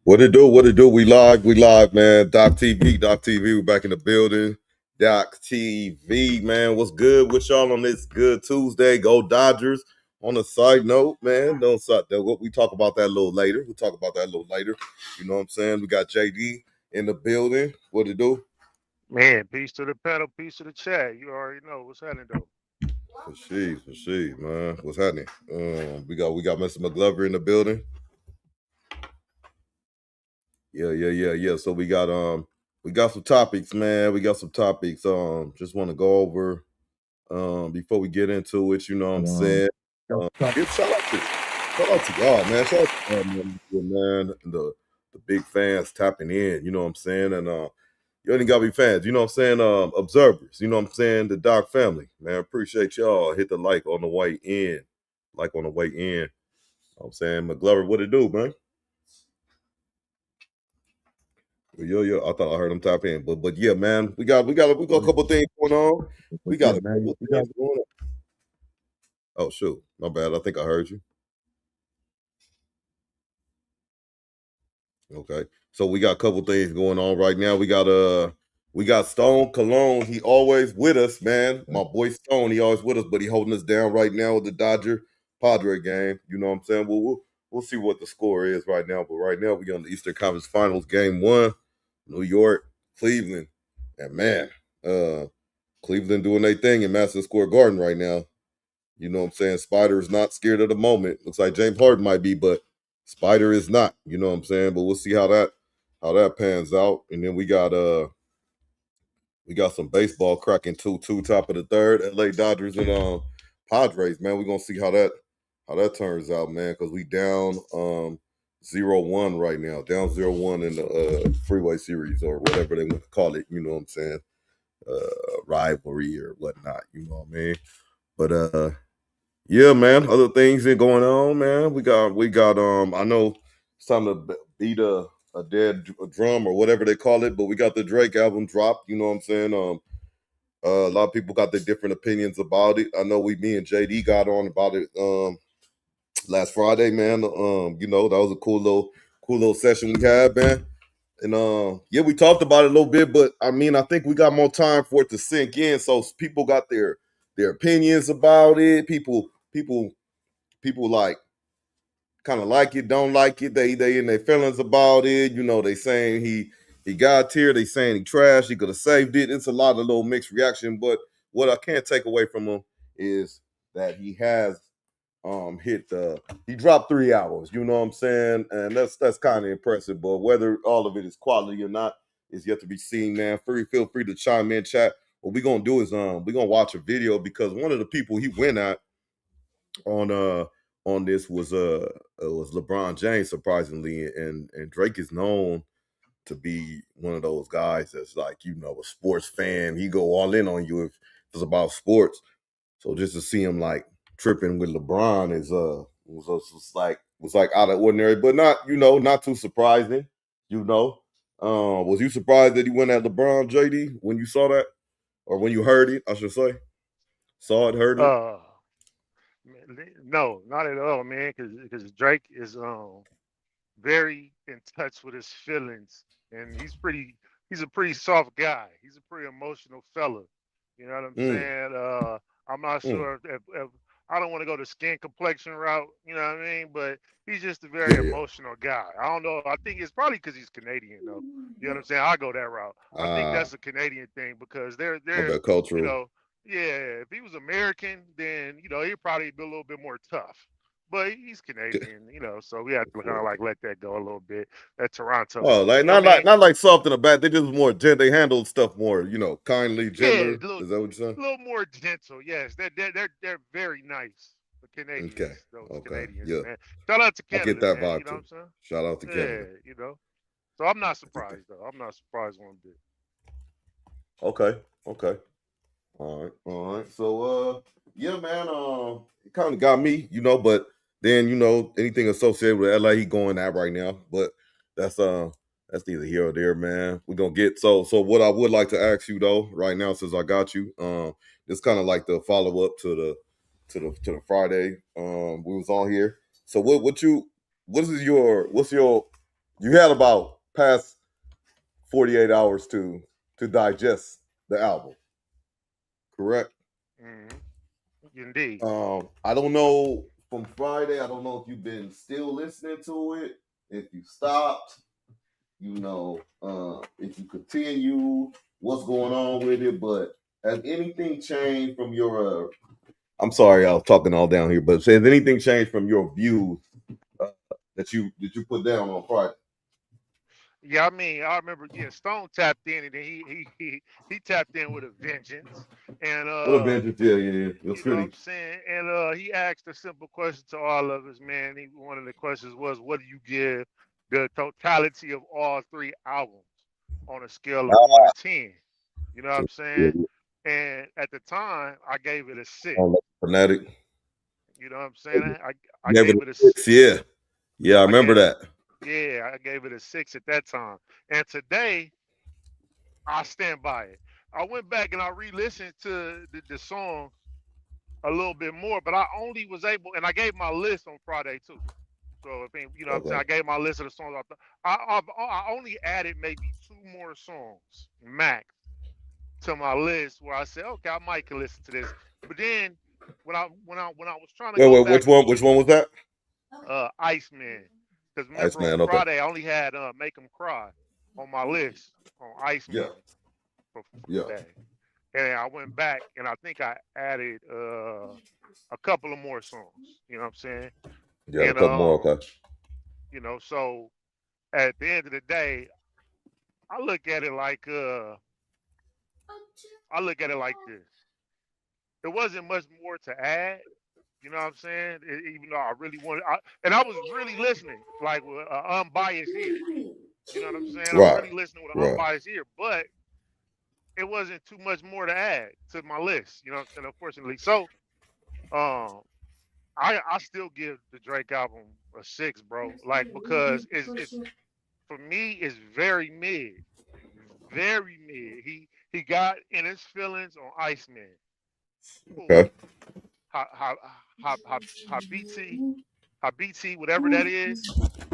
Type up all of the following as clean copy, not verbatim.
What it do? What it do? We live, man. Doc TV, we back in the building. Doc TV, man. What's good with y'all on this good Tuesday? Go Dodgers. On a side note, man, don't stop that. We talk about that a little later. We'll talk about that a little later. You know what I'm saying? We got JD in the building. What it do? Man, peace to the panel, peace to the chat. You already know what's happening though. For she, man. What's happening? We got Mr. McGlover in the building. Yeah. So we got some topics, man. We got some topics. Just want to go over before we get into it, you know what I'm saying? Give shout out to y'all, man. Shout out to y'all, man. The big fans tapping in, you know what I'm saying? And you ain't gotta be fans, you know what I'm saying? Observers, you know what I'm saying? The Doc family, man. Appreciate y'all. Hit the like on the way in. Like on the way in. You know what I'm saying? McGlover, what it do, man? Yo, I thought I heard him tap in, but yeah, man, we got a couple things going on. We got a couple things going on. Oh shoot, my bad. I think I heard you. Okay, so we got a couple things going on right now. We got Stone Cologne. He always with us, man. My boy Stone, he always with us, but he holding us down right now with the Dodger Padre game. You know what I'm saying? We'll see what the score is right now, but right now we on the Eastern Conference Finals, Game 1, New York, Cleveland, and man, uh. Cleveland doing their thing in Madison Square Garden right now. You know what I'm saying? Spider is not scared of the moment. Looks like James Harden might be, but Spider is not. You know what I'm saying? But we'll see how that pans out. And then we got some baseball cracking 2-2 top of the third. LA Dodgers and Padres, man. We're gonna see how that turns out, man, because we down 0-1 right now. Down 0-1 in the freeway series or whatever they want to call it, you know what I'm saying? Rivalry or whatnot, you know what I mean? But yeah, man, other things that going on, man. We got I know it's time to beat a dead drum or whatever they call it, but we got the Drake album dropped, you know what I'm saying? A lot of people got their different opinions about it. I know me and JD got on about it last Friday, man. You know, that was a cool little session we had, man. And yeah, we talked about it a little bit, but I mean, I think we got more time for it to sink in. So people got their opinions about it. People like kind of like it, don't like it. They in their feelings about it. You know, they saying he got here. They saying he trashed. He could have saved it. It's a lot of little mixed reaction. But what I can't take away from him is that he has hit he dropped 3 hours, you know what I'm saying? And that's kind of impressive, but whether all of it is quality or not is yet to be seen, man. Feel free to chime in, chat. What we gonna do is we gonna watch a video because one of the people he went at on on this was LeBron James, surprisingly, and Drake is known to be one of those guys that's like, you know, a sports fan. He go all in on you if it's about sports. So just to see him like tripping with LeBron is was like out of ordinary, but not too surprising. You know, was you surprised that he went at LeBron, JD, when you saw that or when you heard it? I should say, saw it, heard it. Uh, no, not at all, man. Because Drake is very in touch with his feelings, and he's a pretty soft guy. He's a pretty emotional fella. You know what I'm Mm, saying? I'm not mm. sure if I don't want to go the skin complexion route. You know what I mean? But he's just a very Yeah. emotional guy. I don't know. I think it's probably because he's Canadian, though. You know what I'm saying? I go that route. I think Ah, that's a Canadian thing because they're my they're bad, you cultural. know yeah. If he was American, then he'd probably be a little bit more tough. But he's Canadian, so we have to kind of like let that go a little bit. That Toronto, Oh, like you know what not I like mean? not like soft in the back. They just more they handle stuff more, kindly, Yeah, gentler. Is that what you're saying? a little more gentle. Yes, they're very nice. The Okay. Canadians, those Okay. Canadians, Yeah. man. Shout out to I get Canada, that man. You vibe know what too. I'm saying? Shout out to Canada. Yeah. So I'm not I get that. surprised though. I'm not surprised one bit. Okay. Okay. All right. All right. So yeah, man, it kind of got me, but then, anything associated with LA, he going at right now. But that's that's neither here or there, man. We're gonna get so what I would like to ask you though, right now, since I got you, this kind of like the follow-up to the Friday. We was on here. So what's your you had about past 48 hours to digest the album, correct? Hmm. Indeed. I don't know from Friday. I don't know if you've been still listening to it, if you stopped, if you continue, what's going on with it. But has anything changed from your? I'm sorry, I was talking all down here, but has anything changed from your views uh, that you put down on Friday? Yeah, I mean, I remember. Yeah, Stone tapped in, and then he tapped in with a vengeance, and What a vengeance! Yeah, yeah, yeah. It was you know what pretty. I'm saying. And he asked a simple question to all of us, man. One of the questions was, "What do you give the totality of all three albums on a scale of 1 to 10?" You know what I'm saying? And at the time, I gave it a six. Fanatic. You know what I'm saying? I Gave it gave a it a six. Yeah, yeah, I I remember gave that. yeah, I gave it a six at that time. And today, I stand by it. I went back and I re-listened to the song a little bit more, but I only was able, and I gave my list on Friday too. So if you know what I'm saying, Okay. I gave my list of the songs. I only added maybe two more songs max to my list where I said, okay, I might can listen to this. But then when I was trying to Wait, go wait. back Which one? Which one was that? Iceman. Because remember on Iceman. Okay. Friday I only had Make 'Em Cry on my list on Yeah. Iceman for Yeah. Friday. And I went back and I think I added a couple of more songs. You know what I'm saying? You had a And couple more. Okay. so at the end of the day, I look at it like I look at it like this. There wasn't much more to add. You know what I'm saying? Even though I really wanted, and I was really listening, like with an unbiased ear. You know what I'm saying? I'm Right. really listening with an Right. unbiased ear, but it wasn't too much more to add to my list. You know what I'm saying? Unfortunately, so um, I still give the Drake album a six, bro. Like because it's for me it's very mid, very mid. He got in his feelings on Iceman. Cool. Okay. How how how BT whatever that is.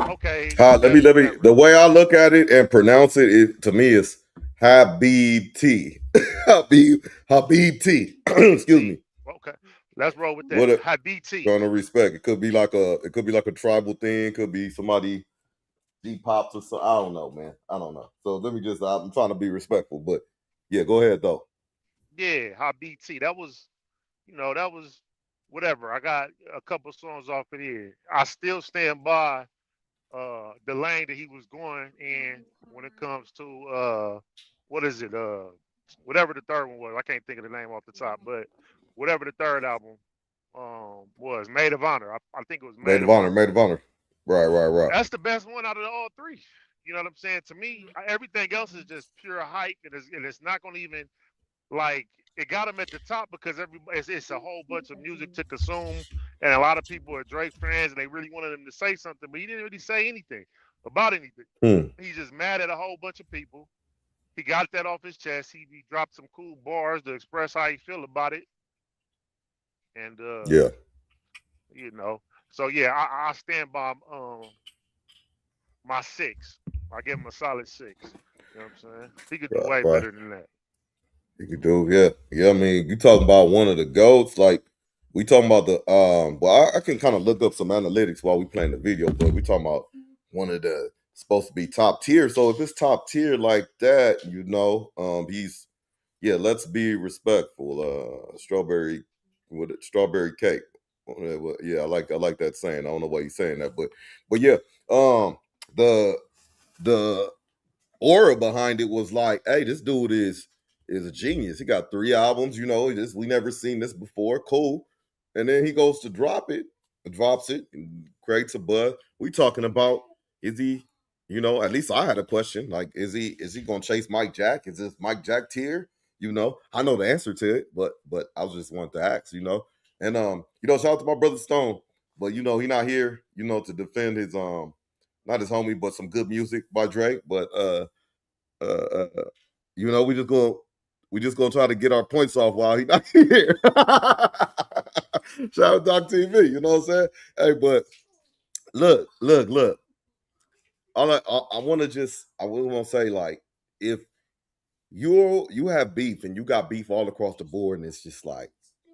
Okay, Let me that's let me. whatever. The way I look at it and pronounce it, to me is Habib T. Habib T. Excuse T. me. Okay, let's roll with What that. a Hi BT. trying to respect. It could be like a tribal thing. Could be somebody deep pops or so. I don't know, man. I don't know. So let me just. I'm trying to be respectful, but yeah, go ahead though. Yeah, hi BT. That was that was whatever. I got a couple songs off of here. I still stand by the lane that he was going in when it comes to what is it? Whatever the third one was. I can't think of the name off the top, but whatever the third album was, Maid of Honor. I think it was Maid Maid of of honor. Honor. Maid of honor. Right. Right. Right. That's the best one out of all three. You know what I'm saying? To me, everything else is just pure hype, and it's not going to even like it got him at the top because everybody it's a whole bunch of music to consume, and a lot of people are Drake fans, and they really wanted him to say something, but he didn't really say anything about anything. Hmm. He's just mad at a whole bunch of people. He got that off his chest. He dropped some cool bars to express how he feel about it, and Yeah. you know, so yeah, I stand by my six. I give him a solid six. You know what I'm saying? He could do Right. way Right. better than that. You could do, yeah, yeah. I mean, you talking about one of the goats. Like we talking about the Well, I can kind of look up some analytics while we playing the video, but we talking about one of the supposed to be top tier. So if it's top tier like that, he's yeah. Let's be respectful. Strawberry with it, strawberry cake. Yeah, I like that saying. I don't know why he's saying that, but yeah. The the aura behind it was like, hey, this dude is a genius. He got 3 albums, we never seen this before. Cool. And then he goes to drops it, and creates a buzz. We talking about is he, at least I had a question. Like, is he gonna chase Mike Jack? Is this Mike Jack tier? I know the answer to it, but I was just wanted to ask. And shout out to my brother Stone. But he not here, to defend his not his homie, but some good music by Drake. But uh, uh, you know, we just gonna try to get our points off while he not here. Shout out Doc TV, you know what I'm saying? Hey, but look. I want to just I really want to say like if you have beef and you got beef all across the board and it's just like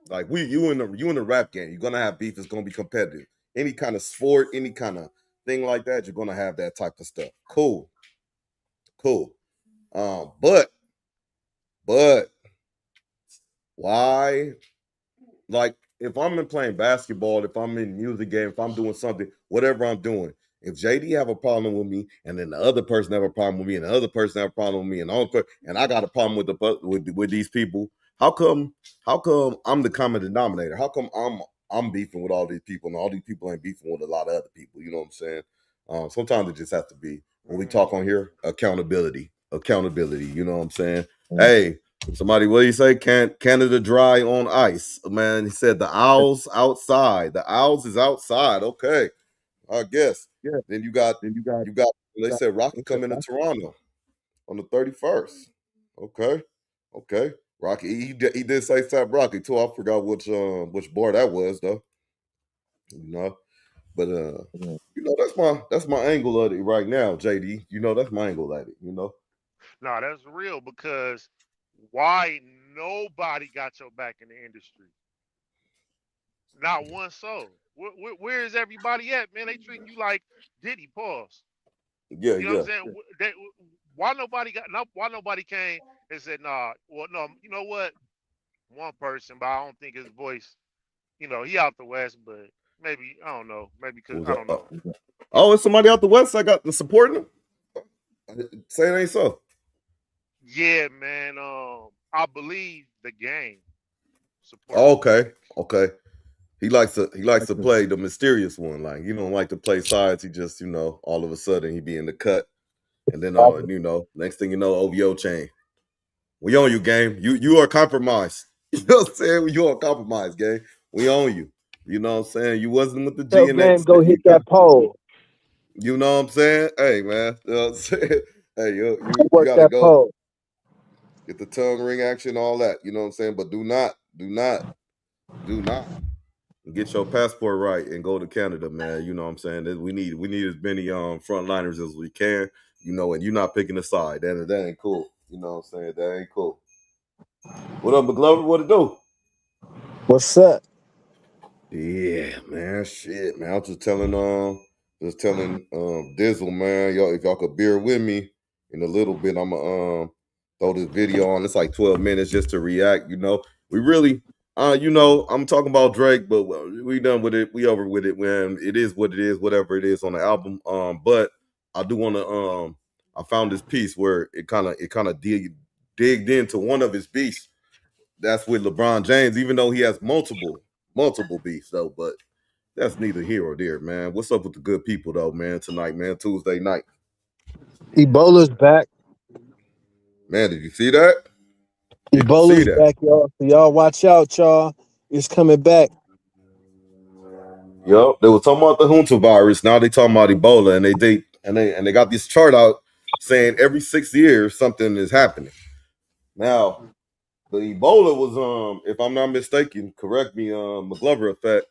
you in the rap game you're gonna have beef. It's gonna be competitive. Any kind of sport, any kind of thing like that, you're gonna have that type of stuff. Cool. But why like if I'm in playing basketball, if I'm in music game, if I'm doing something, whatever I'm doing, if JD have a problem with me, and then the other person have a problem with me, and the other person have a problem with me, and I got a problem with with these people, how come I'm the common denominator? How come I'm beefing with all these people, and all these people ain't beefing with a lot of other people? You know what I'm saying? Sometimes it just has to be when we talk on here, accountability. You know what I'm saying? Hey, somebody, what do you say? Canada dry on ice, man. He said the owls outside. The owls is outside. Okay, I guess. Yeah. Then you got. They said Rocky They said coming to Toronto on the 31st. Okay. Rocky, he did say Sap Rocky too. I forgot which bar that was though. You know, but that's my angle of it right now, JD. You know, that's my angle at it. You know. No, that's real because why nobody got your back in the industry? Not one soul. Where is everybody at, man? They treating you like Diddy. Pause. Yeah, You know what I'm yeah. saying? Why nobody got? No, why nobody came and said, "Nah"? Well, no. You know what? One person, but I don't think his voice. You know, he out the west, but maybe I don't know. Maybe because Who's I that? don't know. Oh, it's somebody out the west. I got the supporting him. Say it ain't so. Yeah, man. I believe the game supports Oh, him. okay, okay. He likes to play the mysterious one. Like he don't like to play sides. He just all of a sudden he be in the cut, and then next thing you know OVO chain. We own you, game. You are compromised. You know what I'm saying? You are compromised, game. We own you. You know what I'm saying? You wasn't with the tell G and game X. go hit that pole. You know what I'm saying? Hey man, you know what I'm saying? Hey, you Work got to that go pole. get the tongue ring action, all that. You know what I'm saying? But do not get your passport right and go to Canada, man. You know what I'm saying? We need as many frontliners as we can. And you're not picking a side. That ain't cool. You know what I'm saying? That ain't cool. What up, McGlover? What it do? What's up? Yeah, man. Shit, man. I was just telling Dizzle, man. Y'all, if y'all could bear with me in a little bit, I'ma throw this video on. It's like 12 minutes just to react. We really I'm talking about Drake, but we done with it. We over with it, man. It is what it is, whatever it is on the album. But I do wanna I found this piece where it kinda digged into one of his beats. That's with LeBron James, even though he has multiple beefs though, but that's neither here or there, man. What's up with the good people though, man? Tonight, man, Tuesday night, Ebola's back. man. Did you see that? Did you see Ebola's that? back, y'all. So y'all watch out, y'all. It's coming back. Yup. They were talking about the Hunter virus. Now they talking about Ebola, and they got this chart out saying every 6 years something is happening. Now the Ebola was if I'm not mistaken, correct me, McGlover effect.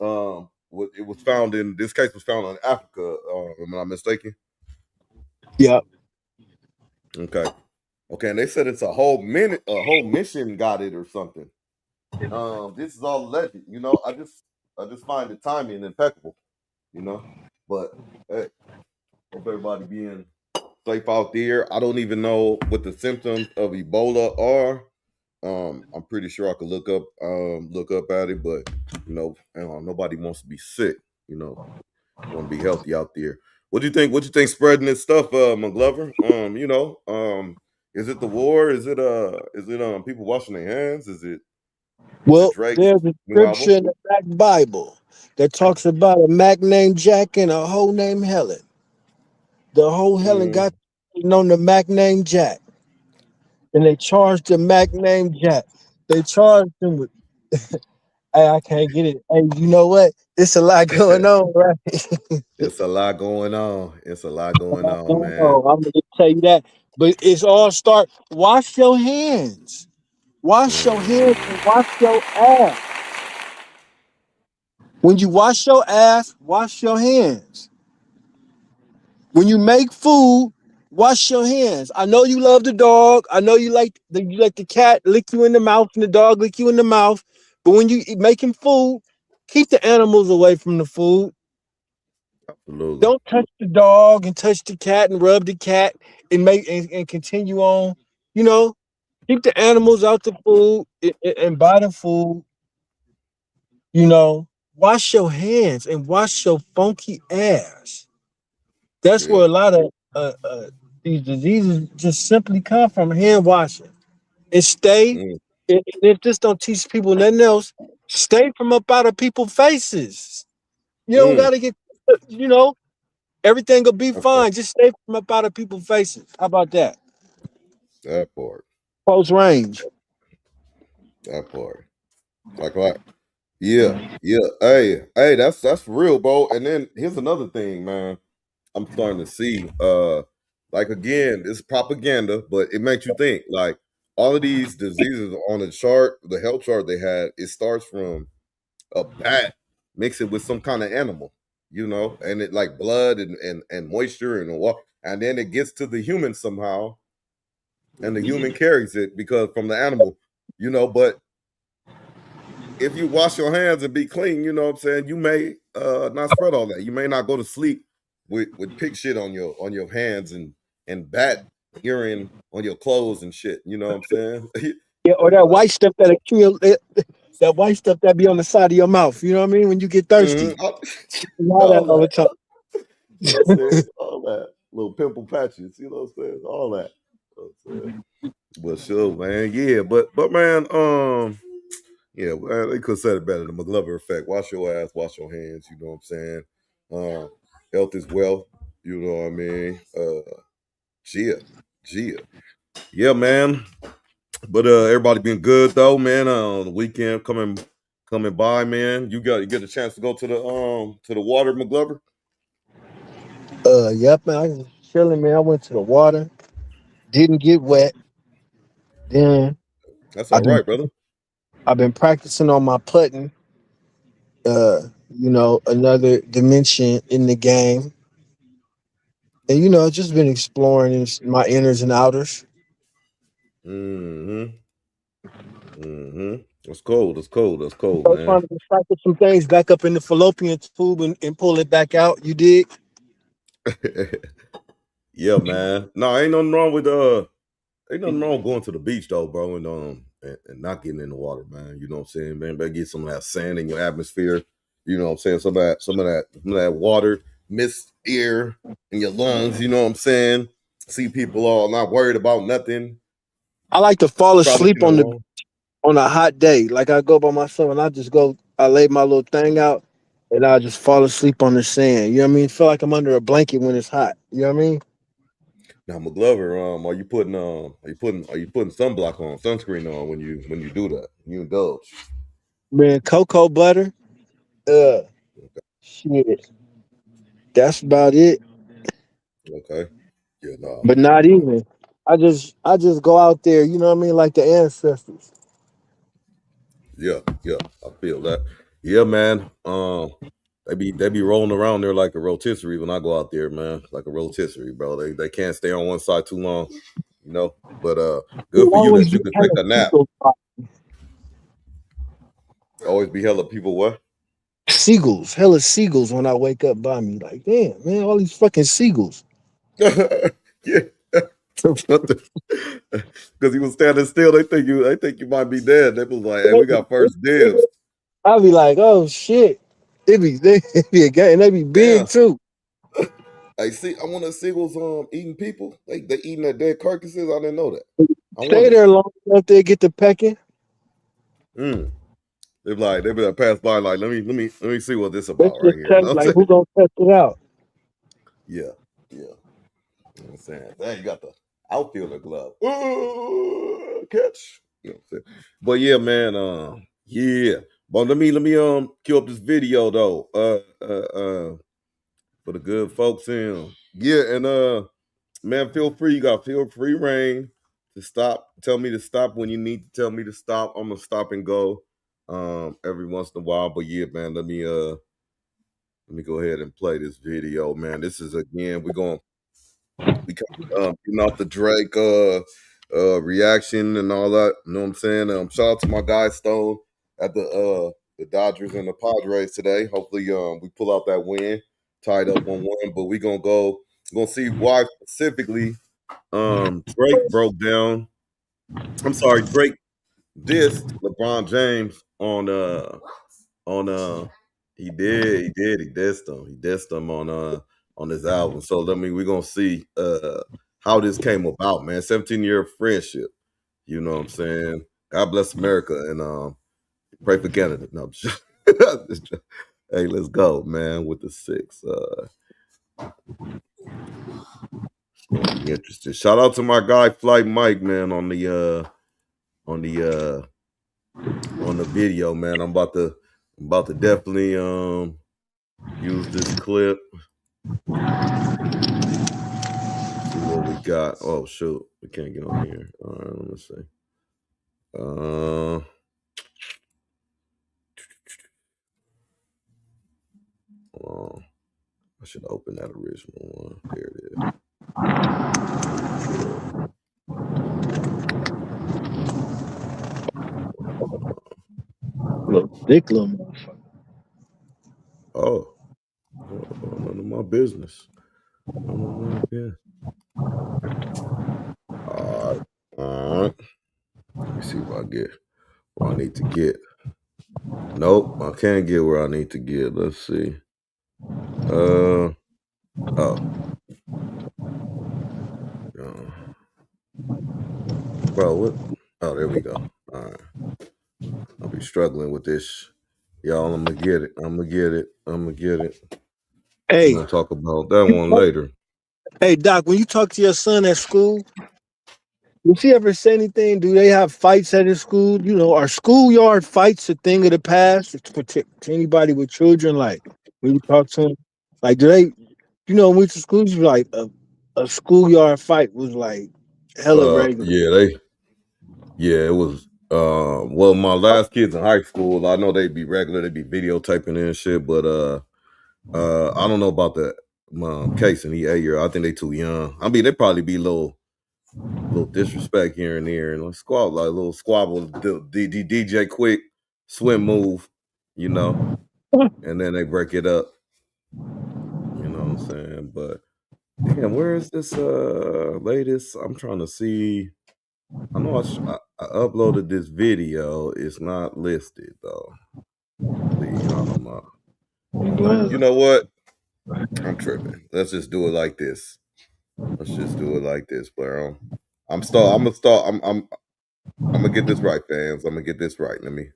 It was found in this case was found in Africa. Am I not mistaken? Yep. Okay. Okay, and they said it's a whole mission got it or something. This is all alleged. I just find the timing impeccable. You know, but hey, hope everybody being safe out there. I don't even know what the symptoms of Ebola are. I'm pretty sure I could look up at it, but nobody wants to be sick. Want to be healthy out there. What do you think? What do you think spreading this stuff, McGlover? Is it the war? Is it people washing their hands? Is it Well, Drake's there's a new scripture album? in the Black Bible that talks about a Mac named Jack and a hoe named Helen. The whole Helen Mm, got known the Mac named Jack, and they charged the Mac named Jack. They charged him with. Hey, I can't get it. Hey, you know what? It's a lot going on, right? it's a lot going on. It's a lot going on, man. Oh, I'm gonna tell you that. But it's all start. Wash your hands. Wash your Mm, hands and wash your ass. When you wash your ass, wash your hands. When you make food, wash your hands. I know you love the dog. I know you like the cat lick you in the mouth and the dog lick you in the mouth. But when you making food, keep the animals away from the food. Absolutely. Don't touch the dog and touch the cat and rub the cat and continue on. You know, keep the animals out the food and buy the food. You know, wash your hands and wash your funky ass. That's Yeah. where a lot of these diseases just simply come from hand washing. And stay, Mm, and if this don't teach people nothing else, stay from up out of people's faces. You don't mm. gotta get, you know, everything will be That part. fine. Just stay from up out of people's faces. How about that? That part. Close range. That part. Like. Yeah. Yeah. Hey, that's real, bro. And then here's another thing, man. I'm starting to see. Like again, it's propaganda, but it makes you think. Like all of these diseases on the chart, the health chart they had, it starts from a bat, mix it with some kind of animal, and it like blood and moisture and water, and then it gets to the human somehow, and the human carries it because from the animal, but if you wash your hands and be clean, you know what I'm saying, you may not spread all that. You may not go to sleep with pig shit on your hands and bat urine on your clothes and shit. You know what I'm saying? Yeah, or that Like, white stuff that accumulate, that white stuff that be on the side of your mouth. You know what I mean? When you get thirsty, all, all that all all the that. time. You know what I'm saying? All that. Little pimple patches, you know what I'm saying? All that. You know what I'm saying? But sure, man. Yeah, but man, yeah, well, they could have said it better. The McGlover effect. Wash your ass, wash your hands, you know what I'm saying? Health is wealth, you know what I mean? Gia. Gia. Yeah, man. But everybody been good though, man. The weekend coming by, man. You get a chance to go to the water, McGlover? Yep, man. I was chilling, man. I went to the water, didn't get wet. Then That's I've all been right, brother. I've been practicing on my putting. Another dimension in the game, and just been exploring my inners and outers. Mm-hmm. Mm-hmm. That's cold. That's cold. That's cold, So man. trying to recycle some things back up in the fallopian tube and pull it back out. You dig? Yeah, man. No, ain't nothing wrong going to the beach though, bro, and not getting in the water, man. You know what I'm saying, man? Better get some of that sand in your atmosphere. You know what I'm saying? Some of that water, mist air in your lungs. You know what I'm saying? See people all not worried about nothing. I like to fall Probably asleep seen on the alone. on a hot day. Like I go by myself and I lay my little thing out and I just fall asleep on the sand. You know what I mean? Feel like I'm under a blanket when it's hot. You know what I mean? Now, McGlover, are you putting sunblock on, sunscreen on when you do that? You indulge. Man, cocoa butter. Uh shit. That's about it. Okay. Yeah, no. But not even. I just go out there, you know what I mean, like the ancestors. Yeah, yeah, I feel that. Yeah, man. They be rolling around there like a rotisserie when I go out there, man. Like a rotisserie, bro. They can't stay on one side too long, you know. But good You for you always that be you can take hella a nap. seagulls. Always be hella people what? Seagulls, hella seagulls when I wake up by me. Like, damn, man, all these fucking seagulls. Yeah, because he was standing still. They think you might be dead. They was like, hey, we got first dibs. I be like, oh shit. It be a game, and they be big Damn. too. I see. I want to see what's eating people. They eating their dead carcasses. I didn't know that. I Stay wonder. there long enough they get to pecking. Mm. They be like pass by like let me see what this Let's about right just here. You test know what like I'm who saying? gonna test it out. Yeah, yeah. You know what I'm saying? Dang, you got the outfielder glove. Ooh, catch. You know what I'm saying? But yeah, man. Yeah. But let me cue up this video though. For the good folks in. Yeah, and man, feel free reign to stop. Tell me to stop when you need to tell me to stop. I'm gonna stop and go. every once in a while. But yeah, man, let me go ahead and play this video, man. This is again, we getting off the Drake reaction and all that. You know what I'm saying? Shout out to my guy Stone at the Dodgers and the Padres today. Hopefully we pull out that win, tied up 1-1. But we're gonna see why specifically Drake broke down. I'm sorry, Drake dissed LeBron James on he dissed him on his album. So we're gonna see how this came about, man. 17-year friendship. You know what I'm saying? God bless America and pray for Canada. No, I'm just, hey, let's go, man, with the 6. It's gonna be interesting. Shout out to my guy Flight Mike, man, on the video, man. I'm about to definitely use this clip. See what we got. Oh shoot, we can't get on here. All right, let me see. Hold on. I should open that original one. There it is. Little thick little motherfucker. Oh, none of my business. None of my business. All right. Let me see if I get where I need to get. Nope, I can't get where I need to get. Let's see. Oh. Bro, what? Oh, there we go. All right. I'll be struggling with this. Y'all, I'm gonna get it. Hey, we're gonna talk about that one later. Hey, Doc, when you talk to your son at school, does he ever say anything? Do they have fights at his school? You know, are schoolyard fights a thing of the past to anybody with children? Like, when you talk to them, like, do they, you know, when we went to school, you like a schoolyard fight was like hella regular. Yeah, it was. Well, my last kids in high school, I know they'd be regular, they'd be videotaping and shit, but I don't know about the case in the 8-year. I think they too young. I mean, they probably be little disrespect here and there, and a little squabble, DJ quick swim move, you know, and then they break it up. You know what I'm saying? But damn, where is this latest? I'm trying to see. I know I uploaded this video. It's not listed though. See, I don't know. You know what? I'm tripping. Let's just do it like this. Bro. I'm gonna get this right, fans. I'm gonna get this right. Let me.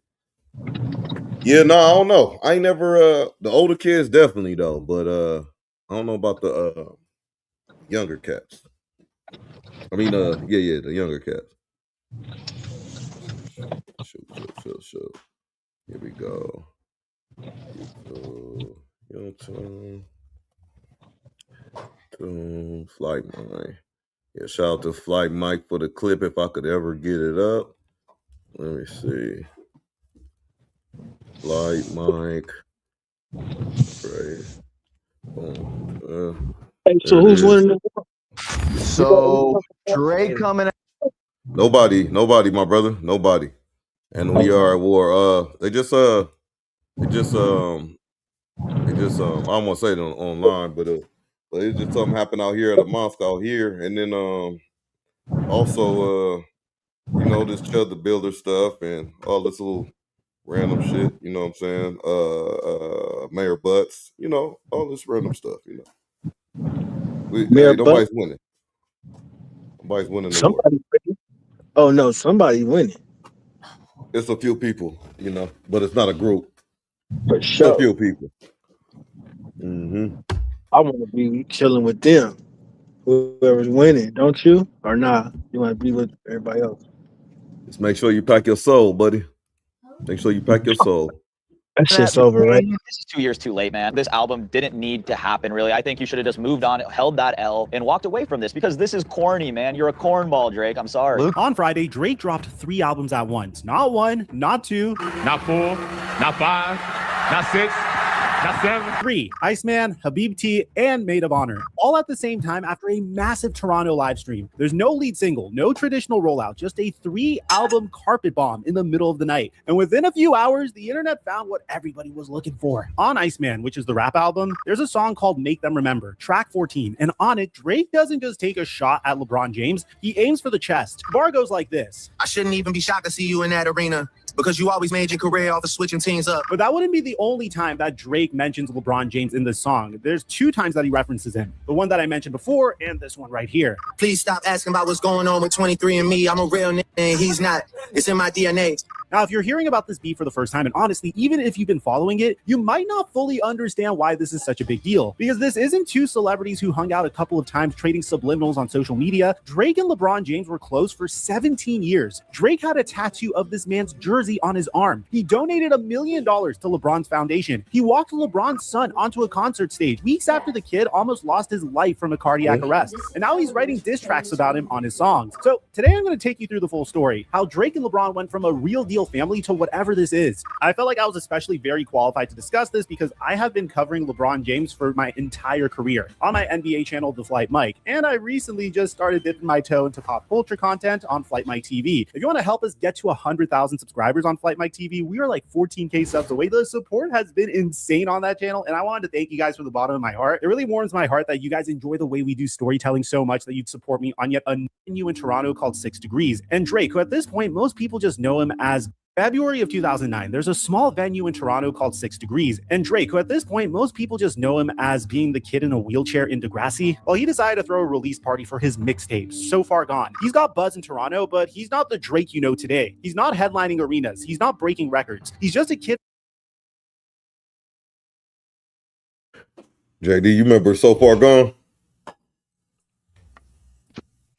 Yeah, no, I don't know. I ain't never the older kids definitely though, but I don't know about the younger cats. I mean yeah, the younger cats. Shoot. Here we go. Your turn. Flight Mike. Yeah, shout out to Flight Mike for the clip if I could ever get it up. Let me see. Flight Mike. Right. Boom. Hey, so who's winning? So Drake coming. Nobody, my brother. Nobody. And we are at war. They just I don't want to say it online, but it's just something happened out here at a mosque out here, and then also you know, this Chud the Builder stuff and all this little random shit, you know what I'm saying? Mayor Butts, you know, all this random stuff, you know. Nobody's winning. Nobody's winning the war. Oh no, somebody winning. It's a few people, you know, but it's not a group. For sure. It's a few people. I want to be chilling with them. Whoever's winning, don't you? Or nah? You want to be with everybody else? Just make sure you pack your soul, buddy. Make sure you pack your soul. That shit's overrated. This is 2 years too late, man. This album didn't need to happen, really. I think you should have just moved on, held that L, and walked away from this because this is corny, man. You're a cornball, Drake. I'm sorry. Luke? On Friday, Drake dropped 3 albums at once. Not 1, not 2, not 4, not 5, not 6. Not 7. 3, Iceman, Habibti, and Maid of Honor, all at the same time after a massive Toronto live stream. There's no lead single, no traditional rollout, just a 3-album carpet bomb in the middle of the night. And within a few hours, the internet found what everybody was looking for. On Iceman, which is the rap album, there's a song called Make Them Remember, track 14, and on it, Drake doesn't just take a shot at LeBron James, he aims for the chest. Bar goes like this. I shouldn't even be shocked to see you in that arena, because you always made your career off of switching teams up. But that wouldn't be the only time that Drake mentions LeBron James in this song. There's 2 times that he references him. The one that I mentioned before and this one right here. Please stop asking about what's going on with 23andMe. I'm a real nigga and he's not. It's in my DNA. Now, if you're hearing about this beef for the first time, and honestly, even if you've been following it, you might not fully understand why this is such a big deal. Because this isn't 2 celebrities who hung out a couple of times trading subliminals on social media. Drake and LeBron James were close for 17 years. Drake had a tattoo of this man's jersey on his arm. He donated $1 million to LeBron's foundation. He walked LeBron's son onto a concert stage weeks after the kid almost lost his life from a cardiac arrest. And now he's writing diss tracks about him on his songs. So today I'm going to take you through the full story, how Drake and LeBron went from a real deal family to whatever this is. I felt like I was especially very qualified to discuss this because I have been covering LeBron James for my entire career on my NBA channel, The Flight Mike, and I recently just started dipping my toe into pop culture content on Flight Mike TV. If you want to help us get to 100,000 subscribers on Flight Mike TV, we are like 14K subs away. The support has been insane on that channel, and I wanted to thank you guys from the bottom of my heart. It really warms my heart that you guys enjoy the way we do storytelling so much that you'd support me on yet a venue in Toronto called 6 Degrees. And Drake, who at this point, most people just know him as February of 2009, there's a small venue in Toronto called 6 Degrees, and Drake, who at this point, most people just know him as being the kid in a wheelchair in Degrassi, well, he decided to throw a release party for his mixtape, So Far Gone. He's got buzz in Toronto, but he's not the Drake you know today. He's not headlining arenas. He's not breaking records. He's just a kid. JD, you remember So Far Gone?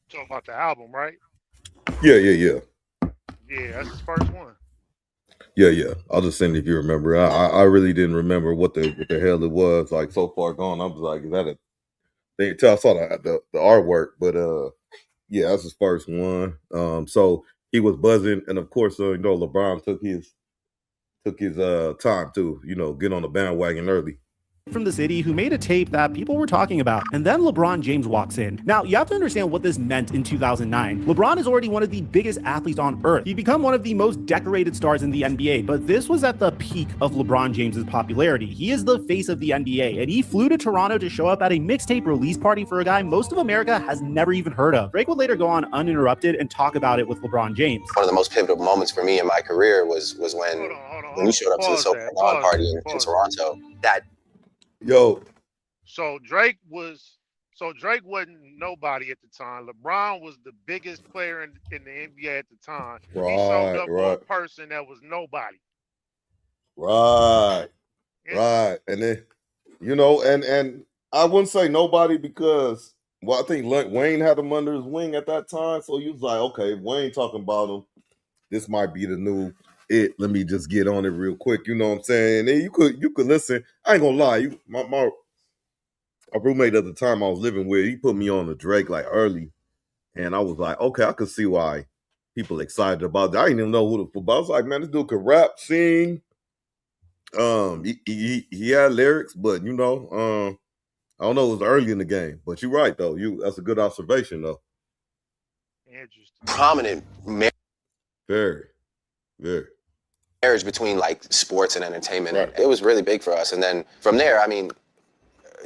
Talking about the album, right? Yeah. Yeah, that's his first one. Yeah. I'll just send it if you remember. I really didn't remember what the hell it was. Like So Far Gone, I was like, is that a thing? Until I saw the artwork, but yeah, that's his first one. So he was buzzing, and of course, LeBron took his time to get on the bandwagon early. From the city who made a tape that people were talking about, and then LeBron James walks in. Now, you have to understand what this meant in 2009. LeBron is already one of the biggest athletes on earth. He'd become one of the most decorated stars in the NBA, but this was at the peak of LeBron James's popularity. He is the face of the NBA, and he flew to Toronto to show up at a mixtape release party for a guy most of America has never even heard of. Drake would later go on uninterrupted and talk about it with LeBron James. One of the most pivotal moments for me in my career was when you showed up to the So Far Gone party in Toronto. So Drake wasn't nobody at the time. LeBron was the biggest player in the NBA at the time. He showed up for a person that was nobody. Right. And then, and I wouldn't say nobody because, I think Wayne had him under his wing at that time. So he was like, okay, Wayne talking about him, this might be the new it. Let me just get on it real quick. You know what I'm saying? And you could listen. I ain't gonna lie. My roommate at the time I was living with, he put me on the Drake like early, and I was like, okay, I could see why people excited about that. I didn't even know who the. But I was like, man, this dude could rap, sing. He had lyrics, but I don't know. It was early in the game, but you're right though. That's a good observation though. Interesting. Prominent Very. marriage between like sports and entertainment. Right. It was really big for us. And then from there, I mean,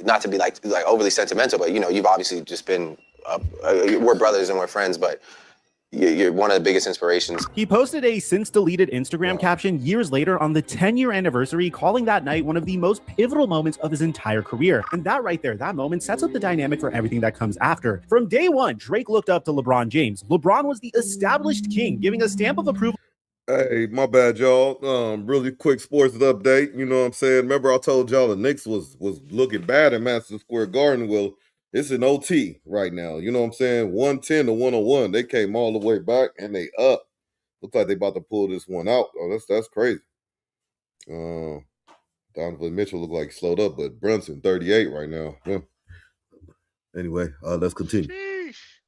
not to be like overly sentimental, but you've obviously just been, we're brothers and we're friends, but you're one of the biggest inspirations. He posted a since deleted Instagram caption years later on the 10-year anniversary, calling that night one of the most pivotal moments of his entire career. And that right there, that moment sets up the dynamic for everything that comes after. From day one, Drake looked up to LeBron James. LeBron was the established king, giving a stamp of approval. Hey, my bad, y'all. Really quick sports update. You know what I'm saying? Remember I told y'all the Knicks was looking bad in Madison Square Garden. Well, it's an OT right now. You know what I'm saying? 110 to 101. They came all the way back and they up. Looks like they about to pull this one out. Oh, that's crazy. Donovan Mitchell looked like he slowed up, but Brunson 38 right now. Yeah. Anyway, let's continue.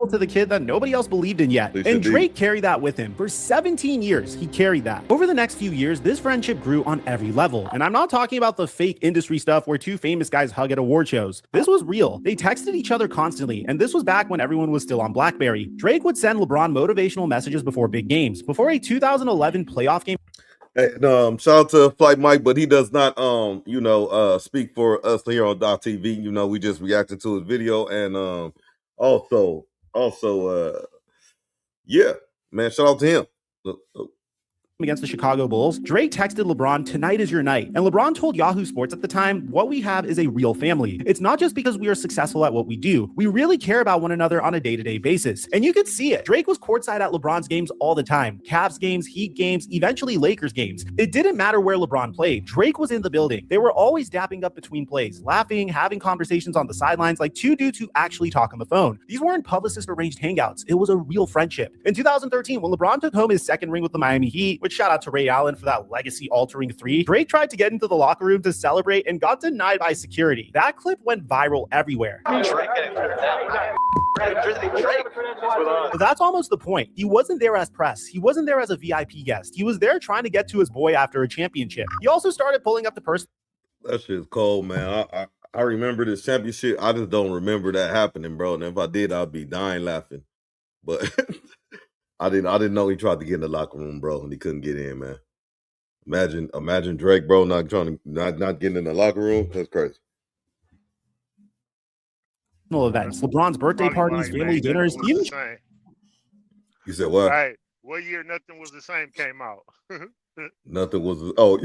To the kid that nobody else believed in yet. And Drake carried that with him. For 17 years, he carried that. Over the next few years, this friendship grew on every level. And I'm not talking about the fake industry stuff where two famous guys hug at award shows. This was real. They texted each other constantly, and this was back when everyone was still on BlackBerry. Drake would send LeBron motivational messages before big games. Before a 2011 playoff game. Hey, shout out to Flight Mike, but he does not, speak for us here on .TV. You know, we just reacted to his video, and also, yeah, man, shout out to him. Against the Chicago Bulls, Drake texted LeBron, "Tonight is your night." And LeBron told Yahoo Sports at the time, "What we have is a real family. It's not just because we are successful at what we do. We really care about one another on a day-to-day basis." And you could see it. Drake was courtside at LeBron's games all the time. Cavs games, Heat games, eventually Lakers games. It didn't matter where LeBron played. Drake was in the building. They were always dapping up between plays, laughing, having conversations on the sidelines like two dudes who actually talk on the phone. These weren't publicist-arranged hangouts. It was a real friendship. In 2013, when LeBron took home his second ring with the Miami Heat, which shout out to Ray Allen for that legacy-altering three, Drake tried to get into the locker room to celebrate and got denied by security. That clip went viral everywhere. But that's almost the point. He wasn't there as press. He wasn't there as a VIP guest. He was there trying to get to his boy after a championship. He also started pulling up the person. That shit's cold, man. I remember this championship. I just don't remember that happening, bro. And if I did, I'd be dying laughing. But I didn't know he tried to get in the locker room, bro, and he couldn't get in, man. Imagine Drake, bro, not getting in the locker room. That's crazy. Events, LeBron's birthday parties, family dinners. You said what? Right. What year Nothing Was the Same came out? Nothing was. Oh.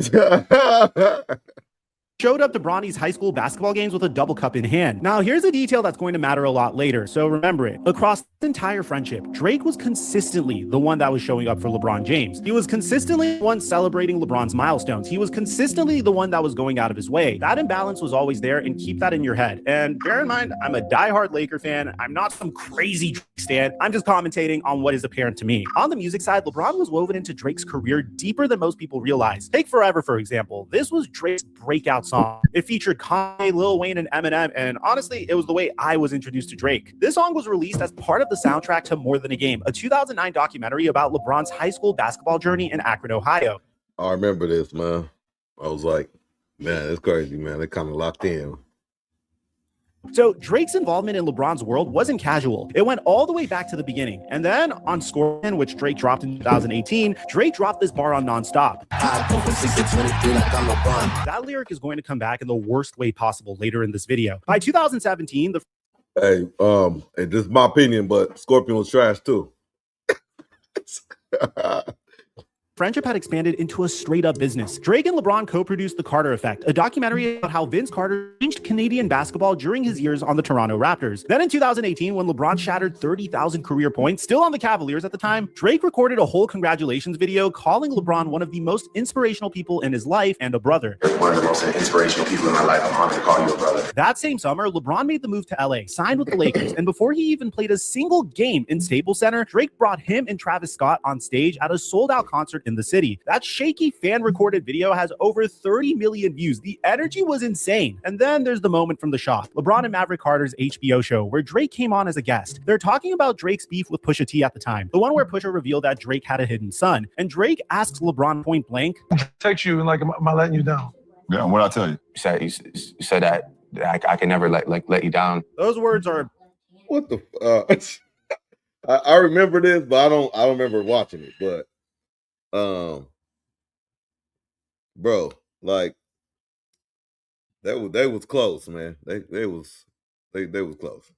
Showed up to Bronny's high school basketball games with a double cup in hand. Now, here's a detail that's going to matter a lot later, so remember it. Across the entire friendship, Drake was consistently the one that was showing up for LeBron James. He was consistently the one celebrating LeBron's milestones. He was consistently the one that was going out of his way. That imbalance was always there, and keep that in your head. And bear in mind, I'm a diehard Laker fan. I'm not some crazy Drake stan. I'm just commentating on what is apparent to me. On the music side, LeBron was woven into Drake's career deeper than most people realize. Take Forever, for example. This was Drake's breakout song. It featured Kanye, Lil Wayne, and Eminem, and honestly, it was the way I was introduced to Drake. This song was released as part of the soundtrack to More Than a Game, a 2009 documentary about LeBron's high school basketball journey in Akron, Ohio. I remember this, man. I was like, man, it's crazy, man. They kind of locked in. So Drake's involvement in LeBron's world wasn't casual. It went all the way back to the beginning. And then on Scorpion, which Drake dropped in 2018, Drake dropped this bar on Nonstop. That lyric is going to come back in the worst way possible later in this video. By 2017, and this is my opinion, but Scorpion was trash too. friendship had expanded into a straight-up business. Drake and LeBron co-produced The Carter Effect, a documentary about how Vince Carter changed Canadian basketball during his years on the Toronto Raptors. Then in 2018, when LeBron shattered 30,000 career points, still on the Cavaliers at the time, Drake recorded a whole congratulations video calling LeBron one of the most inspirational people in his life and a brother. One of the most inspirational people in my life. I'm honored to call you a brother. That same summer, LeBron made the move to LA, signed with the Lakers, and before he even played a single game in Staples Center, Drake brought him and Travis Scott on stage at a sold-out concert in the city. That shaky fan-recorded video has over 30 million views. The energy was insane. And then there's the moment from The Shop, LeBron and Maverick Carter's HBO show, where Drake came on as a guest. They're talking about Drake's beef with Pusha T at the time, the one where Pusha revealed that Drake had a hidden son. And Drake asks LeBron point blank, "Text you and like, am I letting you down?" Yeah, what'd I tell you? You said that I can never let you down. Those words are what the I remember this, but I don't remember watching it. But bro, like they was close, man. They was close.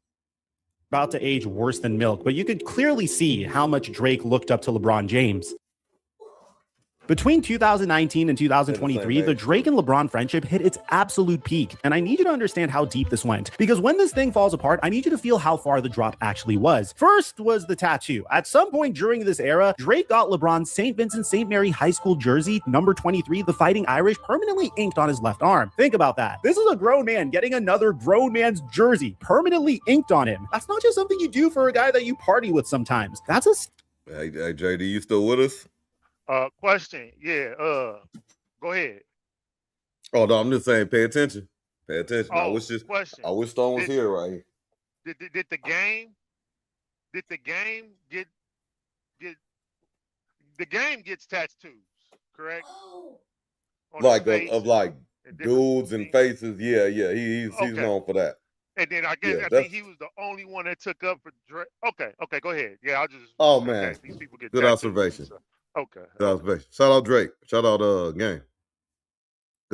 About to age worse than milk, but you could clearly see how much Drake looked up to LeBron James. Between 2019 and 2023, the Drake and LeBron friendship hit its absolute peak. And I need you to understand how deep this went. Because when this thing falls apart, I need you to feel how far the drop actually was. First was the tattoo. At some point during this era, Drake got LeBron's St. Vincent St. Mary High School jersey, number 23, the Fighting Irish, permanently inked on his left arm. Think about that. This is a grown man getting another grown man's jersey permanently inked on him. That's not just something you do for a guy that you party with sometimes. That's a... Hey, JD, you still with us? Question. Yeah. Go ahead. Oh no, I'm just saying, pay attention. Pay attention. I Oh, wish Stone was here right here. Did the game get the game gets tattoos, correct? On his Like face of like and dudes and faces. Yeah. He's known for that. And then I guess Yeah, I think he was the only one that took up for Drake. Okay, go ahead. Yeah, I'll just. Oh in man, case these people get good tattoos and observation. stuff. Okay. Good observation. Shout out Drake. Shout out Game.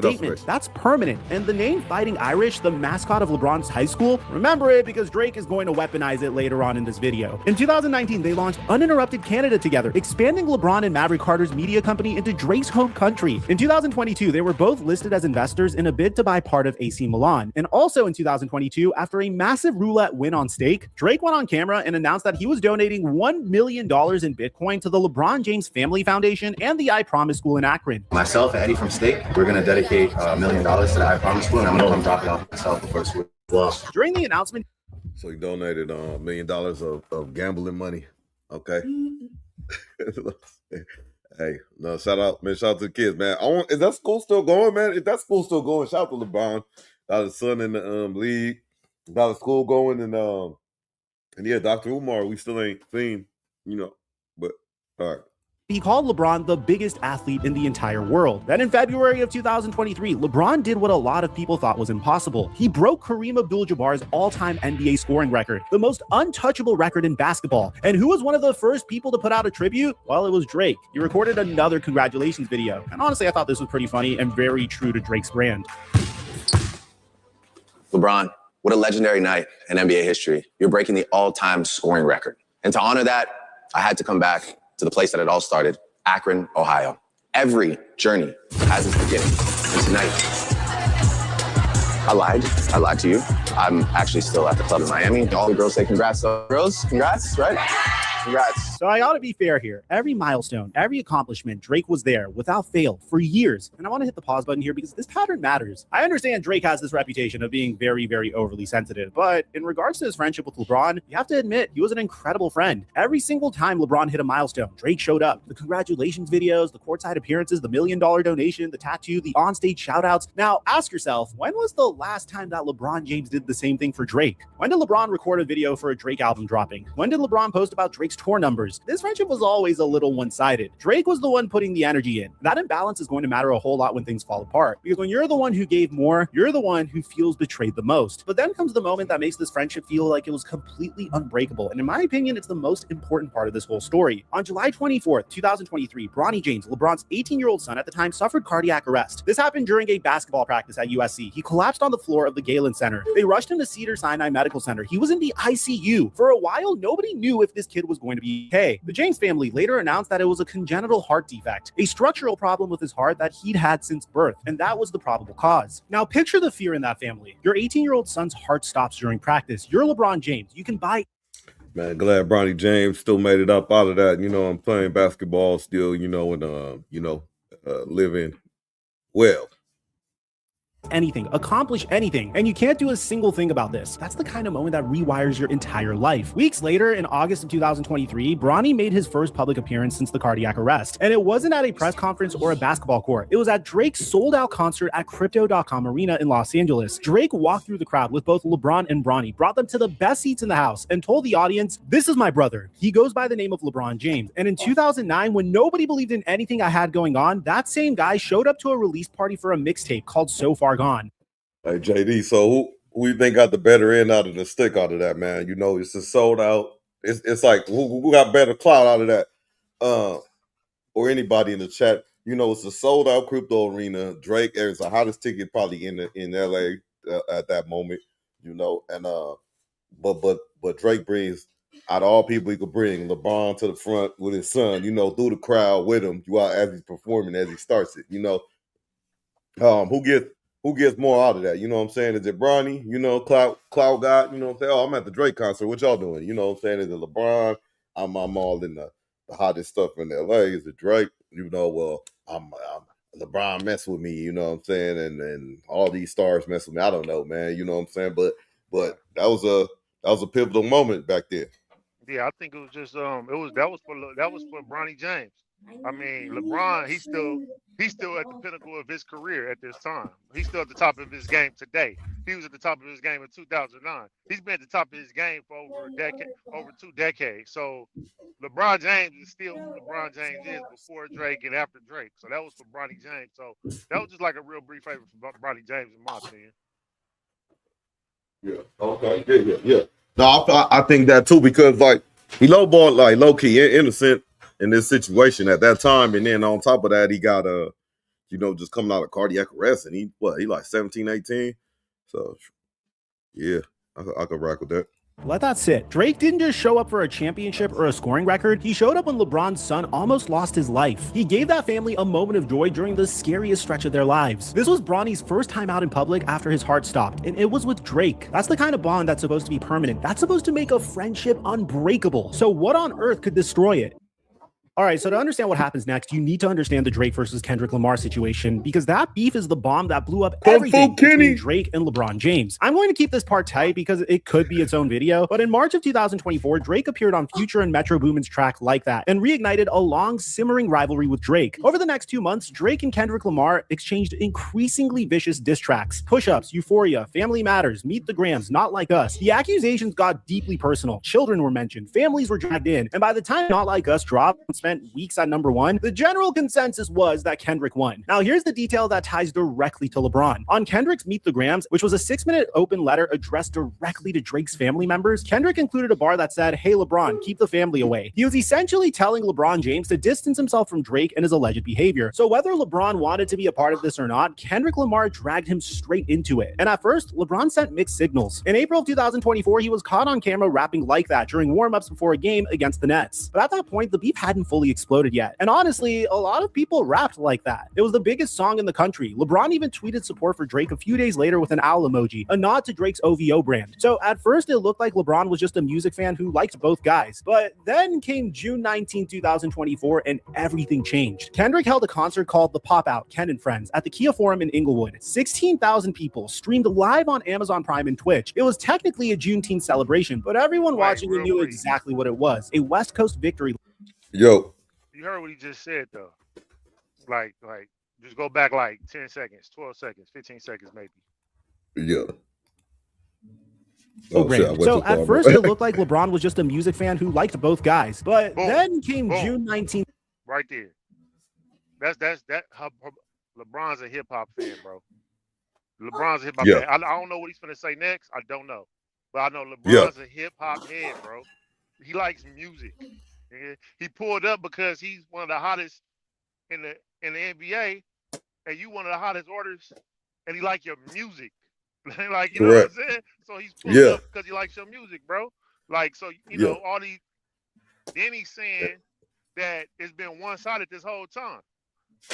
Good Statement. observation. That's permanent. And the name Fighting Irish, the mascot of LeBron's high school, remember it because Drake is going to weaponize it later on in this video. In 2019, they launched Uninterrupted Canada together, expanding LeBron and Maverick Carter's media company into Drake's home country. In 2022, they were both listed as investors in a bid to buy part of AC Milan. And also in 2022, after a massive roulette win on stake, Drake went on camera and announced that he was donating $1 million in Bitcoin to the LeBron James Family Foundation and the I Promise School in Akron. Myself and Eddie from Stake, we're going to dedicate $1 million to the I Promise School, and I'm going to come drop it off myself before school. Well, during the announcement, so he donated $1 million of gambling money. Okay. Hey, no, shout out to the kids, man. Is that school still going, man? If that school still going, shout out to LeBron. Got his son in the league. Got his school going, and yeah, Dr. Umar, we still ain't seen, but all right. He called LeBron the biggest athlete in the entire world. Then in February of 2023, LeBron did what a lot of people thought was impossible. He broke Kareem Abdul-Jabbar's all-time NBA scoring record, the most untouchable record in basketball. And who was one of the first people to put out a tribute? Well, it was Drake. He recorded another congratulations video. And honestly, I thought this was pretty funny and very true to Drake's brand. LeBron, what a legendary night in NBA history. You're breaking the all-time scoring record. And to honor that, I had to come back to the place that it all started, Akron, Ohio. Every journey has its beginning. And tonight, I lied to you. I'm actually still at the club in Miami. All the girls say congrats. So girls, congrats, right? Congrats. So I ought to be fair here. Every milestone, every accomplishment, Drake was there without fail for years. And I want to hit the pause button here because this pattern matters. I understand Drake has this reputation of being very, very overly sensitive, but in regards to his friendship with LeBron, you have to admit he was an incredible friend. Every single time LeBron hit a milestone, Drake showed up. The congratulations videos, the courtside appearances, the $1 million donation, the tattoo, the onstage shoutouts. Now ask yourself, when was the last time that LeBron James did the same thing for Drake? When did LeBron record a video for a Drake album dropping? When did LeBron post about Drake's tour numbers? This friendship was always a little one-sided. Drake was the one putting the energy in. That imbalance is going to matter a whole lot when things fall apart, because when you're the one who gave more, you're the one who feels betrayed the most. But then comes the moment that makes this friendship feel like it was completely unbreakable, and in my opinion, it's the most important part of this whole story. On July 24th, 2023, Bronny James, LeBron's 18-year-old son at the time, suffered cardiac arrest. This happened during a basketball practice at USC. He collapsed on the floor of the Galen Center. They rushed him to Cedars-Sinai Medical Center. He was in the ICU. For a while, nobody knew if this kid was going to be okay. The James family later announced that it was a congenital heart defect, a structural problem with his heart that he'd had since birth, and that was the probable cause. Now picture the fear in that family. Your 18-year-old son's heart stops during practice. You're LeBron James. You can buy... Man, glad Bronny James still made it up out of that. I'm playing basketball still, and living well. Anything, accomplish anything, and you can't do a single thing about this. That's the kind of moment that rewires your entire life. Weeks later, in August of 2023, Bronny made his first public appearance since the cardiac arrest, and it wasn't at a press conference or a basketball court. It was at Drake's sold-out concert at Crypto.com Arena in Los Angeles. Drake walked through the crowd with both LeBron and Bronny, brought them to the best seats in the house, and told the audience, "This is my brother. He goes by the name of LeBron James." And in 2009, when nobody believed in anything I had going on, that same guy showed up to a release party for a mixtape called So Far Gone. Hey, JD, so who you think got the better end out of the stick out of that, man? It's just sold out. It's like, who got better clout out of that? Or anybody in the chat. It's a sold out crypto arena. Drake is the hottest ticket probably in LA at that moment, and but Drake brings, out of all people he could bring, LeBron to the front with his son, through the crowd with him as he's performing, as he starts it, who gets more out of that? You know what I'm saying? Is it Bronny, cloud God, oh, I'm at the Drake concert. What y'all doing? You know what I'm saying? Is it LeBron? I'm all in the hottest stuff in LA. Is it Drake? Well, I'm LeBron mess with me, you know what I'm saying? And all these stars mess with me. I don't know, man. You know what I'm saying? But that was a pivotal moment back there. Yeah, I think it was just that was for Bronny James. I mean, LeBron, he's still at the pinnacle of his career at this time. He's still at the top of his game today. He was at the top of his game in 2009. He's been at the top of his game for over a decade, over 2 decades. So LeBron James is still who LeBron James is before Drake and after Drake. So that was for Bronny James. So that was just like a real brief favor for Bronny James, in my opinion. Yeah. Okay. Yeah. No, I think that too, because like he lowballed, like low key innocent in this situation at that time, and then on top of that, he got just coming out of cardiac arrest, and he like 17, 18. So yeah, I could rock with that. Let that sit. Drake didn't just show up for a championship or a scoring record. He showed up when LeBron's son almost lost his life. He gave that family a moment of joy during the scariest stretch of their lives. This was Bronny's first time out in public after his heart stopped, and it was with Drake. That's the kind of bond that's supposed to be permanent. That's supposed to make a friendship unbreakable. So what on earth could destroy it? All right, so to understand what happens next, you need to understand the Drake versus Kendrick Lamar situation, because that beef is the bomb that blew up everything between Drake and LeBron James. I'm going to keep this part tight because it could be its own video, but in March of 2024, Drake appeared on Future and Metro Boomin's track Like That and reignited a long, simmering rivalry with Drake. Over the next 2 months, Drake and Kendrick Lamar exchanged increasingly vicious diss tracks. Push-Ups, Euphoria, Family Matters, Meet the Grams, Not Like Us. The accusations got deeply personal. Children were mentioned, families were dragged in, and by the time Not Like Us dropped and spent weeks at #1, the general consensus was that Kendrick won. Now, here's the detail that ties directly to LeBron. On Kendrick's Meet the Grams, which was a 6-minute open letter addressed directly to Drake's family members, Kendrick included a bar that said, "Hey LeBron, keep the family away." He was essentially telling LeBron James to distance himself from Drake and his alleged behavior. So whether LeBron wanted to be a part of this or not, Kendrick Lamar dragged him straight into it. And at first, LeBron sent mixed signals. In April of 2024, he was caught on camera rapping Like That during warm-ups before a game against the Nets. But at that point, the beef hadn't fully exploded yet. And honestly, a lot of people rapped Like That. It was the biggest song in the country. LeBron even tweeted support for Drake a few days later with an owl emoji, a nod to Drake's OVO brand. So at first, it looked like LeBron was just a music fan who liked both guys. But then came June 19, 2024, and everything changed. Kendrick held a concert called The Pop Out, Ken and Friends, at the Kia Forum in Inglewood. 16,000 people streamed live on Amazon Prime and Twitch. It was technically a Juneteenth celebration, but everyone watching it knew exactly what it was: a West Coast victory. Yo. You heard what he just said, though. Like, just go back like 10 seconds, 12 seconds, 15 seconds, maybe. Yeah. So at first, it looked like LeBron was just a music fan who liked both guys. But then came June 19th. Right there. That's how LeBron's a hip hop fan, bro. LeBron's a hip hop fan. I don't know what he's gonna say next. I don't know, but I know LeBron's a hip hop head, bro. He likes music. He pulled up because he's one of the hottest in the NBA, and you one of the hottest orders, and he like your music. Like, you know what I'm saying? So he's pulled up because he likes your music, bro. Like, so you know, all these. Then he's saying that it's been one-sided this whole time.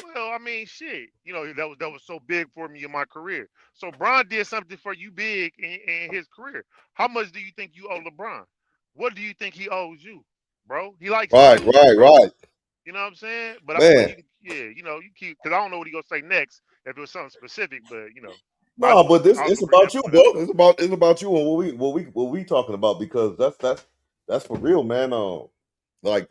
Well, I mean, shit. You know, that was so big for me in my career. So Bron did something for you big in his career. How much do you think you owe LeBron? What do you think he owes you? Bro, he likes right. You know what I'm saying? But you keep, because I don't know what he gonna say next if it was something specific. But you know, no, but it's about you, bro. It's about you and what we talking about, because that's for real, man. Like,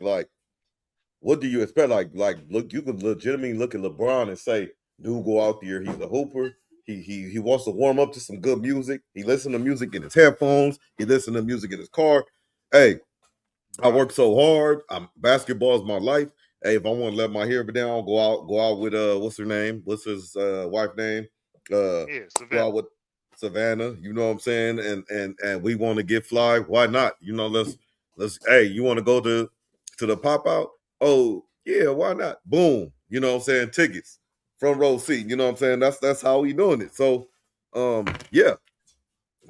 what do you expect? Like, look, you could legitimately look at LeBron and say, dude, go out there, he's a hooper. He wants to warm up to some good music. He listens to music in his headphones. He listens to music in his car. Hey. I work so hard. Basketball is my life. Hey, if I want to let my hair down, go out with what's her name? What's his wife name? Savannah. Go out with Savannah. You know what I'm saying? And we want to get fly. Why not? You know, let's. Hey, you want to go to the pop out? Oh yeah, why not? Boom. You know what I'm saying? Tickets, front row seat. You know what I'm saying? That's how we doing it. So, yeah.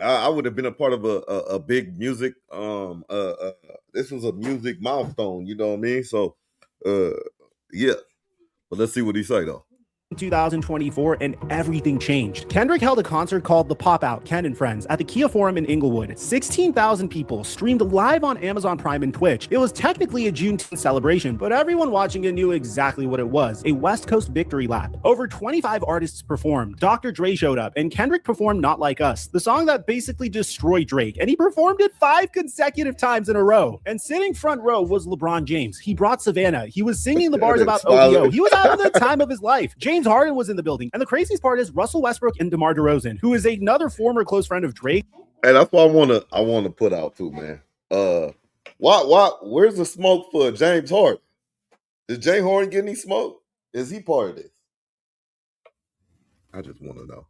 I would have been a part of a big music. This was a music milestone. You know what I mean? So, yeah. But let's see what he say though. 2024, and everything changed. Kendrick held a concert called The Pop Out, Ken and Friends, at the Kia Forum in Inglewood. 16,000 people streamed live on Amazon Prime and Twitch. It was technically a Juneteenth celebration, but everyone watching it knew exactly what it was, a West Coast victory lap. Over 25 artists performed. Dr. Dre showed up, and Kendrick performed Not Like Us, the song that basically destroyed Drake, and he performed it 5 consecutive times in a row. And sitting front row was LeBron James. He brought Savannah. He was singing the bars about OVO. He was having the time of his life. James Harden was in the building. And the craziest part is Russell Westbrook and DeMar DeRozan, who is another former close friend of Drake. And that's what I wanna put out too, man. Where's the smoke for James Harden? Did James Harden get any smoke? Is he part of this? I just want to know.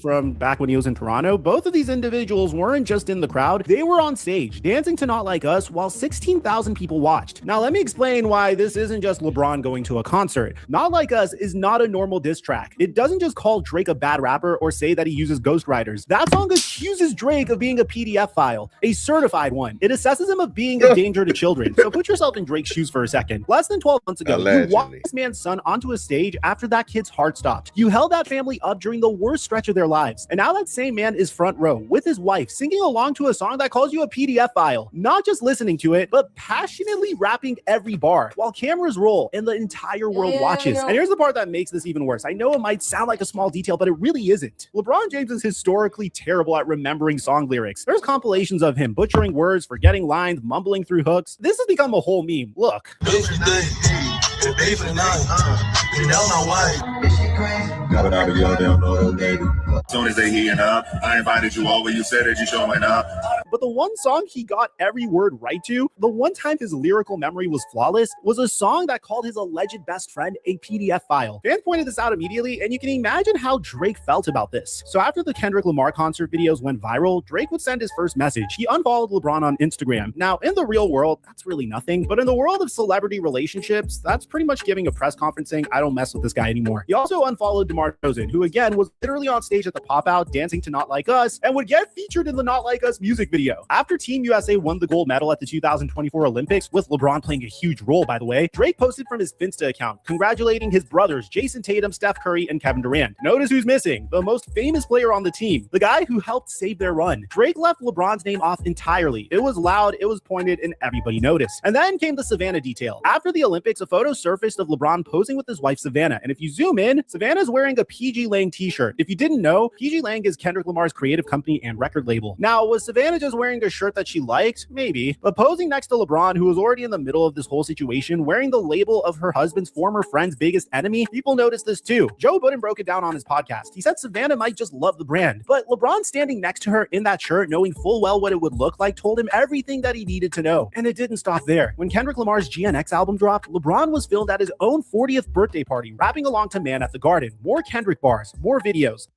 From back when he was in Toronto, both of these individuals weren't just in the crowd, they were on stage dancing to Not Like Us while 16,000 people watched. Now let me explain why this isn't just LeBron going to a concert. Not Like Us is not a normal diss track. It doesn't just call Drake a bad rapper or say that he uses ghostwriters. That song accuses Drake of being a PDF file, a certified one. It assesses him of being a danger to children. So put yourself in Drake's shoes for a second. Less than 12 months ago, you walked this man's son onto a stage after that kid's heart stopped. You held that family up during the worst stretch of their lives. And now that same man is front row with his wife singing along to a song that calls you a PDF file, not just listening to it, but passionately rapping every bar while cameras roll and the entire world watches. And here's the part that makes this even worse. I know it might sound like a small detail, but it really isn't. LeBron James is historically terrible at remembering song lyrics. There's compilations of him butchering words, forgetting lines, mumbling through hooks. This has become a whole meme. Look. As soon as they heating up, I invited you over. You said that you showing up. But the one song he got every word right to, the one time his lyrical memory was flawless, was a song that called his alleged best friend a PDF file. Fans pointed this out immediately, and you can imagine how Drake felt about this. So after the Kendrick Lamar concert videos went viral, Drake would send his first message. He unfollowed LeBron on Instagram. Now, in the real world, that's really nothing. But in the world of celebrity relationships, that's pretty much giving a press conference saying, I don't mess with this guy anymore. He also unfollowed DeMar DeRozan, who again was literally on stage at the Pop Out dancing to Not Like Us and would get featured in the Not Like Us music video. After Team USA won the gold medal at the 2024 Olympics, with LeBron playing a huge role, by the way, Drake posted from his Finsta account congratulating his brothers Jason Tatum, Steph Curry, and Kevin Durant. Notice who's missing: the most famous player on the team, the guy who helped save their run. Drake left LeBron's name off entirely. It was loud, it was pointed, and everybody noticed. And then came the Savannah detail. After the Olympics, a photo surfaced of LeBron posing with his wife Savannah, and if you zoom in, Savannah's wearing a PG Lang t-shirt. If you didn't know, PG Lang is Kendrick Lamar's creative company and record label. Now, was Savannah just wearing a shirt that she liked? Maybe. But posing next to LeBron, who was already in the middle of this whole situation, wearing the label of her husband's former friend's biggest enemy, people noticed this too. Joe Budden broke it down on his podcast. He said Savannah might just love the brand, but LeBron standing next to her in that shirt, knowing full well what it would look like, told him everything that he needed to know. And it didn't stop there. When Kendrick Lamar's GNX album dropped, LeBron was filmed at his own 40th birthday party, rapping along to Man at the Garden. More Kendrick bars, more videos.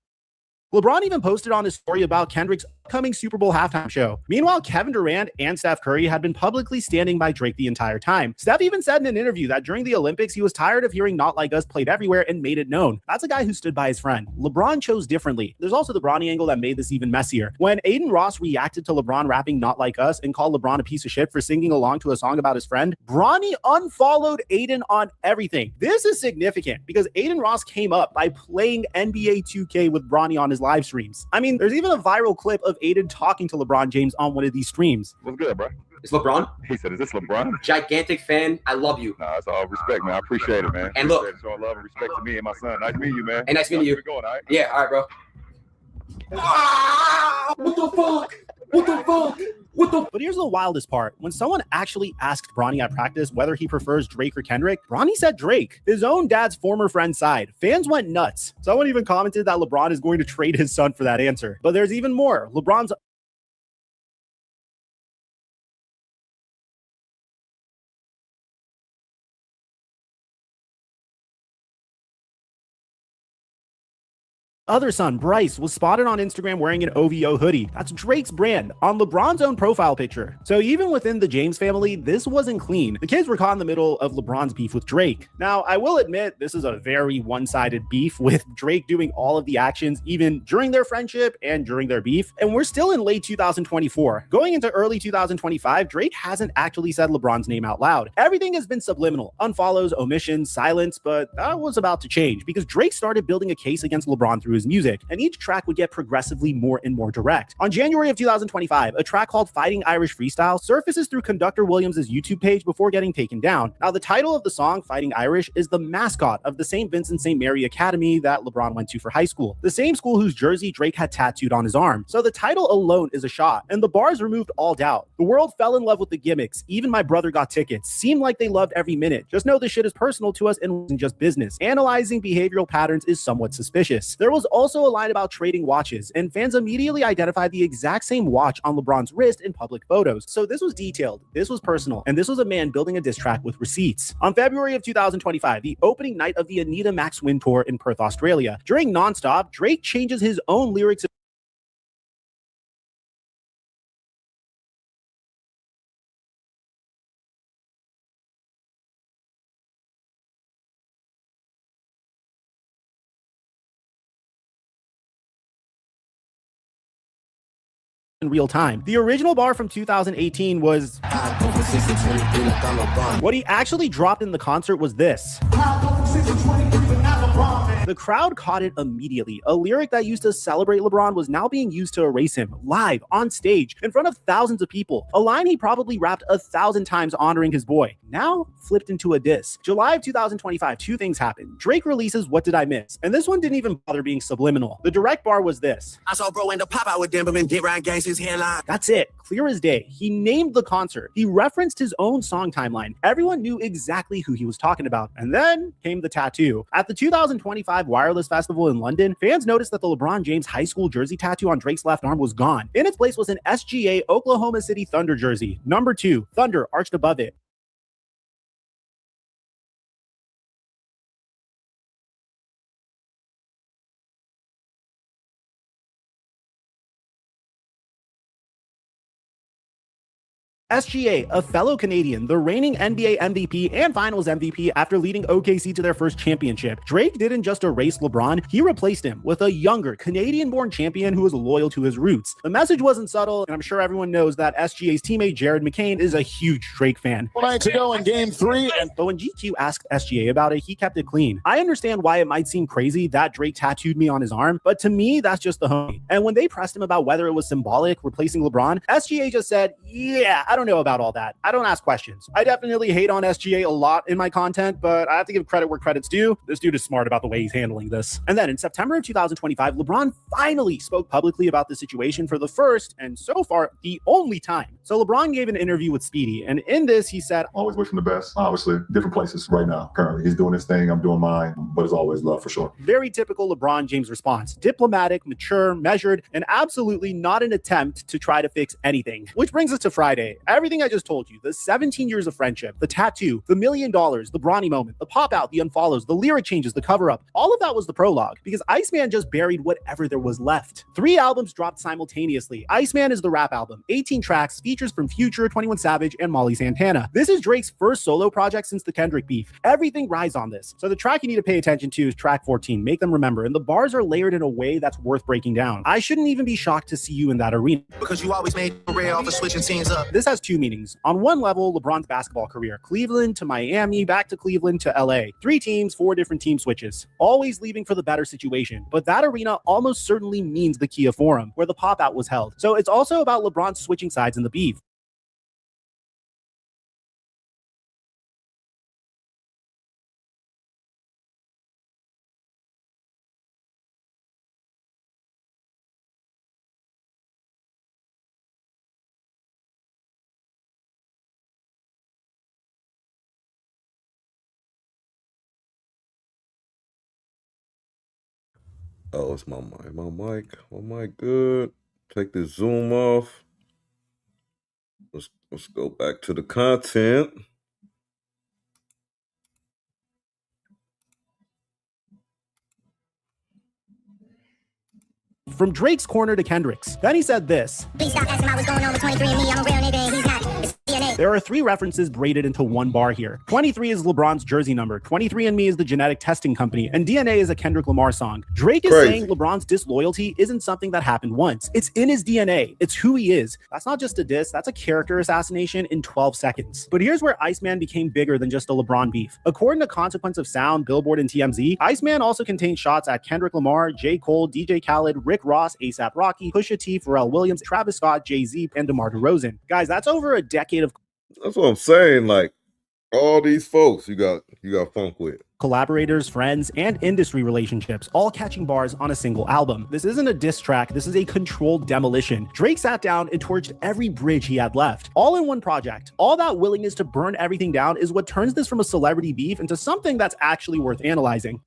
LeBron even posted on his story about Kendrick's upcoming Super Bowl halftime show. Meanwhile, Kevin Durant and Steph Curry had been publicly standing by Drake the entire time. Steph even said in an interview that during the Olympics, he was tired of hearing Not Like Us played everywhere and made it known. That's a guy who stood by his friend. LeBron chose differently. There's also the Bronny angle that made this even messier. When Aiden Ross reacted to LeBron rapping Not Like Us and called LeBron a piece of shit for singing along to a song about his friend, Bronny unfollowed Aiden on everything. This is significant because Aiden Ross came up by playing NBA 2K with Bronny on his live streams. I mean, there's even a viral clip of Aiden talking to LeBron James on one of these streams. What's good, bro? It's LeBron. He said, is this LeBron? Gigantic fan. I love you. Nah, it's all respect, man. I appreciate it, man. And look, showing love and respect to me and my son. Nice meeting you, man. And nice meeting you. Going, all right? Yeah, all right, bro. What the fuck? What the fuck? But here's the wildest part. When someone actually asked Bronny at practice whether he prefers Drake or Kendrick, Bronny said Drake, his own dad's former friend's side. Fans went nuts. Someone even commented that LeBron is going to trade his son for that answer. But there's even more. LeBron's other son, Bryce, was spotted on Instagram wearing an OVO hoodie. That's Drake's brand, on LeBron's own profile picture. So even within the James family, this wasn't clean. The kids were caught in the middle of LeBron's beef with Drake. Now, I will admit, this is a very one-sided beef, with Drake doing all of the actions even during their friendship and during their beef. And we're still in late 2024. Going into early 2025, Drake hasn't actually said LeBron's name out loud. Everything has been subliminal, unfollows, omissions, silence, but that was about to change because Drake started building a case against LeBron through his music, and each track would get progressively more and more direct. On January of 2025, a track called Fighting Irish Freestyle surfaces through Conductor Williams' YouTube page before getting taken down. Now, the title of the song, Fighting Irish, is the mascot of the St. Vincent St. Mary Academy that LeBron went to for high school, the same school whose jersey Drake had tattooed on his arm. So the title alone is a shot, and the bars removed all doubt. The world fell in love with the gimmicks. Even my brother got tickets. Seemed like they loved every minute. Just know this shit is personal to us and wasn't just business. Analyzing behavioral patterns is somewhat suspicious. There was also a line about trading watches, and fans immediately identified the exact same watch on LeBron's wrist in public photos. So this was detailed, this was personal, and this was a man building a diss track with receipts. On February of 2025, the opening night of the Anita Max Win Tour in Perth, Australia, during Nonstop, Drake changes his own lyrics in real time. The original bar from 2018 was... What he actually dropped in the concert was this. The crowd caught it immediately. A lyric that used to celebrate LeBron was now being used to erase him, live, on stage, in front of thousands of people. A line he probably rapped 1,000 times honoring his boy, now flipped into a diss. July of 2025, two things happened. Drake releases What Did I Miss? And this one didn't even bother being subliminal. The direct bar was this. I saw bro end up pop out with Dimberman, get round gangsters headline. That's it. Clear as day. He named the concert. He referenced his own song timeline. Everyone knew exactly who he was talking about. And then came the tattoo. At the 2025 Wireless Festival in London, fans noticed that the LeBron James high school jersey tattoo on Drake's left arm was gone. In its place was an SGA Oklahoma City Thunder jersey. Number 2, Thunder arched above it. SGA, a fellow Canadian, the reigning NBA MVP and Finals MVP after leading OKC to their first championship. Drake didn't just erase LeBron, he replaced him with a younger, Canadian-born champion who was loyal to his roots. The message wasn't subtle, and I'm sure everyone knows that SGA's teammate Jared McCain is a huge Drake fan. 4 nights ago in Game 3, But when GQ asked SGA about it, he kept it clean. I understand why it might seem crazy that Drake tattooed me on his arm, but to me, that's just the homie. And when they pressed him about whether it was symbolic, replacing LeBron, SGA just said, yeah, I don't know about all that. I don't ask questions. I definitely hate on SGA a lot in my content, but I have to give credit where credit's due. This dude is smart about the way he's handling this. And then in September of 2025, LeBron finally spoke publicly about the situation for the first, and so far, the only time. So LeBron gave an interview with Speedy, and in this, he said, always wish him the best. Obviously, different places right now. Currently, he's doing his thing, I'm doing mine, but it's always love for sure. Very typical LeBron James response. Diplomatic, mature, measured, and absolutely not an attempt to try to fix anything. Which brings us to Friday. Everything I just told you, the 17 years of friendship, the tattoo, the $1 million, the Bronny moment, the pop out, the unfollows, the lyric changes, the cover up, all of that was the prologue, because Iceman just buried whatever there was left. 3 albums dropped simultaneously. Iceman is the rap album, 18 tracks, features from Future, 21 Savage, and Molly Santana. This is Drake's first solo project since the Kendrick beef. Everything rides on this. So the track you need to pay attention to is track 14, Make Them Remember, and the bars are layered in a way that's worth breaking down. I shouldn't even be shocked to see you in that arena. Because you always made rare off of switching teams up. This has 2 meanings. On one level, LeBron's basketball career, Cleveland to Miami, back to Cleveland to LA. 3 teams, 4 different team switches. Always leaving for the better situation. But that arena almost certainly means the Kia Forum, where the pop-out was held. So it's also about LeBron switching sides in the beef. Oh, it's my mic. My mic good. Take the zoom off. Let's go back to the content. from Drake's corner to Kendrick's. Then he said this. Please stop asking about what's going on with 23 and me. I'm a real nigga and he's not. It's DNA. There are 3 references braided into one bar here. 23 is LeBron's jersey number, 23andMe is the genetic testing company, and DNA is a Kendrick Lamar song. Drake is saying LeBron's disloyalty isn't something that happened once. It's in his DNA. It's who he is. That's not just a diss, that's a character assassination in 12 seconds. But here's where Iceman became bigger than just a LeBron beef. According to Consequence of Sound, Billboard, and TMZ, Iceman also contained shots at Kendrick Lamar, J. Cole, DJ Khaled, Rick Ross, A$AP Rocky, Pusha T, Pharrell Williams, Travis Scott, Jay-Z, and DeMar DeRozan. Guys, that's over a decade of... That's what I'm saying. Like, all these folks you got funk with. Collaborators, friends, and industry relationships, all catching bars on a single album. This isn't a diss track, this is a controlled demolition. Drake sat down and torched every bridge he had left, all in one project. All that willingness to burn everything down is what turns this from a celebrity beef into something that's actually worth analyzing.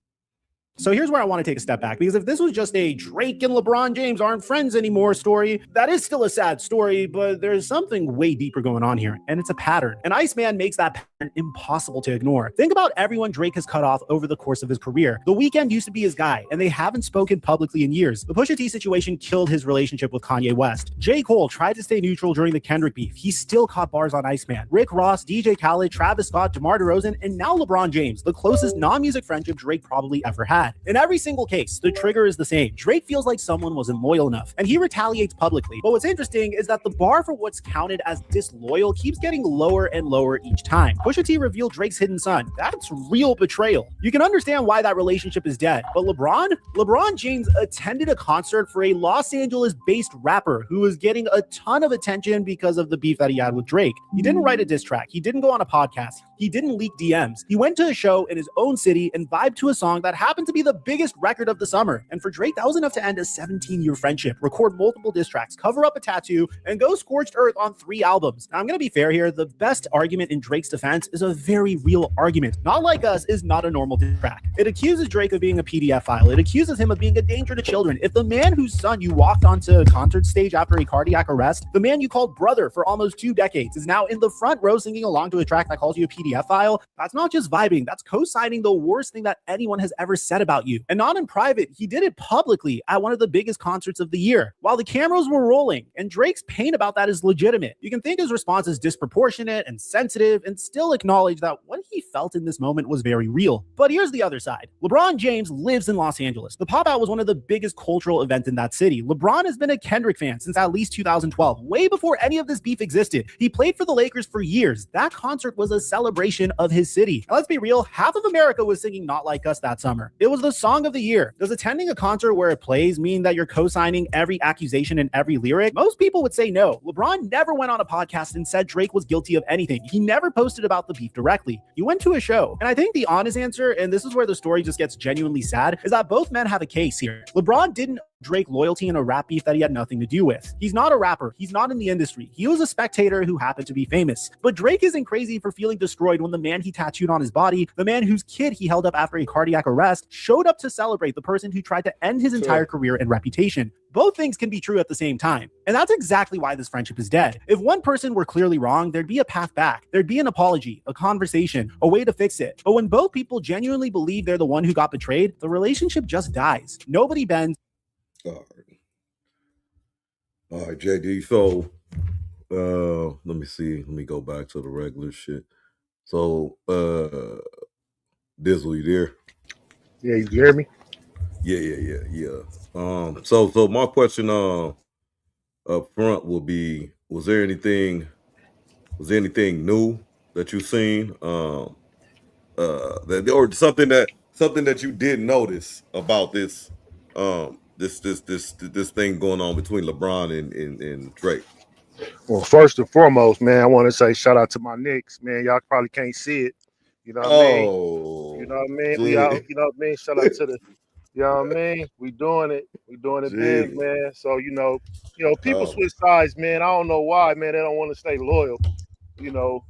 So here's where I want to take a step back, because if this was just a Drake and LeBron James aren't friends anymore story, that is still a sad story, but there's something way deeper going on here, and it's a pattern. And Iceman makes that pattern impossible to ignore. Think about everyone Drake has cut off over the course of his career. The Weeknd used to be his guy, and they haven't spoken publicly in years. The Pusha T situation killed his relationship with Kanye West. J. Cole tried to stay neutral during the Kendrick beef. He still caught bars on Iceman. Rick Ross, DJ Khaled, Travis Scott, DeMar DeRozan, and now LeBron James, the closest non-music friendship Drake probably ever had. In every single case, the trigger is the same. Drake feels like someone wasn't loyal enough, and he retaliates publicly. But what's interesting is that the bar for what's counted as disloyal keeps getting lower and lower each time. Pusha T revealed Drake's hidden son. That's real betrayal. You can understand why that relationship is dead. But LeBron James attended a concert for a Los Angeles-based rapper who was getting a ton of attention because of the beef that he had with Drake. He didn't write a diss track. He didn't go on a podcast. He didn't leak DMs. He went to a show in his own city and vibed to a song that happened to be the biggest record of the summer. And for Drake, that was enough to end a 17-year friendship, record multiple diss tracks, cover up a tattoo, and go scorched earth on 3 albums. Now, I'm going to be fair here. The best argument in Drake's defense is a very real argument. Not Like Us is not a normal diss track. It accuses Drake of being a PDF file. It accuses him of being a danger to children. If the man whose son you walked onto a concert stage after a cardiac arrest, the man you called brother for almost 2 decades, is now in the front row singing along to a track that calls you a PDF file, that's not just vibing, that's co-signing the worst thing that anyone has ever said about you. And not in private, he did it publicly at one of the biggest concerts of the year, while the cameras were rolling, and Drake's pain about that is legitimate. You can think his response is disproportionate and sensitive, and still acknowledge that what he felt in this moment was very real. But here's the other side. LeBron James lives in Los Angeles. The Pop-Out was one of the biggest cultural events in that city. LeBron has been a Kendrick fan since at least 2012, way before any of this beef existed. He played for the Lakers for years. That concert was a celebration of his city. And let's be real, half of America was singing Not Like Us that summer. It was the song of the year. Does attending a concert where it plays mean that you're co-signing every accusation and every lyric? Most people would say no. LeBron never went on a podcast and said Drake was guilty of anything. He never posted about the beef directly. He went to a show. And I think the honest answer, and this is where the story just gets genuinely sad, is that both men have a case here. LeBron didn't Drake loyalty in a rap beef that he had nothing to do with. He's not a rapper. He's not in the industry. He was a spectator who happened to be famous. But Drake isn't crazy for feeling destroyed when the man he tattooed on his body, the man whose kid he held up after a cardiac arrest, showed up to celebrate the person who tried to end his entire career and reputation. Both things can be true at the same time. And that's exactly why this friendship is dead. If one person were clearly wrong, there'd be a path back. There'd be an apology, a conversation, a way to fix it. But when both people genuinely believe they're the one who got betrayed, the relationship just dies. Nobody bends. All right, JD. So, let me see. Let me go back to the regular shit. So, Dizzle, you there? Yeah, you hear me? Yeah. So my question up front will be: was there anything new that you've seen? That or something that you did notice about this this thing going on between LeBron and Drake? Well, first and foremost, man, I want to say shout out to my Knicks, man. Y'all probably can't see it. You know what I mean? You know what I mean? We out, you know what I mean? Shout out to the, you know what I mean? We doing it big, man. So, you know, people switch sides, man. I don't know why, man. They don't want to stay loyal. You know,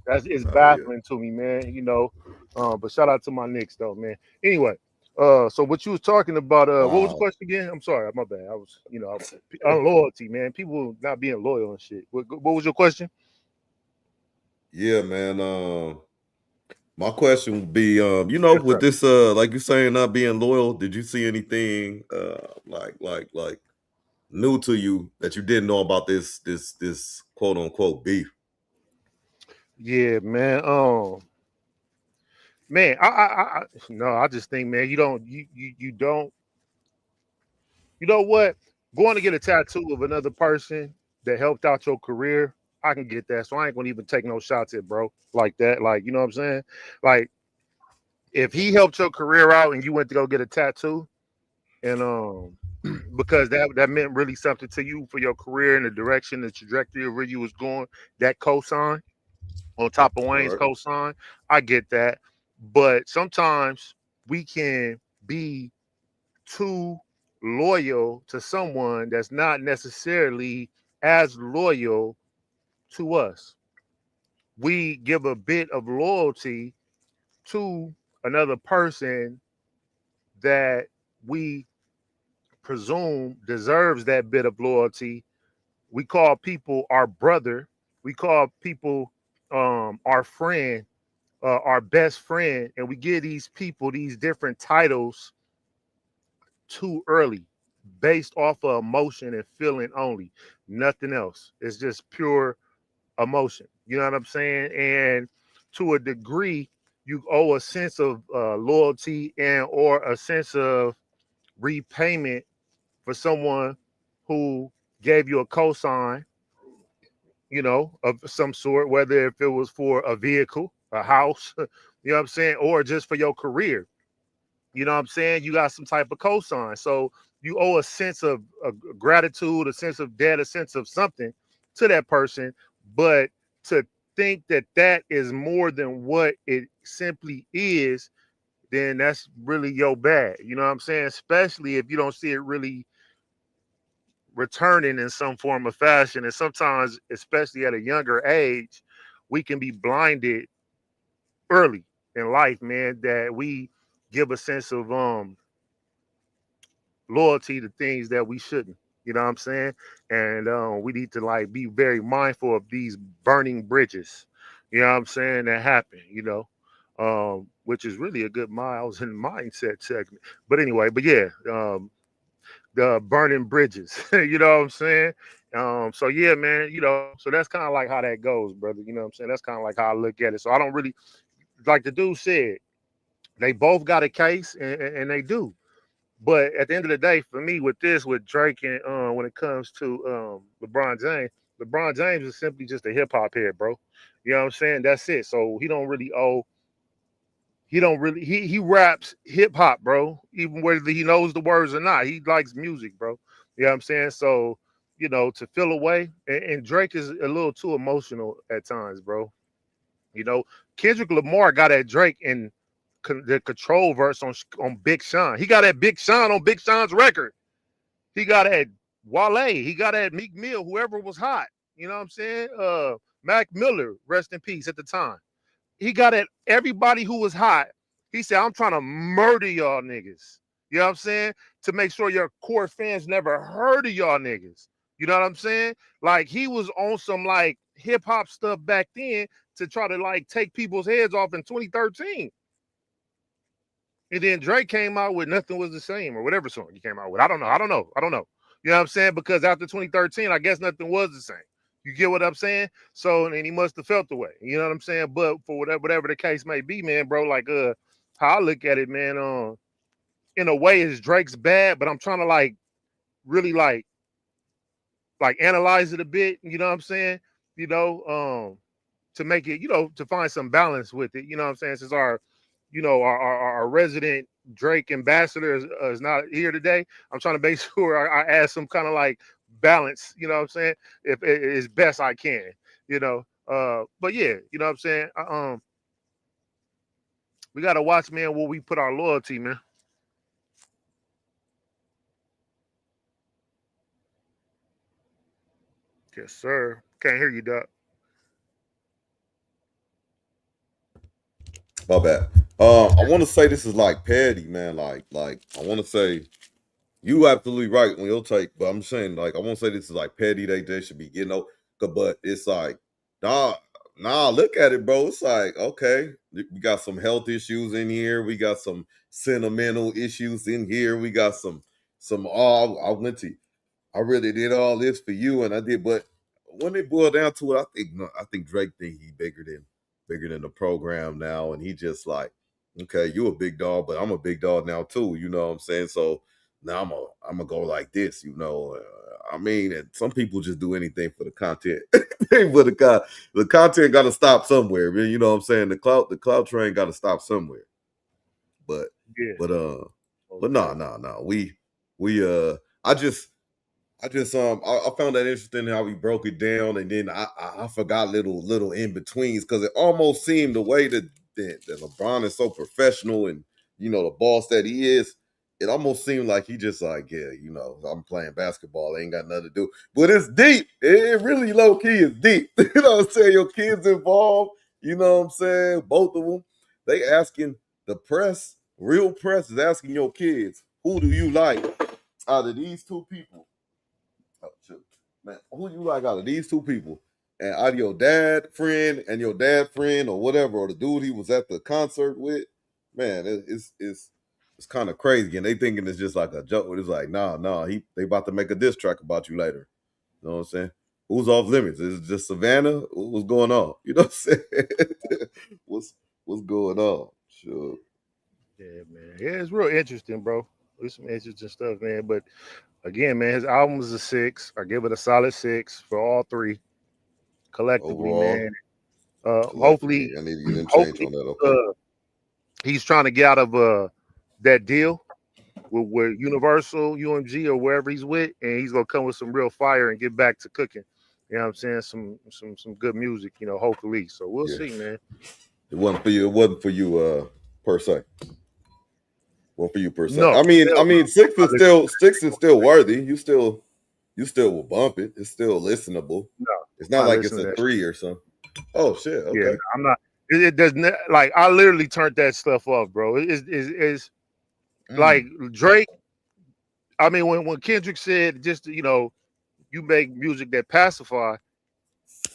it's baffling to me, man. You know, but shout out to my Knicks, though, man. Anyway. So what you was talking about, what was the question again? I'm sorry, my bad. I was, unloyalty, man. People not being loyal and shit. What was your question? Yeah, man. My question would be, you know, with this, like you're saying, not being loyal, did you see anything like new to you that you didn't know about this quote unquote beef? Yeah, man. Man, no, I just think, man, you don't, you don't, you know what? Going to get a tattoo of another person that helped out your career, I can get that. So I ain't gonna even take no shots at bro like that. Like, you know what I'm saying? Like, if he helped your career out and you went to go get a tattoo, and because that meant really something to you for your career and the direction, the trajectory of where you was going, that cosign on top of Wayne's Right. cosign, I get that. But sometimes we can be too loyal to someone that's not necessarily as loyal to us. We give a bit of loyalty to another person that we presume deserves that bit of loyalty. We call people our brother. We call people our friend, our best friend, and we give these people these different titles too early, based off of emotion and feeling only, nothing else. It's just pure emotion. You know what I'm saying? And to a degree, you owe a sense of loyalty and or a sense of repayment for someone who gave you a cosign, you know, of some sort, whether if it was for a vehicle, a house, you know what I'm saying, or just for your career. You know what I'm saying? You got some type of cosign. So you owe a sense of gratitude, a sense of debt, a sense of something to that person. But to think that that is more than what it simply is, then that's really your bad. You know what I'm saying? Especially if you don't see it really returning in some form of fashion. And sometimes, especially at a younger age, we can be blinded early in life, man, that we give a sense of loyalty to things that we shouldn't. You know what I'm saying? And we need to like be very mindful of these burning bridges. You know what I'm saying? That happen, you know. Which is really a good miles and mindset segment. But anyway, but yeah, the burning bridges. You know what I'm saying? So yeah, man, you know, so that's kind of like how that goes, brother. You know what I'm saying? That's kind of like how I look at it. So I don't really, like the dude said, they both got a case and they do. But at the end of the day, for me, with this, with Drake and when it comes to LeBron James is simply just a hip hop head, bro. You know what I'm saying? That's it. So he don't really owe. He don't really. He raps hip hop, bro. Even whether he knows the words or not, he likes music, bro. You know what I'm saying? So you know, to feel away, and Drake is a little too emotional at times, bro. You know, Kendrick Lamar got at Drake in the control verse on Big Sean. He got at Big Sean on Big Sean's record. He got at Wale. He got at Meek Mill, whoever was hot. You know what I'm saying? Mac Miller, rest in peace at the time. He got at everybody who was hot. He said, I'm trying to murder y'all niggas. You know what I'm saying? To make sure your core fans never heard of y'all niggas. You know what I'm saying? Like he was on some like hip hop stuff back then to try to like take people's heads off in 2013. And then Drake came out with Nothing Was the Same or whatever song he came out with. I don't know. You know what I'm saying? Because after 2013, I guess nothing was the same. You get what I'm saying? So, and he must have felt the way. You know what I'm saying? But for whatever the case may be, man, bro, like how I look at it, man, in a way is Drake's bad, but I'm trying to like really like analyze it a bit, you know what I'm saying? You know, to make it, you know, to find some balance with it, you know what I'm saying? Since our resident Drake ambassador is not here today, I'm trying to make sure I add some kind of like balance, you know what I'm saying? If as best I can, you know. But yeah, you know what I'm saying? We gotta watch, man, where we put our loyalty, man. Yes, sir. Can't hear you, Doc. My bad. I want to say this is like petty, man. Like I want to say you absolutely right on your take, but I'm saying like I want to say this is like petty. They should be getting but it's like, dog. Nah, look at it, bro. It's like, okay, we got some health issues in here. We got some sentimental issues in here. We got some I really did all this for you, and I did. But when it boiled down to it, I think Drake think he bigger than the program now, and he just like, okay, you a big dog, but I'm a big dog now too. You know what I'm saying? So now I'm gonna go like this. You know, I mean, and some people just do anything for the content. For the content got to stop somewhere, man. You know what I'm saying? The cloud train got to stop somewhere. But Yeah. but no. I found that interesting how we broke it down, and then I forgot little in betweens because it almost seemed the way that LeBron is so professional and you know the boss that he is. It almost seemed like he just like, yeah, you know, I'm playing basketball, ain't got nothing to do. But it's deep. It really low key is deep. You know what I'm saying? Your kids involved. You know what I'm saying? Both of them. They asking the press, real press is asking your kids, who do you like out of these two people? Oh, shoot. Man, who you like out of these two people? And out of your dad friend and your dad friend or whatever, or the dude he was at the concert with, man, it's kind of crazy. And they thinking it's just like a joke. It's like, nah, they about to make a diss track about you later. You know what I'm saying? Who's off limits? Is it just Savannah? What's going on? You know what I'm saying? what's going on? Sure. Yeah, man. Yeah, it's real interesting, bro. There's some interesting stuff, man. But again, man, his album was a 6. I give it a solid 6 for all three collectively, Overall, man. Hopefully, I need to get in change on that. Okay. He's trying to get out of that deal with Universal, UMG, or wherever he's with, and he's gonna come with some real fire and get back to cooking. You know what I'm saying? Some good music, you know, hopefully. So we'll see, man. It wasn't for you. It wasn't for you, per se. Well, for you per se. No, I mean, six is still worthy. You still will bump it. It's still listenable. No, it's not like it's a 3 or something. Oh shit. Okay. Yeah, I'm not. It doesn't like I literally turned that stuff off, bro. It's like Drake. I mean, when Kendrick said just you know, you make music that pacify,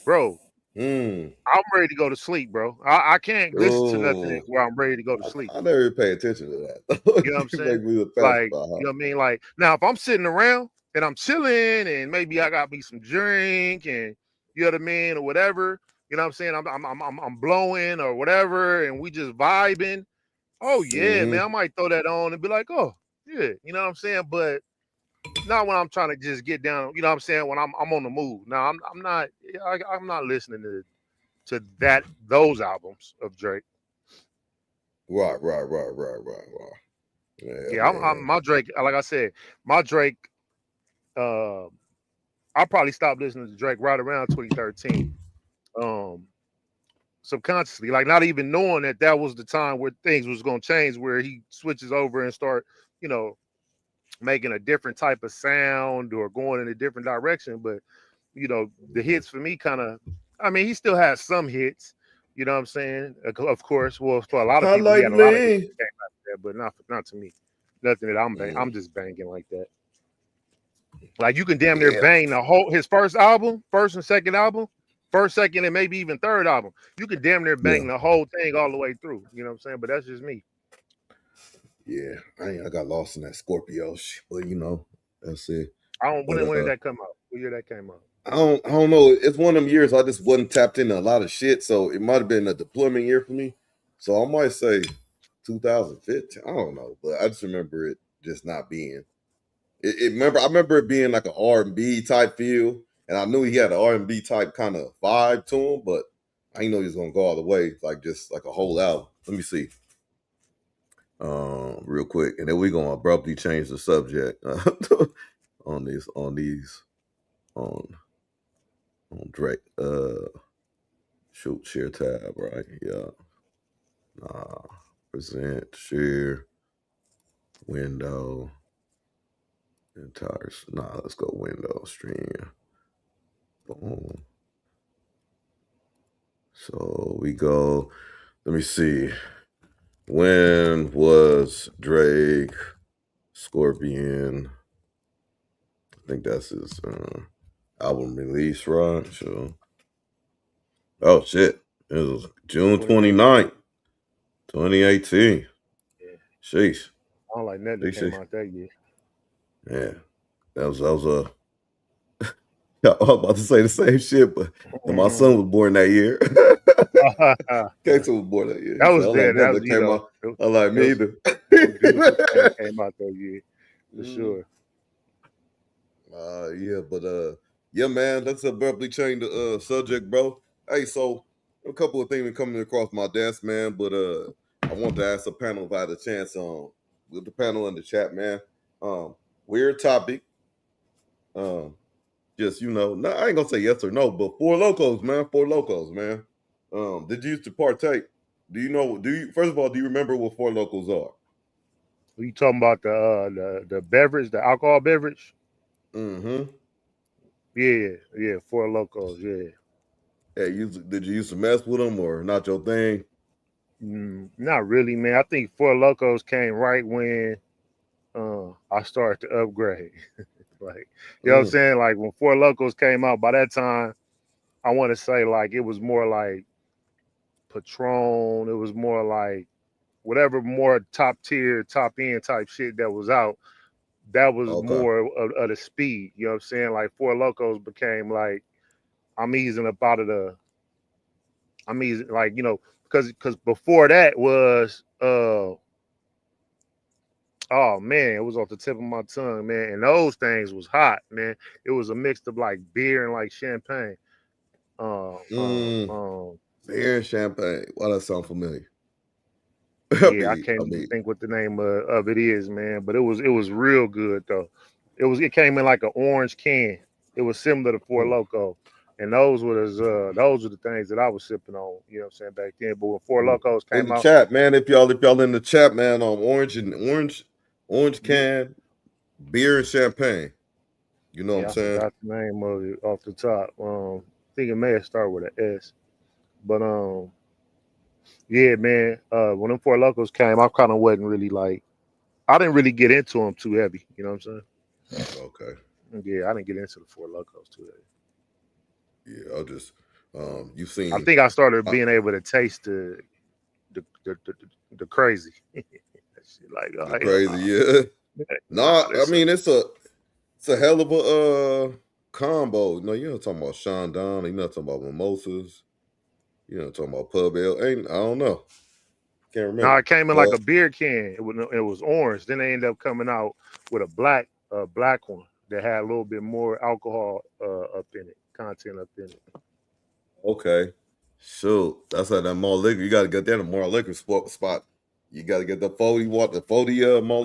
bro. I'm ready to go to sleep, bro. I can't listen to nothing where I'm ready to go to sleep. I never even pay attention to that. You know what I'm saying? Like, you know what I mean? Like, now if I'm sitting around and I'm chilling and maybe I got me some drink and you know what I mean or whatever, you know what I'm saying? I'm blowing or whatever, and we just vibing. Oh yeah, man, I might throw that on and be like, oh yeah, you know what I'm saying? But not when I'm trying to just get down. You know what I'm saying? When I'm on the move. Now I'm not listening to those albums of Drake. Right. Yeah, I'm my Drake. Like I said, my Drake. I probably stopped listening to Drake right around 2013. Subconsciously, like not even knowing that was the time where things was gonna change, where he switches over and start, you know, making a different type of sound or going in a different direction. But you know, the hits for me kind of. I mean, he still has some hits. You know what I'm saying? Of course. Well, for a lot of people, he had a lot of hits that came out there, but not to me. Nothing that I'm just banging like that. Like you can damn near bang his first album, first and second album, first, second, and maybe even third album. You could damn near bang the whole thing all the way through. You know what I'm saying? But that's just me. Yeah, I got lost in that Scorpio shit, but you know, that's it. When did that come out? What year that came out? I don't know. It's one of them years I just wasn't tapped into a lot of shit, so it might have been a deployment year for me. So I might say 2015. I don't know, but I just remember it just not being. I remember it being like an R&B type feel, and I knew he had an R&B type kind of vibe to him, but I didn't know he was gonna go all the way, like just like a whole album. Let me see. Real quick, and then we're gonna abruptly change the subject on Drake. Shoot, share tab, right? Yeah. Present, share, window, entire. Let's go window, stream. Boom. So we go. Let me see. When was Drake Scorpion? I think that's his album release, right? So Oh shit! It was June 29th, 2018. Yeah. Sheesh. I don't like nothing that came out that year. Yeah, that was I was about to say the same shit, but my son was born that year. Casey was born that year. That was I there. like That that was, came out. I like me either. Beautiful thing that came out that year, for sure. Yeah, but yeah, man, let's abruptly change the subject, bro. Hey, so a couple of things coming across my desk, man, but I want to ask the panel if I had a chance with the panel in the chat, man. Weird topic. Just no, I ain't gonna say yes or no, but Four Locos, man. Did you used to partake? First of all, do you remember what Four Locos are? Are you talking about the beverage, the alcohol beverage? Mm-hmm. Yeah, Four Locos, yeah. Hey, did you used to mess with them or not your thing? Not really, man. I think Four Locos came right when I started to upgrade. Like, you know what I'm saying? Like when Four Locos came out, by that time, I want to say like it was more like Patron. It was more like whatever more top tier, top end type shit that was out. That was more of the speed. You know what I'm saying? Like Four Locos became like I'm easing like, because before that was oh man, it was off the tip of my tongue, man. And those things was hot, man. It was a mix of like beer and like champagne. Beer and champagne. Why that sound familiar? Yeah, I can't even think what the name of it is, man. But it was real good though. It came in like an orange can. It was similar to Four Loko. And those were the things that I was sipping on, you know what I'm saying, back then. But when Four Locos came in the out, chat, man, if y'all in the chat, man, on orange can, beer and champagne. You know what I'm saying? I forgot the name of it off the top. I think it may have started with an S. But yeah, man, when them Four Locos came, I kind of wasn't really like, I didn't really get into them too heavy, you know what I'm saying? Okay. Yeah, I didn't get into the Four Locos too heavy. Yeah, I'll just you seen. I think I started being able to taste the crazy. Like crazy, yeah. I mean it's a hell of a combo. No, you're not talking about Sean Don, you're not talking about mimosas, you're not talking about Pub Ale. I don't know. Can't remember. No, it came in like a beer can. It was orange. Then they ended up coming out with a black one that had a little bit more alcohol content up in it. Okay. Shoot. That's like that malt liquor. You gotta get that in a malt liquor spot. You gotta get the 40 malt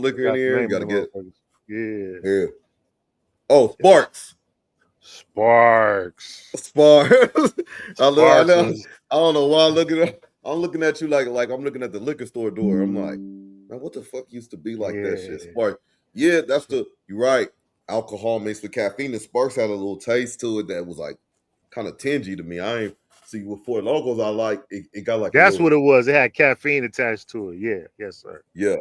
liquor in here. You gotta get Yeah. Oh, Sparks. Sparks. I don't know why I'm looking at you like I'm looking at the liquor store door. I'm like, man, what the fuck used to be like that shit? Sparks. Yeah, you're right. Alcohol mixed with caffeine. And Sparks had a little taste to it that was like kind of tingy to me. I ain't see with Four Locos. I like it got like that's what it was. It had caffeine attached to it. Yeah, yes, sir. Yeah.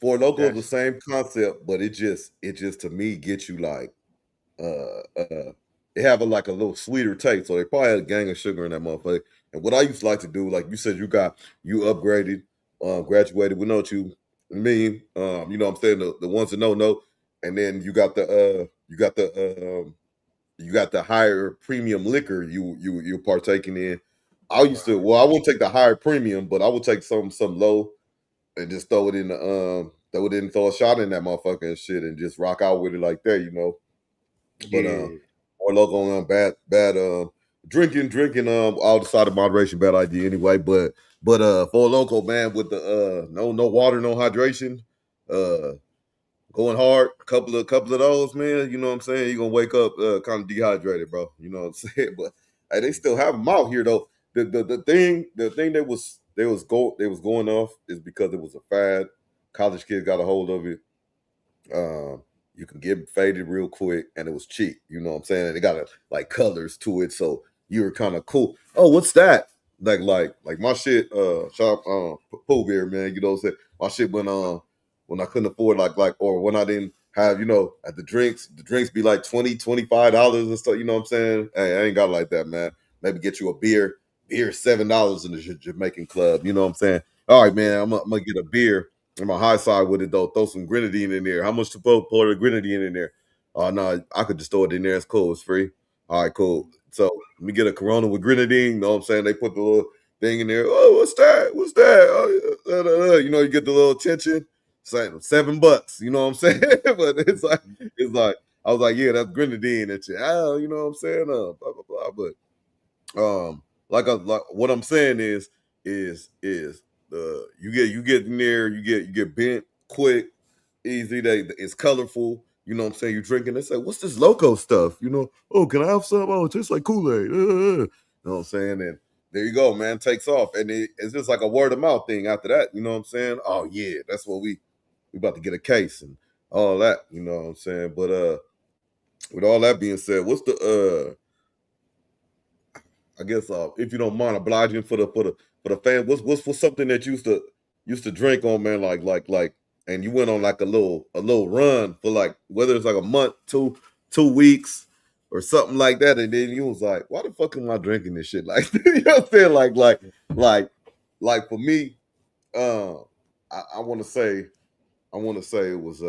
Four Locos the same concept, but it just to me gets you like it have a little sweeter taste. So they probably had a gang of sugar in that motherfucker. And what I used to like to do, like you said, you upgraded, graduated. We know what you mean. You know what I'm saying? The ones that know. And then you got the higher premium liquor you're partaking in. I wouldn't take the higher premium, but I would take some low and just throw it in throw a shot in that motherfucker and shit and just rock out with it like that, you know. But Four Loko on bad drinking outside of moderation, bad idea anyway. But Four Loko, man, with the no water, no hydration, going hard, couple of those, man. You know what I'm saying? You're gonna wake up kind of dehydrated, bro. You know what I'm saying? But hey, they still have them out here though. The thing that was going off is because it was a fad. College kids got a hold of it. You can get faded real quick, and it was cheap. You know what I'm saying? And it got like colors to it, so you were kind of cool. Oh, what's that? Like my shit, shop pool beer, man. You know what I'm saying? My shit when I couldn't afford or when I didn't have, at the drinks be like $20, $25 and stuff. You know what I'm saying? Hey, I ain't got it like that, man. maybe get you a beer. Beer $7 in the Jamaican club. You know what I'm saying? All right, man, I'm gonna get a beer. I'm on high side with it though. Throw some grenadine in there. How much to pour the grenadine in there? Oh no, I could just throw it in there. It's cool. It's free. All right, cool. So let me get a Corona with grenadine. You know what I'm saying? They put the little thing in there. Oh, what's that? What's that? Oh, you know, you get the little attention. It's like $7. You know what I'm saying? But it's like I was like, yeah, that's grenadine and shit. Oh, you know what I'm saying? Blah blah blah. But like what I'm saying is you get in there, you get bent quick, easy. It's colorful. You know what I'm saying? You're drinking. They say, what's this loco stuff? You know, oh, can I have some? Oh, it tastes like Kool-Aid. You know what I'm saying? And there you go, man. Takes off. And it's just like a word of mouth thing after that. You know what I'm saying? Oh yeah, that's what we about to get a case and all that. You know what I'm saying? But with all that being said, what's the I guess if you don't mind obliging for the fan, what's something that you used to drink on, man, like and you went on like a little run for like whether it's like a month, 2 weeks or something like that, and then you was like, why the fuck am I drinking this shit? Like you know what I'm saying? Like for me, I wanna say it was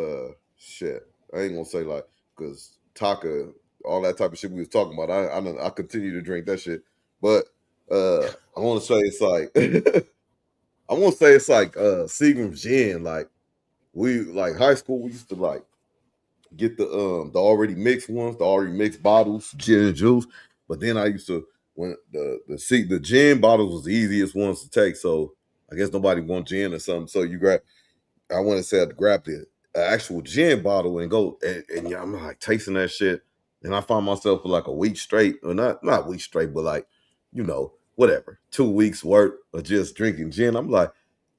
shit. I ain't gonna say like because Taka, all that type of shit we was talking about. I continue to drink that shit. But I want to say it's like I want to say it's like Seagram's gin. Like we like high school, we used to like get the already mixed ones, the already mixed bottles, gin and juice. But then I used to when the gin bottles was the easiest ones to take. So I guess nobody want gin or something. So you grab I want to say I grabbed the actual gin bottle and go and yeah, I'm like tasting that shit, and I find myself for like a week straight, or not week straight, but like whatever 2 weeks worth of just drinking gin. I'm like,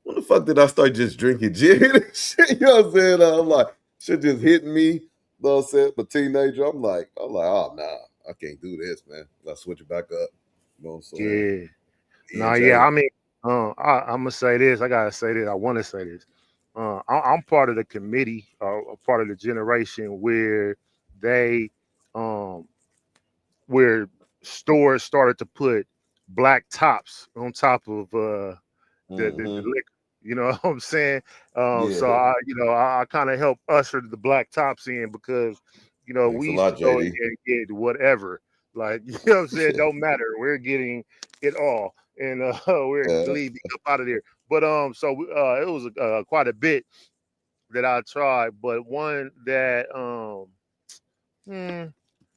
when the fuck did I start just drinking gin? Shit, you know what I'm saying? I'm like, shit just hitting me. You know what I'm saying? But teenager, I'm like, oh nah, I can't do this, man. I switch it back up. You know what I'm saying? Yeah. No, yeah. I mean, I'm gonna say this. I gotta say this. I want to say this. I'm part of the committee, a part of the generation where they, where stores started to put black tops on top of the liquor. You know what I'm saying? So I kind of help usher the black tops in because Thanks we a used to lot, go in JD. there and get whatever. Like you know what I'm saying? Don't matter. We're getting it all, and we're leaving up out of there. But so it was quite a bit that I tried, but one that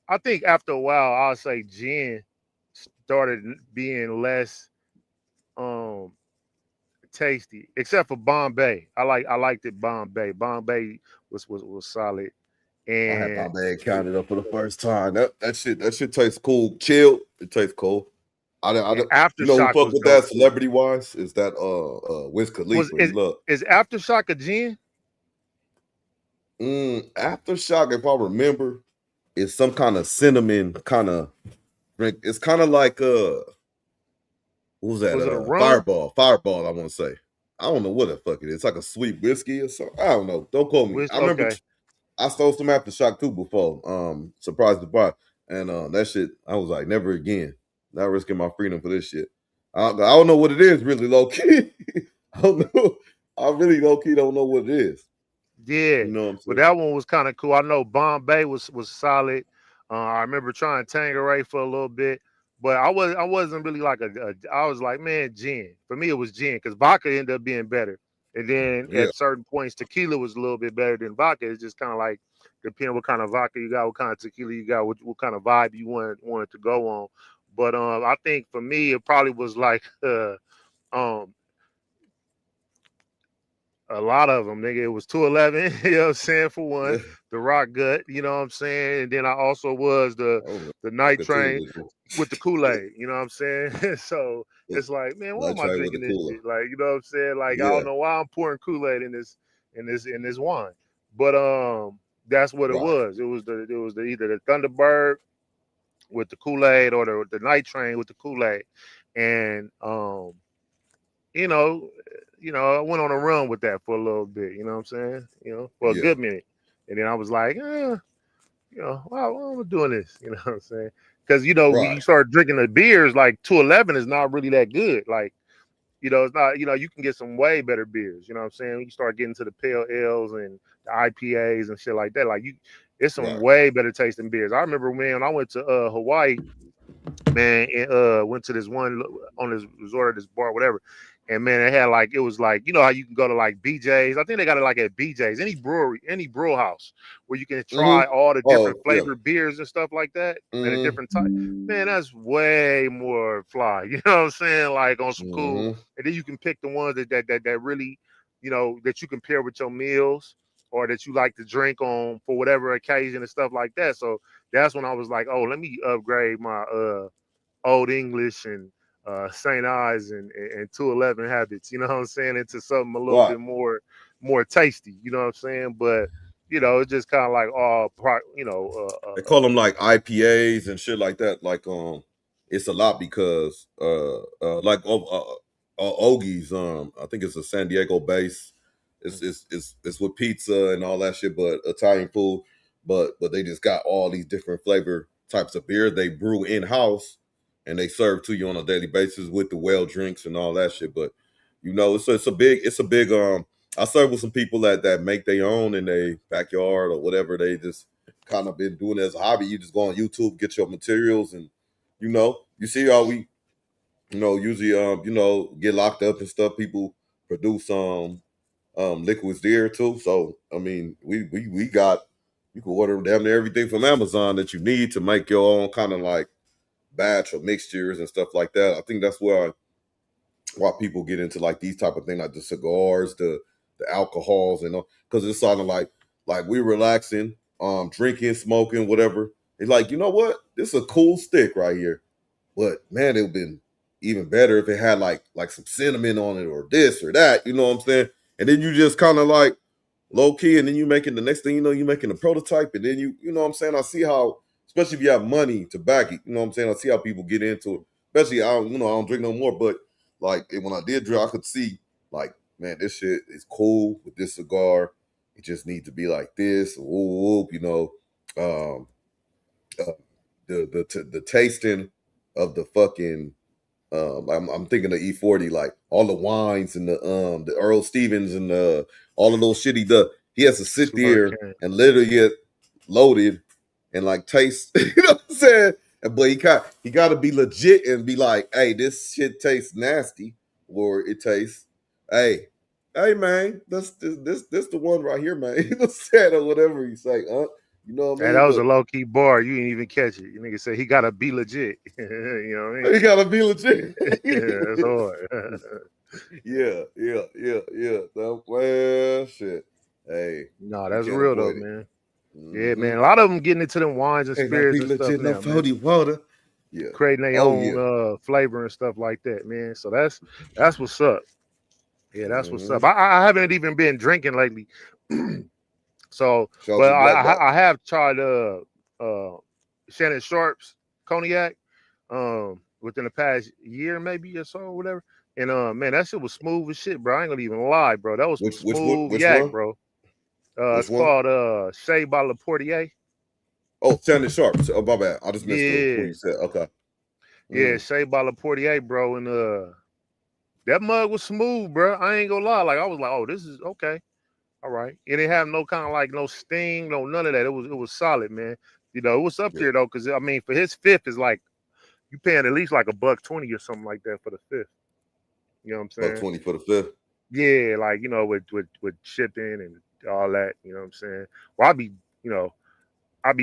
I think after a while I'll say gin started being less tasty, except for Bombay. I liked it Bombay. Bombay was solid. I had And Bombay counted up for the first time. That shit tastes cool. Chilled. It tastes cool. I you know who Aftershock fuck was with dope that too. celebrity wise is that Wiz Was Khalifa. He look is Aftershock a gin? Aftershock, if I remember, is some kind of cinnamon kind of drink. It's kind of like what was that? Was it a rum? Fireball. I want to say. I don't know what the fuck it is. It's like a sweet whiskey or something. I don't know. Don't quote me. I remember Okay. I stole some Aftershock too before. Surprise the bar, and that shit. I was like, never again. Not risking my freedom for this shit. I don't know what it is, really low key. I don't know. I really low key don't know what it is. Yeah, You know what I'm but saying? that one was kind of cool. I know Bombay was solid. I remember trying Tanqueray for a little bit, but I wasn't really like I was like, man, gin. For me, it was gin because vodka ended up being better. And then Yeah. at certain points, tequila was a little bit better than vodka. It's just kind of like depending what kind of vodka you got, what kind of tequila you got, what kind of vibe you wanted to go on. But I think for me, it probably was like um a lot of them, nigga. It was 211, you know what I'm saying, for one, the rock gut, you know what I'm saying? And then I also was the night train with the Kool-Aid, you know what I'm saying? So it's like, man, why Night am I train with drinking the this cooler. shit? Like, you know what I'm saying? Like, I Yeah. don't know why I'm pouring Kool-Aid in this wine. But that's what it Right. was. It was the either the Thunderbird with the Kool-Aid or the night train with the Kool-Aid. And you know, I went on a run with that for a little bit, you know what I'm saying? For a Yeah. good minute. And then I was like, you know, why am I doing this? You know what I'm saying? Because you know, when Right. you start drinking the beers, like 211 is not really that good. Like, you know, it's not, you know, you can get some way better beers. You know what I'm saying? When you start getting to the pale ales and the IPAs and shit like that, like it's some Right. way better tasting beers. I remember, man, when I went to Hawaii, man, and went to this one on this resort or this bar, whatever. And man, it had like, it was like, you know how you can go to like BJ's. I think they got it like at BJ's, any brewery, any brew house where you can try all the different Oh, yeah. flavored beers and stuff like that, and a Mm-hmm. different type. Man, that's way more fly. You know what I'm saying? Like on some cool, and then you can pick the ones that really, you know, that you can pair with your meals or that you like to drink on for whatever occasion and stuff like that. So that's when I was like, oh, let me upgrade my Old English and St. Ives and 211 habits, you know what I'm saying, into something a little bit more tasty, you know what I'm saying? But you know, it's just kind of like they call them like IPAs and shit like that. Like it's a lot because like Ogie's I think it's a San Diego base. It's with pizza and all that shit, but Italian food. But they just got all these different flavor types of beer they brew in house, and they serve to you on a daily basis with the well drinks and all that shit. But you know, it's a big I serve with some people that make their own in their backyard or whatever. They just kind of been doing it as a hobby. You just go on YouTube, get your materials, and you know, you see how we, you know, usually you know, get locked up and stuff. People produce liquids there too. So I mean, we got, you can order damn near everything from Amazon that you need to make your own kind of like batch or mixtures and stuff like that. I think that's why people get into like these type of things, like the cigars, the alcohols, and because it's sort of like we're relaxing, drinking, smoking, whatever. It's like, you know what? This is a cool stick right here. But man, it would have been even better if it had like some cinnamon on it or this or that. You know what I'm saying? And then you just kind of like low key, and then you making the next thing you know, you making a prototype, and then you know what I'm saying? I see how, especially if you have money to back it, you know what I'm saying? I see how people get into it. Especially I don't drink no more, but like when I did drink, I could see like, man, this shit is cool with this cigar. It just needs to be like this, whoop, you know. The tasting of the fucking I'm thinking of E40, like all the wines and the Earl Stevens and all of those shit he does. He has to sit there and literally get loaded and like taste. You know what I'm saying? But he got to be legit and be like, hey, this shit tastes nasty, or it tastes, hey man, this the one right here, man. You know what I'm saying, or whatever you say, you know what I mean? That was a low key bar. You didn't even catch it. You nigga said he gotta be legit. You know what I mean? He gotta be legit. Yeah, that's hard. yeah. Well, shit. Hey, no, that's real though, man. Yeah, man. A lot of them getting into them wines and spirits and stuff now, man. Water. Yeah, creating their own flavor and stuff like that, man. So that's what's up. Yeah, that's what's up. I haven't even been drinking lately. So, but I have tried Shannon Sharp's cognac within the past year, maybe or so, or whatever. And man, that shit was smooth as shit, bro. I ain't gonna even lie, bro. That was some smooth yak, one? Bro. It's called Shea by Le Portier. Oh, Shannon Sharp. Oh, my bad. I just missed what you said. Okay. Yeah, Shea by Le Portier, bro. And that mug was smooth, bro. I ain't gonna lie. Like I was like, oh, this is okay. All right. It didn't have no kind of like no sting, no none of that. It was solid, man. You know, it was up there though, because I mean, for his fifth is like you paying at least like $1.20 or something like that for the fifth. You know what I'm saying? $1.20 for the fifth. Yeah, like you know, with shipping and all that. You know what I'm saying? Well, you know what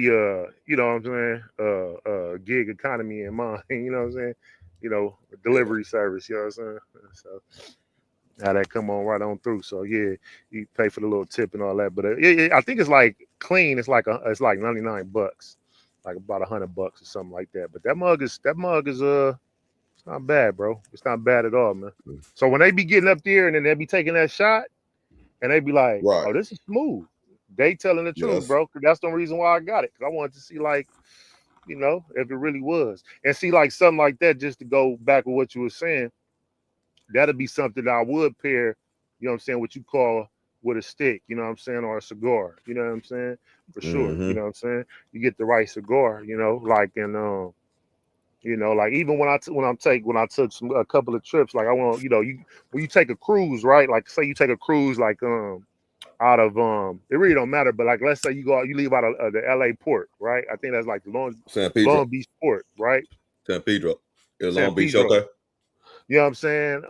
I'm saying, gig economy in mind. You know what I'm saying? You know, delivery service. You know what I'm saying? So. How that come on right on through. So yeah, you pay for the little tip and all that. But I think it's like clean. It's like $99, like about $100 or something like that. But that mug is it's not bad, bro. It's not bad at all, man. So when they be getting up there and then they be taking that shot and they be like, oh, this is smooth. They telling the truth, bro. That's the reason why I got it, because I wanted to see like, you know, if it really was, and see like something like that. Just to go back with what you were saying. That'll be something that I would pair, you know what I'm saying, what you call with a stick, you know what I'm saying, or a cigar, you know what I'm saying, for sure, you Mm-hmm. know what I'm saying. You get the right cigar, you know, like you know, like even when I took a couple of trips, like I want, you know, when you take a cruise, right? Like say you take a cruise, like out of it really don't matter, but like let's say you leave out of the LA port, right? I think that's like the San Pedro. Long Beach port, right? San Pedro. Yeah, San Long Beach, Pedro. okay. You know what I'm saying?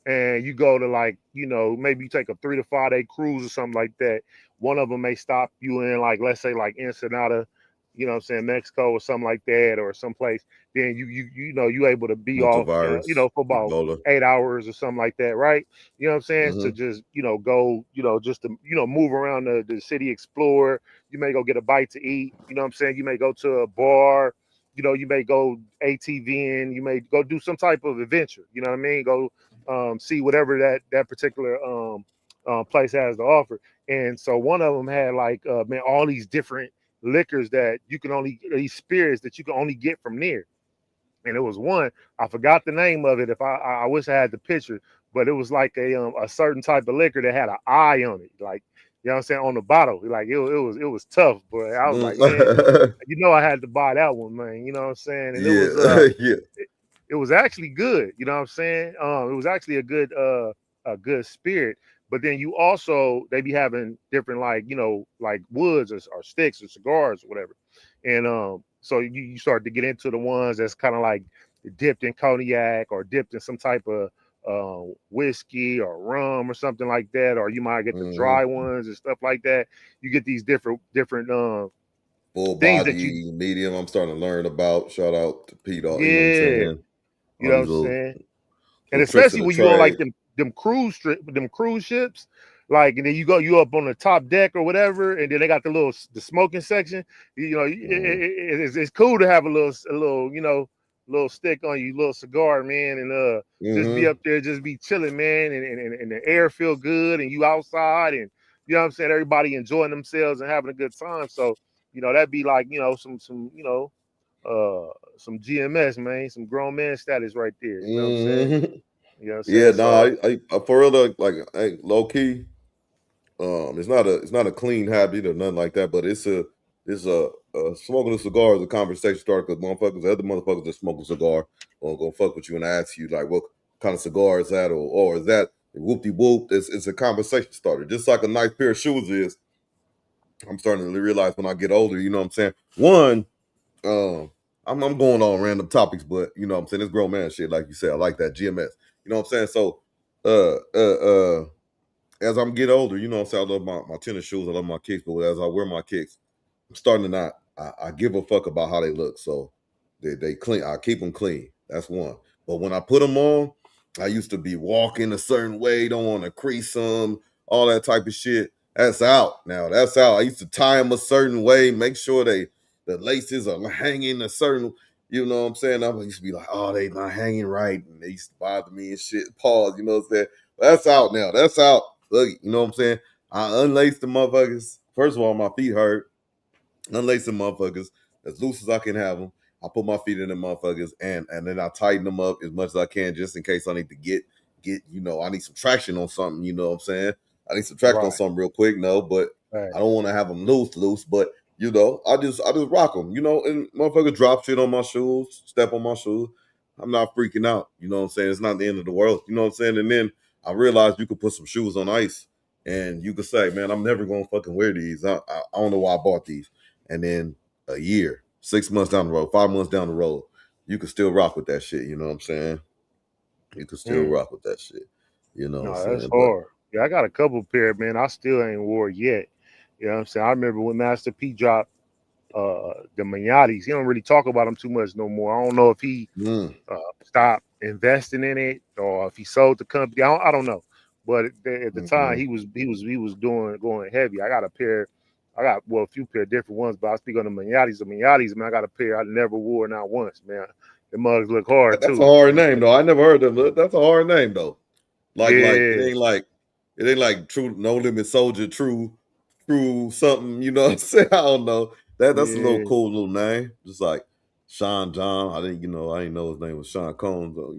And you go to like, you know, maybe you take a 3 to 5 day cruise or something like that. One of them may stop you in like, let's say like Ensenada, you know what I'm saying, Mexico or something like that, or someplace. Then you know, you able to be Punta off, virus, you know, for about Ebola. 8 hours or something like that, right? You know what I'm saying? Mm-hmm. To just, you know, go, you know, just to, you know, move around the city, explore. You may go get a bite to eat. You know what I'm saying? You may go to a bar. You know, you may go ATVing, you may go do some type of adventure. You know what I mean? Go see whatever that particular place has to offer. And so one of them had like man, all these different liquors that you can only these spirits that you can only get from there. And it was one, I forgot the name of it. If I wish I had the picture, but it was like a certain type of liquor that had an eye on it, like, you know what I'm saying, on the bottle. Like it was tough, but I was like, man, you know, I had to buy that one, man. You know what I'm saying? And it was Yeah. Yeah. it was actually good. You know what I'm saying? It was actually a good spirit. But then you also they be having different like, you know, like woods or sticks or cigars or whatever. And so you start to get into the ones that's kind of like dipped in cognac or dipped in some type of whiskey or rum or something like that, or you might get the dry ones and stuff like that. You get these different full things that you, body, medium. I'm starting to learn about. Shout out to Pete. You know what I'm yeah, saying? you All know what these I'm saying. And little tricks of especially the when you on like trade. them cruise ships, like, and then you up on the top deck or whatever, and then they got the smoking section. You know, it's cool to have a little you know, little stick on you, little cigar, man, and just be up there, just be chilling, man, and the air feel good, and you outside, and you know what I'm saying, everybody enjoying themselves and having a good time. So you know that'd be like, you know, some you know some GMS, man, some grown man status right there. You know what I'm saying? You know what I'm Yeah, saying? no, So I for real, like low key. It's not a clean habit or nothing like that, but it's a smoking a cigar is a conversation starter because other motherfuckers that smoke a cigar gonna fuck with you and ask you like what kind of cigar is that or is that whoop de whoop. It's a conversation starter, just like a nice pair of shoes is. I'm starting to realize when I get older, you know what I'm saying? One, I'm going on random topics, but you know what I'm saying, it's grown man shit, like you said. I like that GMS. You know what I'm saying? So as I'm getting older, you know what I'm saying, I love my tennis shoes, I love my kicks, but as I wear my kicks, I'm starting to not I give a fuck about how they look. So they clean. I keep them clean. That's one. But when I put them on, I used to be walking a certain way, don't want to crease them, all that type of shit. That's out now. That's out. I used to tie them a certain way, make sure the laces are hanging a certain. You know what I'm saying? I used to be like, oh, they not hanging right, and they used to bother me and shit. Pause. You know what I'm saying? That's out now. That's out. Look, you know what I'm saying? I unlaced the motherfuckers. First of all, my feet hurt. Unlace them motherfuckers as loose as I can have them. I put my feet in them motherfuckers and then I tighten them up as much as I can just in case I need to get you know, I need some traction on something, you know what I'm saying? I need some traction on something real quick, no, but I don't want to have them loose, but you know, I just rock them, you know, and motherfuckers drop shit on my shoes, step on my shoes. I'm not freaking out, you know what I'm saying? It's not the end of the world, you know what I'm saying? And then I realized you could put some shoes on ice and you could say, man, I'm never gonna fucking wear these. I don't know why I bought these. And then a year, 6 months down the road, 5 months down the road, you can still rock with that shit. You know what I'm saying? You can still rock with that shit. You know what no, I'm that's saying? But hard. Yeah, I got a couple pair, man. I still ain't wore yet. You know what I'm saying? I remember when Master P dropped the Mignatis. He don't really talk about them too much no more. I don't know if he stopped investing in it or if he sold the company. I don't know. But at the time he was going heavy. I got a pair. I got a few pair of different ones, but I speak on the Mignatis. The Mignatis, man, I got a pair I never wore not once, man. The mugs look hard that's a too. hard name though. I never heard of them. That's a hard name though. Like Yeah. it ain't like true No Limit Soldier, true something, you know what I'm saying? I don't know. That's a little Yeah. cool little name. Just like Sean John. I didn't know his name was Sean Combs. So,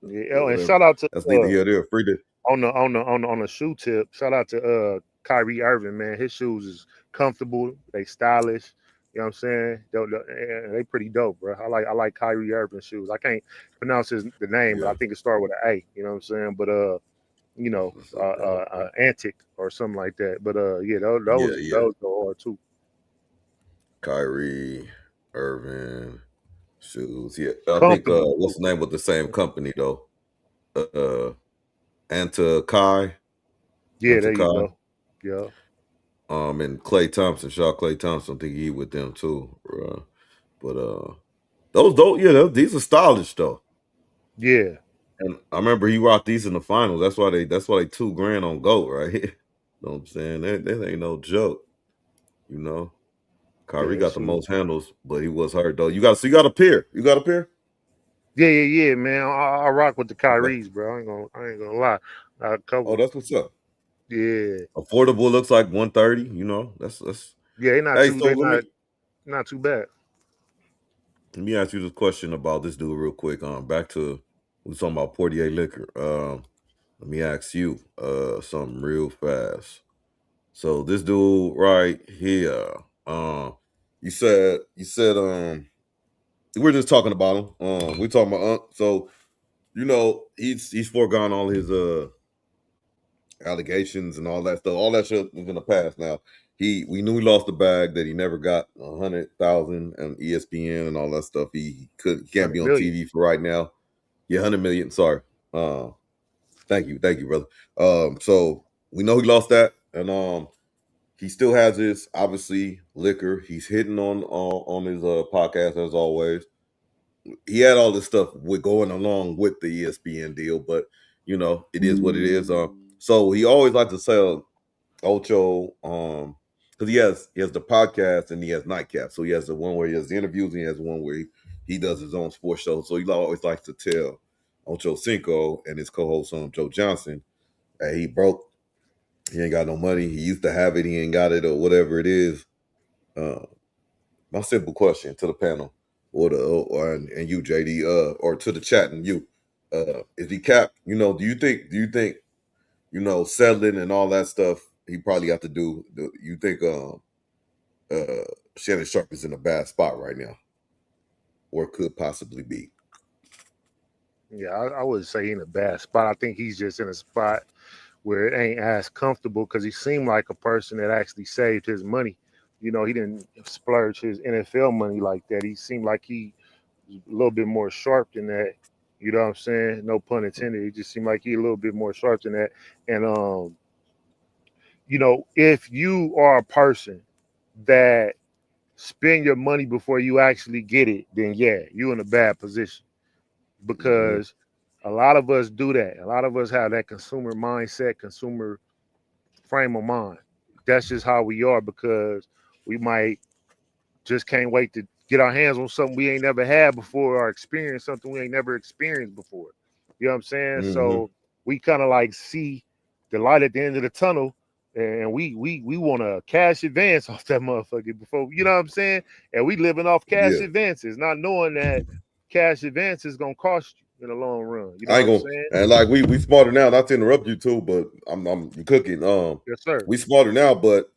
Yeah. Oh, and whatever. shout out to That's neither here nor there. On the shoe tip, shout out to Kyrie Irving, man. His shoes is comfortable, they stylish. You know what I'm saying? They pretty dope, bro. I like Kyrie Irving shoes. I can't pronounce the name, but I think it started with an A. You know what I'm saying? But you know, Antic or something like that. But yeah, those go hard too. Kyrie Irving shoes. Yeah, I think what's the name with the same company though? Kai. Yeah, there you go. Yeah. And Clay Thompson, Clay Thompson, I think he with them too. But these are stylish though. Yeah. And I remember he rocked these in the finals. That's why they $2,000 on GOAT, right? You know what I'm saying? That ain't no joke. You know. Kyrie got the most handles, but he was hurt though. You got a pair. You got a pair? Yeah, man. I rock with the Kyries, bro. I ain't gonna lie. Oh, that's what's up. Yeah. Affordable looks like 130. You know, that's. Yeah, not too bad. Let me ask you this question about this dude real quick. Back to we was talking about Portier liquor. Let me ask you something real fast. So this dude right here, you said we're just talking about him. We're talking about so you know he's foregone all his allegations and all that stuff. All that shit is in the past now. We knew he lost the bag, that he never got 100,000 and ESPN and all that stuff. He can't be on TV for right now. Yeah, 100 million. Sorry. Thank you, brother. So we know he lost that, and he still has his obviously liquor. He's hitting on his podcast as always. He had all this stuff with going along with the ESPN deal, but you know it is what it is. So he always likes to sell Ocho, because he has the podcast and he has Nightcap. So he has the one where he has the interviews and he has the one where he does his own sports show. So he always likes to tell Ocho Cinco and his co-host Joe Johnson that he broke. He ain't got no money. He used to have it. He ain't got it or whatever it is. My simple question to the panel and you, JD, or to the chat and you, is he capped? You know, do you think you know, settling and all that stuff he probably got to do? You think Shannon Sharpe is in a bad spot right now, or could possibly be? Yeah, I wouldn't say in a bad spot. I think he's just in a spot where it ain't as comfortable because he seemed like a person that actually saved his money. You know, he didn't splurge his NFL money like that. He seemed like he was a little bit more sharp than that. You know what I'm saying? No pun intended. He just seemed like he a little bit more sharp than that. And you know, if you are a person that spend your money before you actually get it, then yeah, you're in a bad position. Because a lot of us do that. A lot of us have that consumer mindset, consumer frame of mind. That's just how we are, because we might just can't wait to get our hands on something we ain't never had before, or experience something we ain't never experienced before. You know what I'm saying? So we kind of like see the light at the end of the tunnel, and we want to cash advance off that motherfucker before, you know what I'm saying? And we living off cash advances, not knowing that cash advance is gonna cost you in the long run. You know what I'm saying? And like we smarter now. Not to interrupt you too, but I'm cooking. Yes, sir. We smarter now, but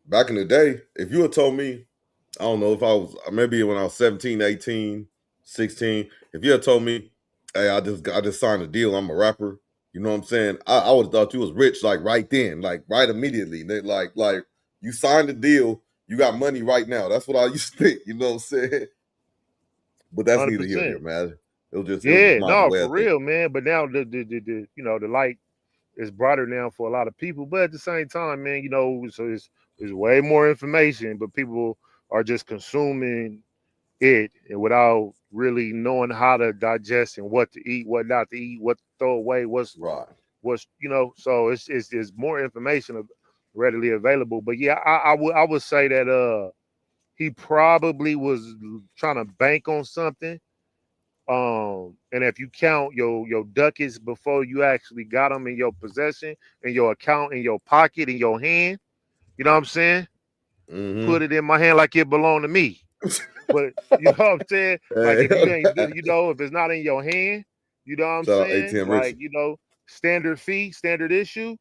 back in the day, if you had told me, I don't know if I was maybe when I was 17, 18, 16, if you had told me, hey, I just signed a deal, I'm a rapper, you know what I'm saying? I would have thought you was rich like right then, like right immediately. Like you signed the deal, you got money right now. That's what I used to think, you know what I'm saying? But that's 100%. Neither here nor there, man. It was just for real, man. But now the you know, the light is brighter now for a lot of people. But at the same time, man, you know, so it's way more information, but people are just consuming it and without really knowing how to digest and what to eat, what not to eat, what to throw away, what's you know. So it's more information readily available. But yeah, I would say that he probably was trying to bank on something. And if you count your ducats before you actually got them in your possession, in your account, in your pocket, in your hand, you know what I'm saying? Put it in my hand like it belonged to me. But you know what I'm saying? Like if you ain't, you know, if it's not in your hand, you know what I'm saying? Like, you know, standard fee, standard issue,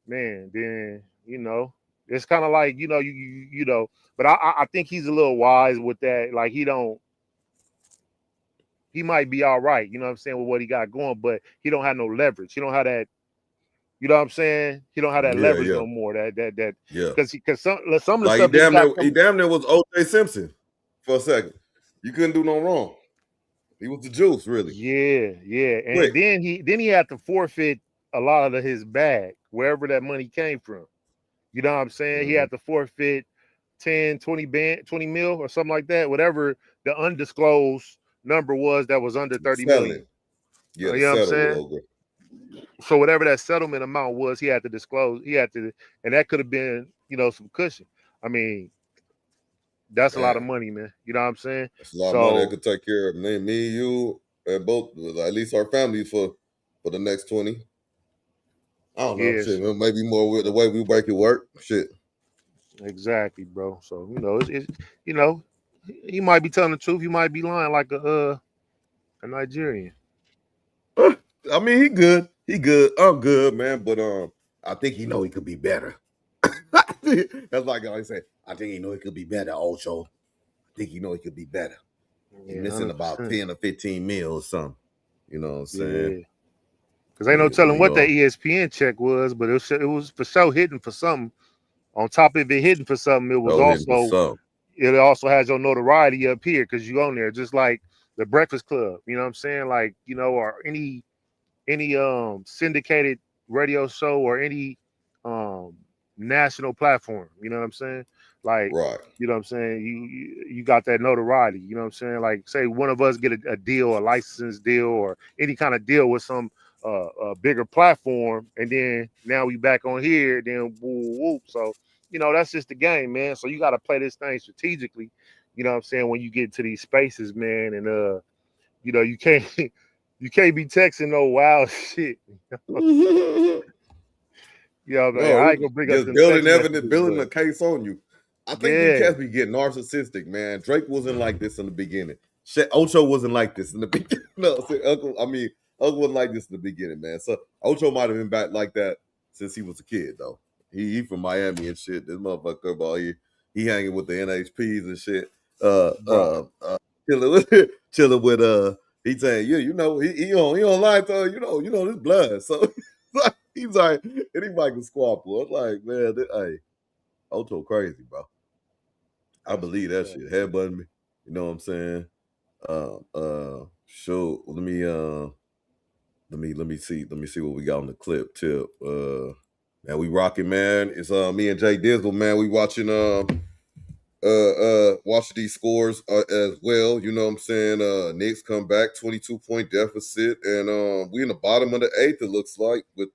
man, then it's kind of like you know. But I think he's a little wise with that. Like he might be all right, you know what I'm saying, with what he got going, but he don't have no leverage. He don't have that. You know what I'm saying? He don't have that leverage no more. That because some of the like stuff that he damn near was O.J. Simpson for a second. You couldn't do no wrong. He was the juice, really. Yeah. And Quick. then he had to forfeit a lot of his bag, wherever that money came from. You know what I'm saying? He had to forfeit 10, 20 mil or something like that, whatever the undisclosed number was that was under 30 million. Yeah, you know what I'm saying? So whatever that settlement amount was, he had to disclose. And that could have been, some cushion. I mean, that's a lot of money, man. You know what I'm saying? That's a lot of money that could take care of me, you, and both, at least our families for the next 20. I don't know, shit. Maybe more with the way we make it work. Shit. Exactly, bro. So it's he might be telling the truth. He might be lying like a Nigerian. I mean, he good. He good. I'm good, man. But I think he know he could be better. That's like I say. I think he know he could be better. Also, I think he know he could be better. He's missing 100%. about 10 or 15 mil or something. You know what I'm saying? Because ain't no telling what that ESPN check was, but it was for sure hitting for something. On top of it hitting for something, it was it also has your notoriety up here because you on there, just like the Breakfast Club. You know what I'm saying? Like, or any syndicated radio show or any national platform. You know what I'm saying? Like, right. You know what I'm saying? You got that notoriety. You know what I'm saying? Like, say one of us get a deal, a license deal, or any kind of deal with some a bigger platform, and then now we back on here, then whoop. So, that's just the game, man. So you got to play this thing strategically. You know what I'm saying? When you get to these spaces, man, and you can't you can't be texting no wild shit. I ain't gonna bring up just them building text evidence, messages, building but a case on you. I think these cats be getting narcissistic, man. Drake wasn't like this in the beginning. Ocho wasn't like this in the beginning. No, Uncle wasn't like this in the beginning, man. So Ocho might have been back like that since he was a kid, though. He from Miami and shit. This motherfucker about he hanging with the NHPs and shit. Chilling with he's saying, he don't lie to this blood. So he's like, anybody can squawk, boy. It's like, man, hey, Ocho crazy, bro. I believe that shit. Headbutting me. You know what I'm saying? Sure. Let me see what we got on the clip tip. Man, we rocking, man. It's me and Jay Dizzle, man. We watching watching these scores as well. You know what I'm saying? Knicks come back, 22-point deficit, and we in the bottom of the eighth, it looks like, with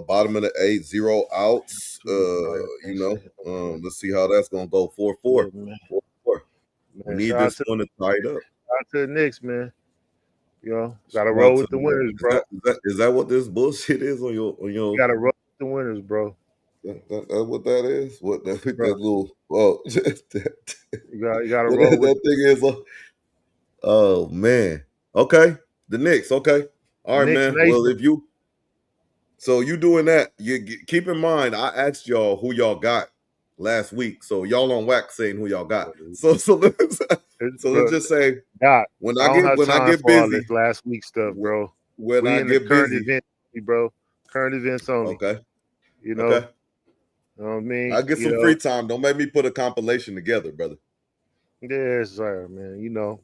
bottom of the eighth, 0 outs. Let's see how that's gonna go. 4-4. 4-4. We need this one to tie it up. Shout to the Knicks, man. Gotta roll with the winners, bro. Is that what this bullshit is on your? You gotta roll with the winners, bro. That's what that is. What that little? Oh, you gotta roll with that thing is. Oh man. Okay, the Knicks. Okay, all right, man. Nation. Well, if you doing that, keep in mind. I asked y'all who y'all got last week, so y'all on wax saying who y'all got. So let's just say when I get busy all this last week stuff, bro. When we I in get the current busy, event, bro. Current events only. Okay. Okay. You know what I mean? I get some free time. Don't make me put a compilation together, brother. Yes, sir, man.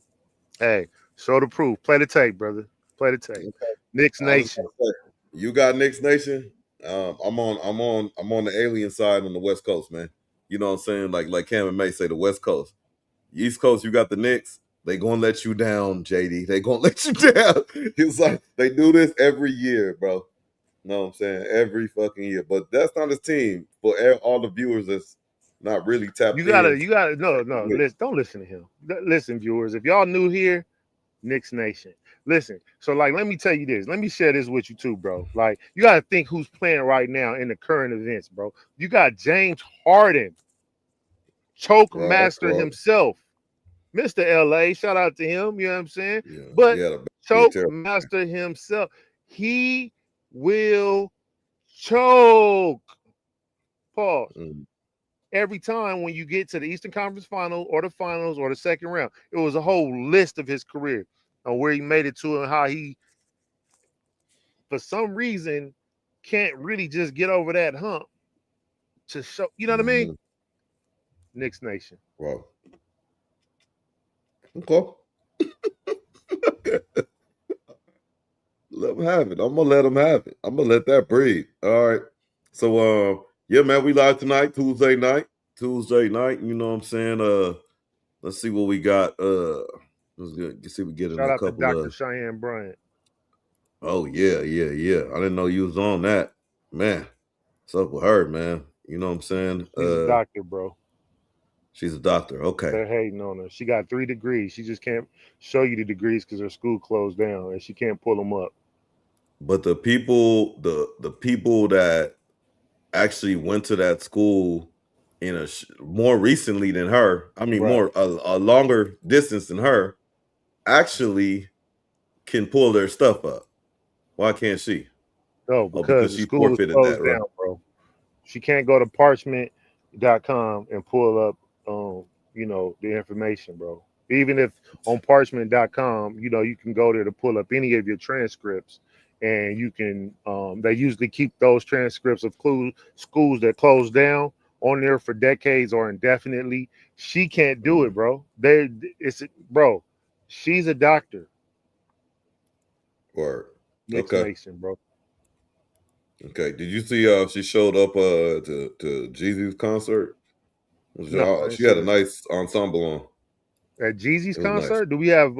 Hey, show the proof. Play the tape, brother. Play the tape. Okay. Knicks Nation. You got Knicks Nation. I'm on the alien side on the West Coast, man. You know what I'm saying? Like Cam and May say, the West Coast. East Coast, you got the Knicks. They gonna let you down, JD. They gonna let you down. It's like they do this every year, bro. Know what I'm saying? Every fucking year. But that's not his team. For all the viewers that's not really tapped in. You gotta no. Don't listen to him. Listen, viewers. If y'all new here, Knicks Nation. Listen, so let me tell you this. Let me share this with you too, bro. Like, you gotta think who's playing right now in the current events, bro. You got James Harden, choke master himself, Mr. LA. Shout out to him. You know what I'm saying? Yeah, but choke master himself. he will choke. Pause. Every time when you get to the Eastern Conference Final or the finals or the second round, it was a whole list of his career on where he made it to and how he, for some reason, can't really just get over that hump to show. You know what I mean? Knicks Nation. Wow. Okay. Let him have it. I'm gonna let him have it. I'm gonna let that breathe. All right. So yeah, man, we live tonight, Tuesday night. You know what I'm saying? Let's see what we got. Let's see if we get in Shout a out to couple Dr. of. Cheyenne Bryant. Oh yeah. I didn't know you was on that. Man, what's up with her, man? You know what I'm saying? She's a doctor, bro. She's a doctor. Okay. They're hating on her. She got 3 degrees. She just can't show you the degrees because her school closed down and she can't pull them up. But the people that actually went to that school in more recently than her, I mean, Right. a longer distance than her, actually can pull their stuff up. Why can't she? No, because the she school is forfeited closed that, right? down, bro. She can't go to parchment.com and pull up, the information, bro. Even if on parchment.com, you can go there to pull up any of your transcripts, and you can. They usually keep those transcripts of schools that closed down on there for decades or indefinitely. She can't do it, bro. Bro. She's a doctor. Word. Knicks Okay. Nation, bro. Okay. Did you see she showed up to Jeezy's concert? No, She had a nice ensemble on. At Jeezy's It was concert? nice. Do we have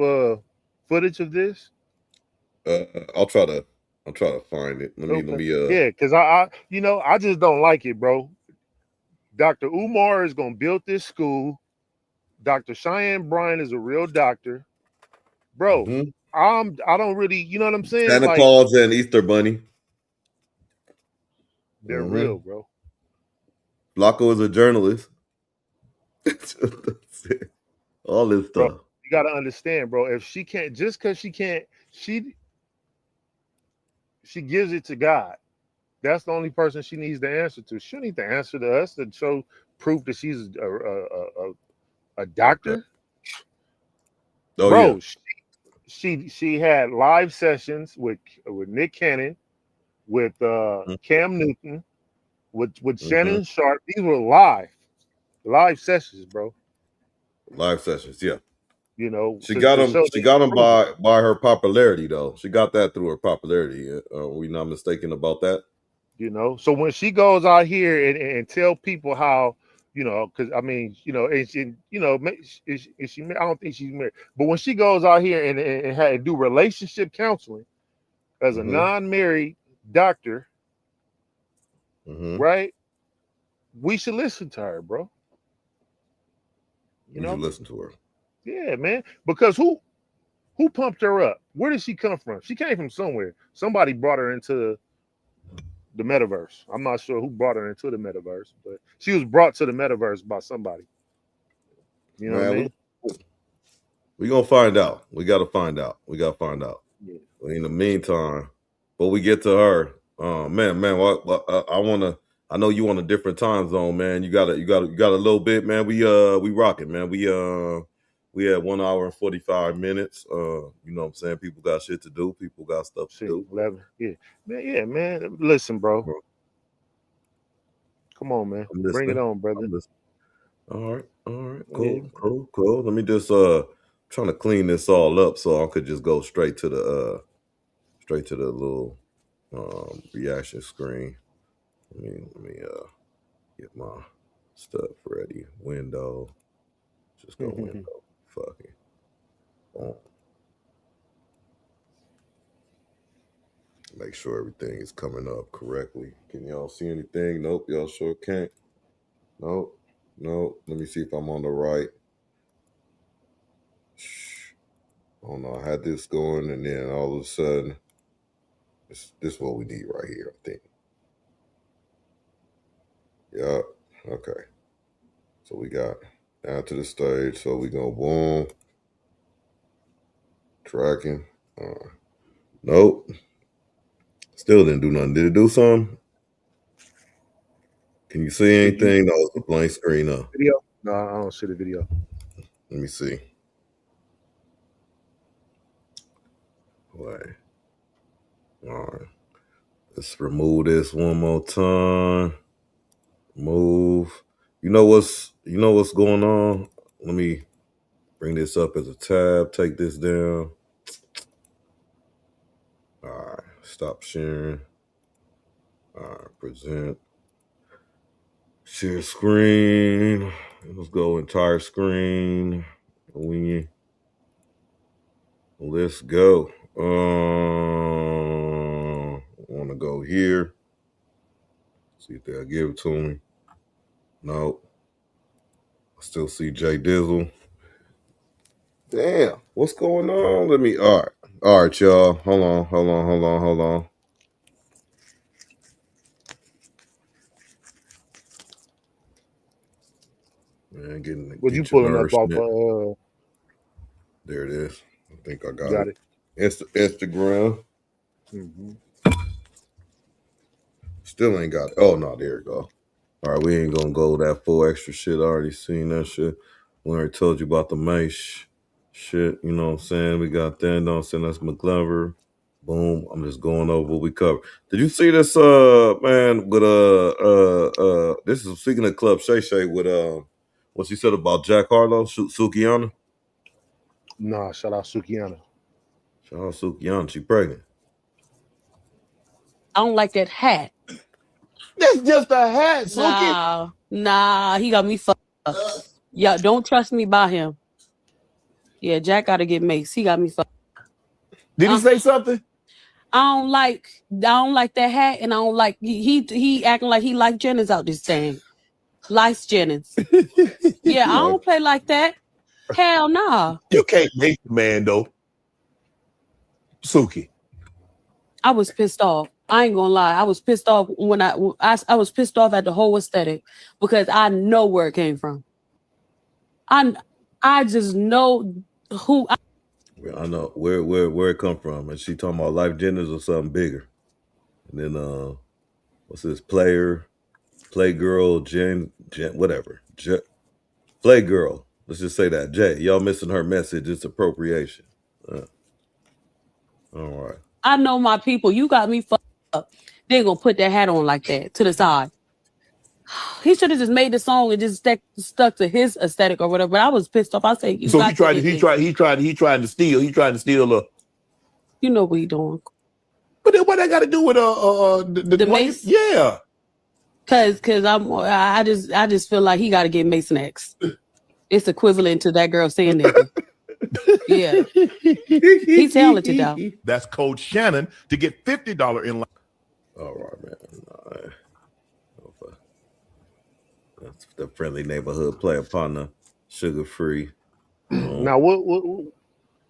footage of this? I'll try to find it. Let me Yeah, because I just don't like it, bro. Dr. Umar is gonna build this school. Dr. Cheyenne Bryant is a real doctor. Bro, I don't really, you know what I'm saying? Santa Like, Claus and Easter Bunny. they're real, bro. Flacco is a journalist. All this Bro, stuff. you gotta understand, bro. If she can't, just because she can't, she gives it to God. That's the only person she needs to answer to. She don't need to answer to us to show proof that she's a doctor. Oh, bro, yeah. she had live sessions with Nick Cannon, with Cam Newton, with Shannon Sharp. These were live sessions, bro. Live sessions, yeah. She to got them. show She the got them improvement. by her popularity, though. She got that through her popularity. Are we not mistaken about that? So when she goes out here and tell people how, because I mean, is she, I don't think she's married, but when she goes out here and do relationship counseling as a non-married doctor, right? We should listen to her, bro. You should listen to her. Yeah, man. Because who pumped her up? Where did she come from? She came from somewhere. Somebody brought her into the metaverse. I'm not sure who brought her into the metaverse, but she was brought to the metaverse by somebody. You know what I mean? We're gonna find out. We gotta find out. Yeah. In the meantime, but we get to her. Man, what I know you on a different time zone, man. You got a little bit, man. We rocking, man. We had 1 hour and 45 minutes. You know what I'm saying? People got shit to do. People got stuff to do. 11. Yeah, man. Listen, bro. Come on, man. Bring it on, brother. All right. Cool. Let me just trying to clean this all up so I could just go straight to the little reaction screen. Let me get my stuff ready. Window. Just go window. Fucking. Boom. Make sure everything is coming up correctly. Can y'all see anything? Nope, y'all sure can't. Nope. Let me see if I'm on the right. Oh no, I had this going and then all of a sudden this is what we need right here, I think. Yep. Okay. So we got down to the stage. So we go boom. Tracking. Nope. Still didn't do nothing. Did it do something? Can you see anything? No, it's a blank screen. No. Video? No, I don't see the video. Let me see. Wait. All right. Let's remove this one more time. Move. You know what's going on? Let me bring this up as a tab. Take this down. All right. Stop sharing. All right. Present. Share screen. Let's go entire screen. Let's go. Want to go here. See if they'll give it to me. No. I still see Jay Dizzle. Damn. What's going on? All right, y'all. Hold on. Man, What you pulling up off there it is. I think I got it. Instagram. Mm-hmm. Still ain't got it. Oh, no, there you go. All right, we ain't gonna go that full extra shit. I already seen that shit. We already told you about the Mace shit. You know what I'm saying? We got that. You know what I'm saying? That's McGlover. Boom. I'm just going over what we covered. Did you see this man with this is speaking of Club Shay Shay with what she said about Jack Harlow, Sukiana? Nah, shout out Sukiana. Shout out Sukiana. She pregnant. I don't like that hat. That's just a hat, Suki. Nah, he got me fucked up. Yeah, don't trust me by him. Yeah, Jack gotta get maced. He got me fucked up. Did he say something? I don't like that hat, and I don't like he acting like he like Jennings out this thing. Likes Jennings. Yeah, I don't play like that. Hell nah. You can't make the man though. Suki. I was pissed off. I ain't gonna lie. I was pissed off when I was pissed off at the whole aesthetic because I know where it came from. I just know who. I know where it come from, and she talking about Life Jennings or something bigger. And then what's this Playgirl Jen whatever Playgirl. Let's just say that Jay. Y'all missing her message. It's appropriation. All right. I know my people. You got me fucked up. They gonna put that hat on like that to the side. He should have just made the song and just stuck to his aesthetic or whatever. But I was pissed off. I say, so he tried to steal. He trying to steal. You know what he doing. But then what that got to do with the Mace? Yeah. Cause I just feel like he got to get Mace next. It's equivalent to that girl saying that. Yeah, he's talented though. That's Coach Shannon to get $50 in line. All right, man. That's the friendly neighborhood player partner, sugar free. Now, what?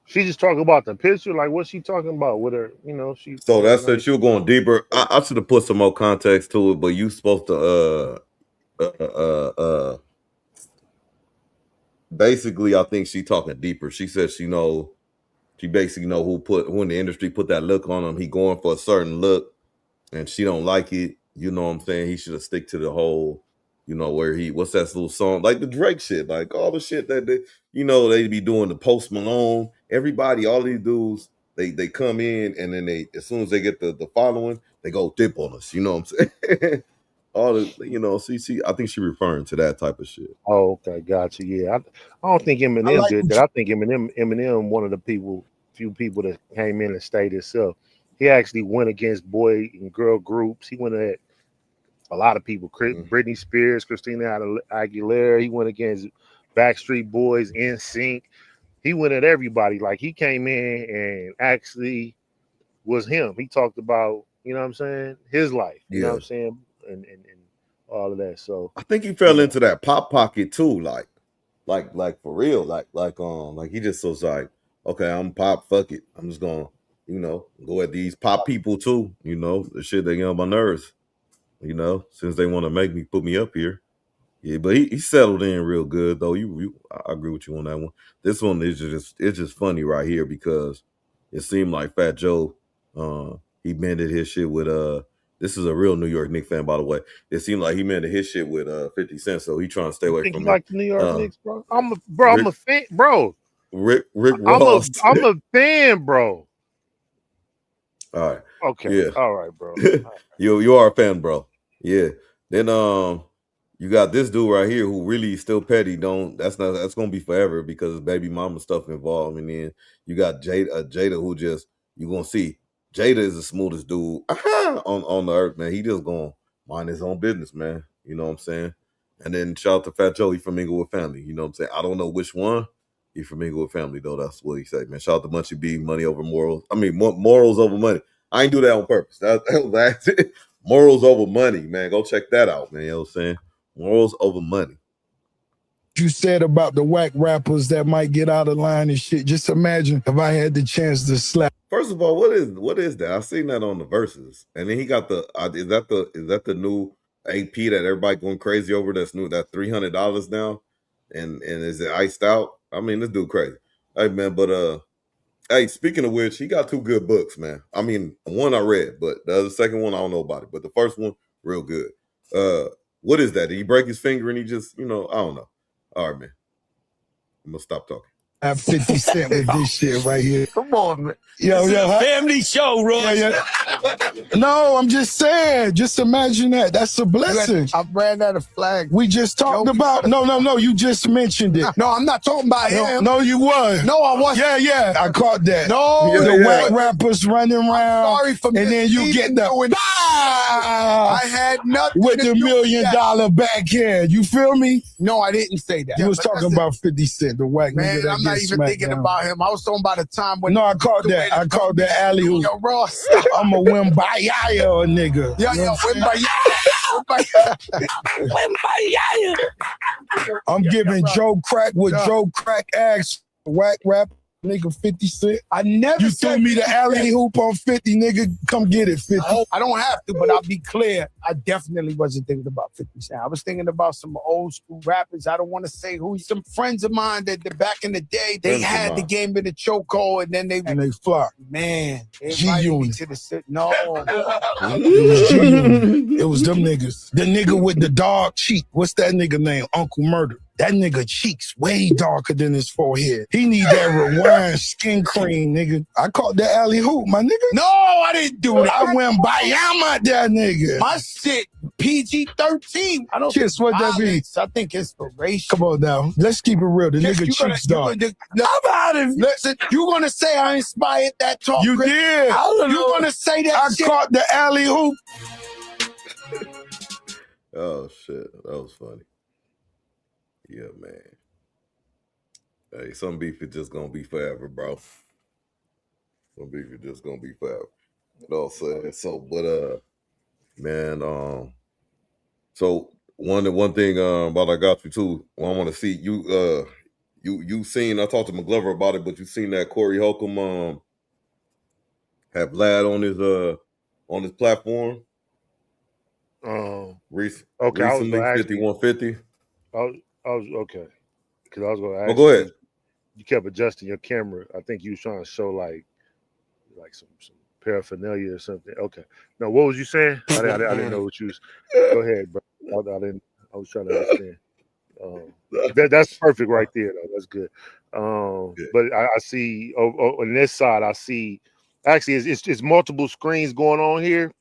She just talking about the picture. Like, what's she talking about with her? You know, she. So that's that you were going deeper. I should have put some more context to it, but you supposed to basically, I think she talking deeper. She said she basically know who in the industry put that look on him. He going for a certain look, and she don't like it. You know what I'm saying? He should have stick to the whole, where what's that little song? Like the Drake shit, like all the shit that they be doing, the Post Malone, everybody, all these dudes, they come in and then as soon as they get the following, they go dip on us. You know what I'm saying? All the, I think she referring to that type of shit. Oh, okay, gotcha. Yeah, I don't think Eminem did that. I think Eminem, one of the few people that came in and stayed himself. He actually went against boy and girl groups. He went at a lot of people. Britney Spears, Christina Aguilera. He went against Backstreet Boys, NSYNC. He went at everybody. Like, he came in and actually was him. He talked about, you know what I'm saying, his life. You know what I'm saying, and all of that. So I think he fell into that pop pocket too, like for real, like he just was like, okay, I'm pop, fuck it, I'm just gonna, go at these pop people too, the shit they get on my nerves, since they want to put me up here. Yeah, but he settled in real good though. I agree with you on that one. This one is just funny right here because it seemed like Fat Joe he mended his shit with this is a real New York Knicks fan, by the way. It seemed like he mended his shit with 50 Cent, so he trying to stay away Think from you like the New York Knicks, bro? I'm a fan, bro. Rick Ross. I'm a fan, bro. All right. Okay. Yeah. All right, bro. You are a fan, bro. Yeah. Then you got this dude right here who really still petty. That's gonna be forever because baby mama stuff involved. And then you got Jada who just you gonna see. Jada is the smoothest dude on the earth, man. He just gonna mind his own business, man. You know what I'm saying? And then shout out to Fat Joe, he from Inglewood Family. You know what I'm saying? I don't know which one. He from Inglewood Family, though. That's what he said, man. Shout out to Munchie B, money over morals. I mean, morals over money. I ain't do that on purpose. That's it. Morals over money, man. Go check that out, man. You know what I'm saying? Morals over money. You said about the whack rappers that might get out of line and shit. Just imagine if I had the chance to slap. First of all, what is that? I seen that on the Verses, and then he got the is that the new AP that everybody going crazy over? That's new. That $300 now, and is it iced out? I mean, this dude crazy. Hey man, but hey, speaking of which, he got 2 good books, man. I mean, one I read, but the other second one I don't know about it. But the first one, real good. What is that? Did he break his finger and he just, I don't know. All right, man. I'm gonna stop talking. I have 50 Cent with this shit right here. Come on, man. Yo, Family show, Roy. Yeah. No, I'm just saying. Just imagine that. That's a blessing. I ran out of flag. We just talked about. No. You just mentioned it. No, I'm not talking about him. No, you was. No, I wasn't. Yeah. I caught that. No, the whack rappers running around. Sorry for and then you get the. I had nothing with the $1 million backhand. You feel me? No, I didn't say that. You was talking about 50 Cent, the whack man. nigga that I'm not gets even smacked thinking down. about him. I was talking about a time when. No, I caught that. I caught that alley hoop. Yo, Ross. I'm a Wimbayaya nigga. Yo, Wimbayaya. I'm giving Joe Crack what Joe Crack asked. Whack rap. Nigga, 50 Cent. I never you said threw me the alley hoop on 50, nigga. Come get it, 50. I don't have to, but I'll be clear. I definitely wasn't thinking about 50 Cent. I was thinking about some old school rappers. I don't want to say who. Some friends of mine that back in the day, they had the game in the chokehold, and then they flopped. Man, G-Unit. to the no. It was G-Unit. It was them niggas. The nigga with the dog cheek. What's that nigga name? Uncle Murder. That nigga cheeks way darker than his forehead. He need that rewind skin cream, nigga. I caught that alley hoop, my nigga. No, I didn't do that. I went by out that nigga. My shit, PG-13. I don't Kiss, what that be? I think inspiration. Come on now. Let's keep it real. The Kiss, nigga cheeks dark. I'm out of listen, you gonna say I inspired that talk? You Chris? did. You gonna say that I shit? caught the alley hoop. Oh shit, that was funny. Yeah, man. Hey, some beef is just gonna be forever, bro. Some beef is just gonna be forever. You know what I'm saying? So, but man, so one thing about I got you too. I want to see you. You seen? I talked to McGlover about it, but you seen that Corey Holcomb have Vlad on his platform. Okay, Recently, 5150. I was okay because I was going to ask. Oh, go ahead. You kept adjusting your camera. I think you was trying to show like some paraphernalia or something. Okay. No, what was you saying? I didn't know what you was. Go ahead, bro. I was trying to understand. That's perfect right there, though. That's good. But I see on this side, I see actually it's multiple screens going on here.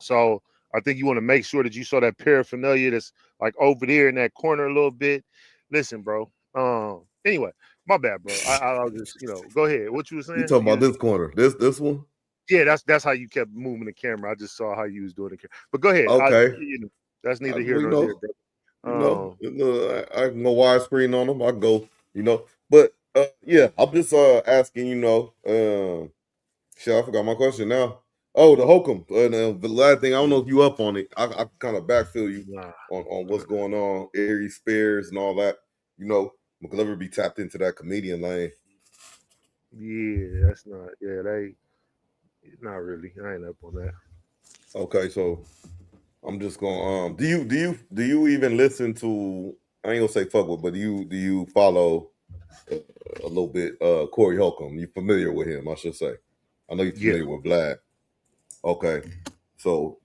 So I think you want to make sure that you saw that paraphernalia that's like over there in that corner a little bit. Listen, bro. Anyway, my bad, bro. I'll just go ahead. What you were saying? You talking about this corner? This one? Yeah, that's how you kept moving the camera. I just saw how you was doing the camera. But go ahead. Okay. That's neither here nor there, bro. I can go widescreen on them. I can go, But yeah, I'm just asking, shit, I forgot my question now. Oh, the Holcomb. The last thing, I don't know if you up on it. I kind of backfill you on what's going on, Aries Spears and all that. McGlover be tapped into that comedian lane. Yeah, that's not. Yeah, not really. I ain't up on that. Okay, so I'm just going. Do you even listen to? I ain't gonna say fuck with, but do you follow a little bit Corey Holcomb? You familiar with him? I should say. I know you're familiar with Vlad. Okay, so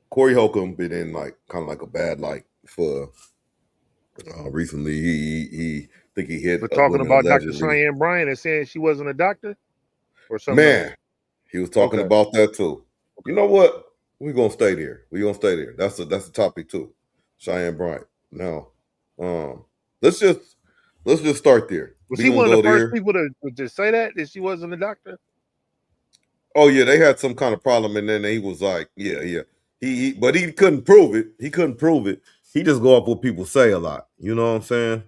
Corey Holcomb been in like kind of like a bad light for recently. He think he hit But a talking woman about Dr. allegedly. Cheyenne Bryant and saying she wasn't a doctor or something else. Man, he was talking Okay. about that too. You know what? We're gonna stay there. We're gonna stay there. That's a topic too. Cheyenne Bryant. Now, let's just start there. Was We he gonna one of go the first there. people to say that she wasn't a doctor? Oh yeah, they had some kind of problem, and then he was like, yeah. But he couldn't prove it. He couldn't prove it. He just go off what people say a lot. You know what I'm saying?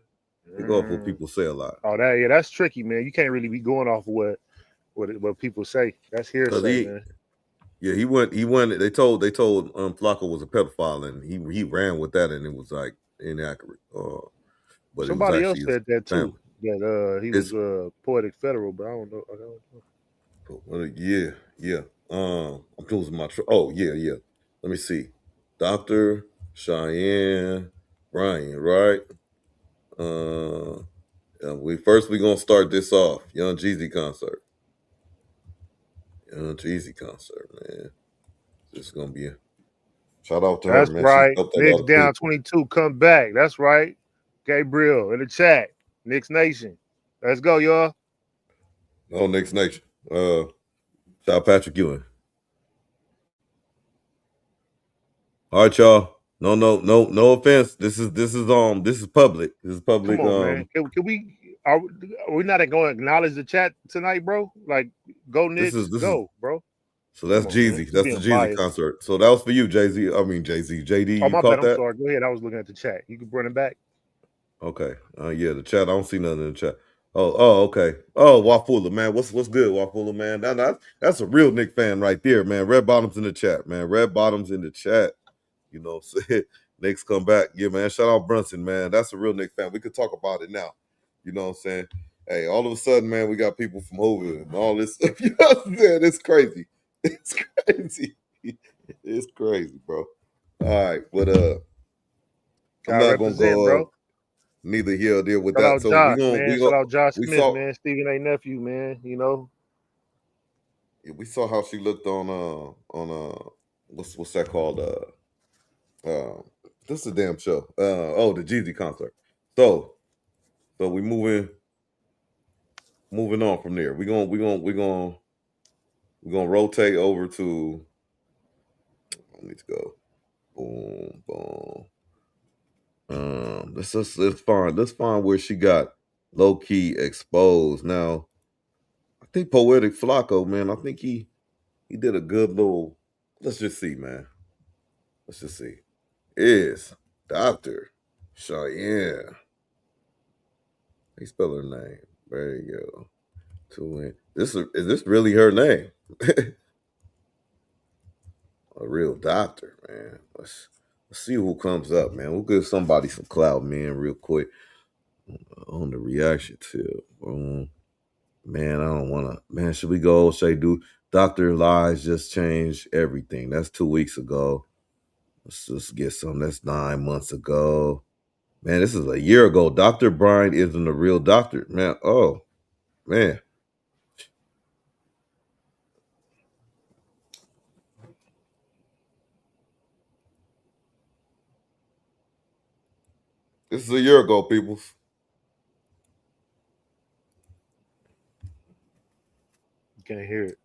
He go off what people say a lot. Oh, that's tricky, man. You can't really be going off of what people say. That's hearsay, man. Yeah, he went. They told Flacco was a pedophile, and he ran with that, and it was like inaccurate. But Somebody it was else actually said that too. family. That he was poetic federal, but I don't know. Yeah. I'm losing my. Oh yeah. Let me see. Dr. Cheyenne Bryant, right? We gonna start this off. Young Jeezy concert. Man. This is gonna be a shout out to her, That's man. She right. helped a lot Knicks of down people. 22. Come back. That's right. Gabriel in the chat. Knicks Nation. Let's go, y'all. Oh, Knicks Nation. Shout out Patrick Ewing. All right, y'all. No offense. This is public. This is public. Come on, man. Can we? Are we not going to acknowledge the chat tonight, bro? Like, go Knicks, go, bro. So that's Jeezy. That's the Jeezy concert. So that was for you, Jay-Z. I mean Jay-Z. JD, Oh, you my caught bad. that? I'm sorry. Go ahead. I was looking at the chat. You can bring it back. Okay. Yeah, the chat. I don't see nothing in the chat. Oh, okay. Oh, Wafula, man. What's good, Wafula, man? That's a real Nick fan right there, man. Red Bottoms in the chat, man. Red Bottoms in the chat. You know what I'm saying? Knicks come back. Yeah, man. Shout out Brunson, man. That's a real Nick fan. We could talk about it now. You know what I'm saying? Hey, all of a sudden, man, we got people from Hoover and all this stuff. You know what I'm saying? It's crazy. It's crazy. It's crazy, bro. All right, but I'm not gonna go bro. neither here or there with Shout that. out So Josh, man. Shout out Josh Smith, man. Stephen A. nephew, man. You know. Yeah, we saw how she looked on what's that called? This is a damn show. The Jeezy concert. So we moving on from there. We're gonna rotate over to I need to go. Boom. Let's find where she got low key exposed. Now, I think Poetic Flacco, man. I think he did a good little. Let's just see, man. Let's just see. Is Dr. Cheyenne. How you spell her name? There you go. Is this really her name? A real doctor, man. Let's see who comes up, man. We'll give somebody some clout, man, real quick on the reaction tip. Man, I don't want to. Man, should we go say, do Dr. Lies just changed everything? That's 2 weeks ago. Let's just get some. That's 9 months ago. Man, this is a year ago. Dr. Brian isn't a real doctor, man. Oh, man. This is a year ago, people. You can't hear it.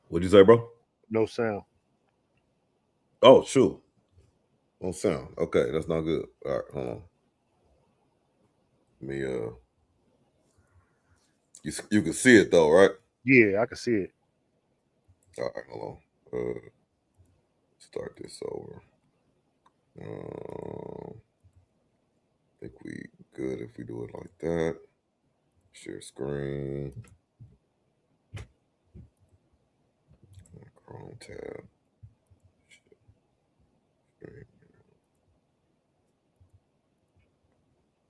What'd you say, bro? No sound. Oh, sure. No sound. Okay, that's not good. All right, hold on. Let me you can see it though, right? Yeah, I can see it. All right, hold on. Start this over. I think we good if we do it like that. Share screen. Chrome tab.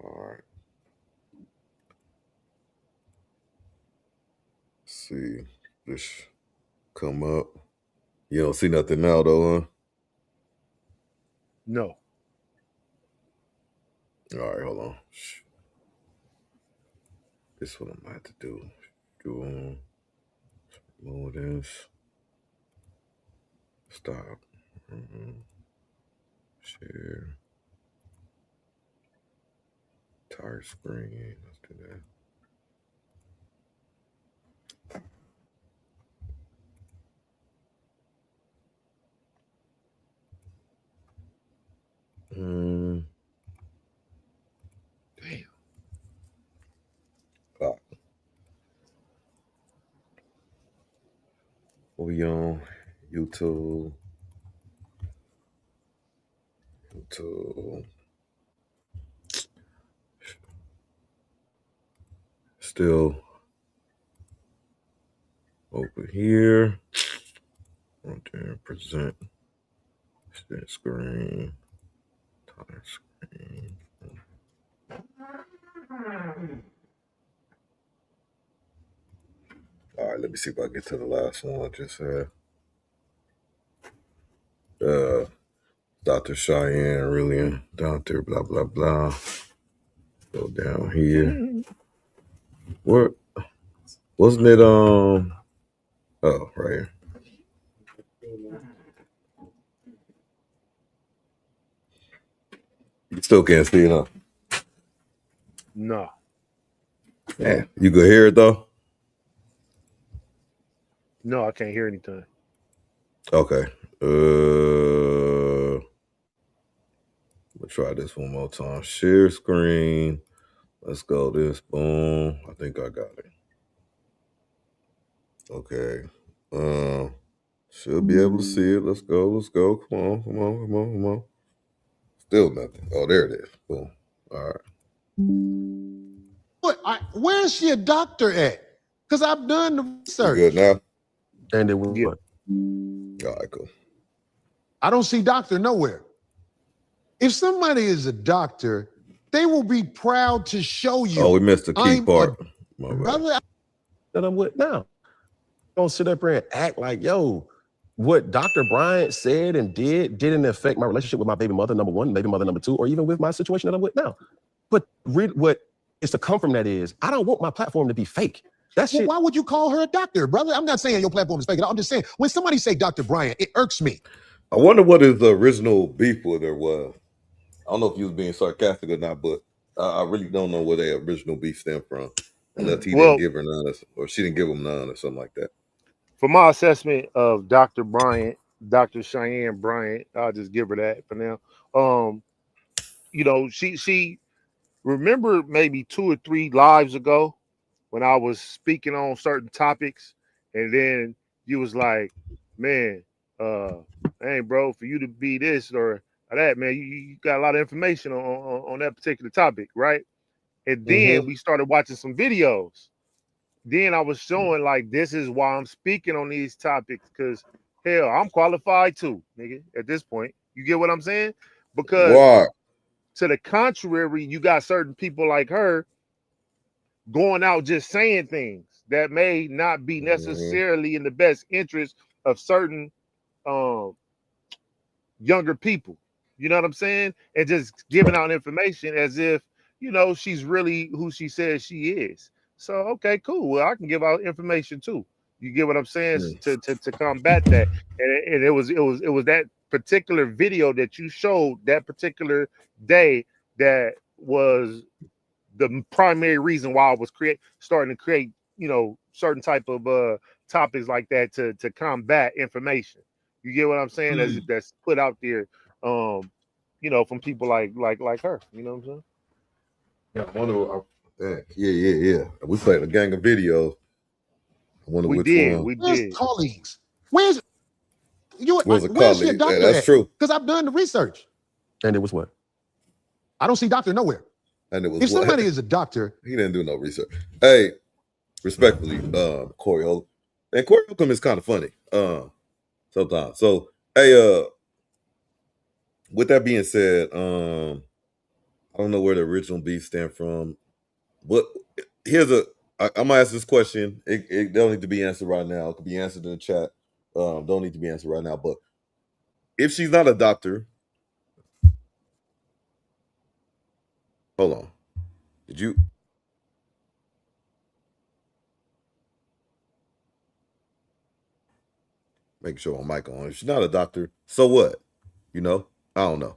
All right. See this come up. You don't see nothing now though, huh? No. All right, hold on. This is what I'm gonna have to do. Do remove this. Stop. Share. Entire screen. Let's do that. Damn. We on YouTube. Still over here. Right there. Present. Split screen. Entire screen. All right, let me see if I get to the last one I just had. Dr. Cheyenne really down there, blah, blah, blah. Go down here. What? Wasn't it, oh, right here. You still can't see it, huh? No. Yeah. You could hear it, though? No, I can't hear anything. Okay. We'll try this one more time. Share screen. Let's go this. Boom. I think I got it. Okay. Should be able to see it. Let's go. Let's go. Come on. Come on. Come on. Come on. Still nothing. Oh, there it is. Boom. All right. Where's your doctor at? Because I've done the research. You good now? And it was All right, cool. I don't see doctor nowhere. If somebody is a doctor, they will be proud to show you. Oh, we missed the key part. Brother, that I'm with now. Don't sit up here and act like, yo, what Dr. Bryant said and didn't affect my relationship with my baby mother, number one, baby mother, number two, or even with my situation that I'm with now. But what is to come from that is, I don't want my platform to be fake. That's well, why would you call her a doctor, brother? I'm not saying your platform is fake. I'm just saying, when somebody say Dr. Bryant, it irks me. I wonder what his original beef with her was. I don't know if he was being sarcastic or not, but I really don't know where their original beef stemmed from. Unless he didn't give her none, or she didn't give him none, or something like that. For my assessment of Dr. Bryant, Dr. Cheyenne Bryant, I'll just give her that for now. You know, she remember maybe 2 or 3 lives ago when I was speaking on certain topics, and then you was like, man, hey, bro, for you to be this or that, man, you got a lot of information on that particular topic, right? And then we started watching some videos. Then I was showing like, this is why I'm speaking on these topics, because hell, I'm qualified too, nigga, at this point. You get what I'm saying? Because to the contrary, you got certain people like her going out just saying things that may not be necessarily in the best interest of certain younger people. You know what I'm saying? And just giving out information as if, you know, she's really who she says she is. So, okay, cool. Well, I can give out information too. You get what I'm saying? To combat that. And it was that particular video that you showed that particular day that was the primary reason why I was starting to create, you know, certain type of topics like that to combat information. You get what I'm saying? That's put out there, you know, from people like her. You know what I'm saying? Yeah. We played a gang of videos. I wonder which one. We did. Colleagues. Where's your colleague? doctor? Yeah, that's true. Because I've done the research. And it was what? I don't see doctor nowhere. And it was if somebody is a doctor, he didn't do no research. Hey, respectfully, Corey Holcomb. And Corey Holcomb is kind of funny. Sometimes. So, hey, with that being said, I don't know where the original beef stem from. But I'm gonna ask this question. It don't need to be answered right now. It could be answered in the chat. Don't need to be answered right now. But if she's not a doctor, hold on. Did you? Make sure my mic on. If she's not a doctor, so what? You know, I don't know,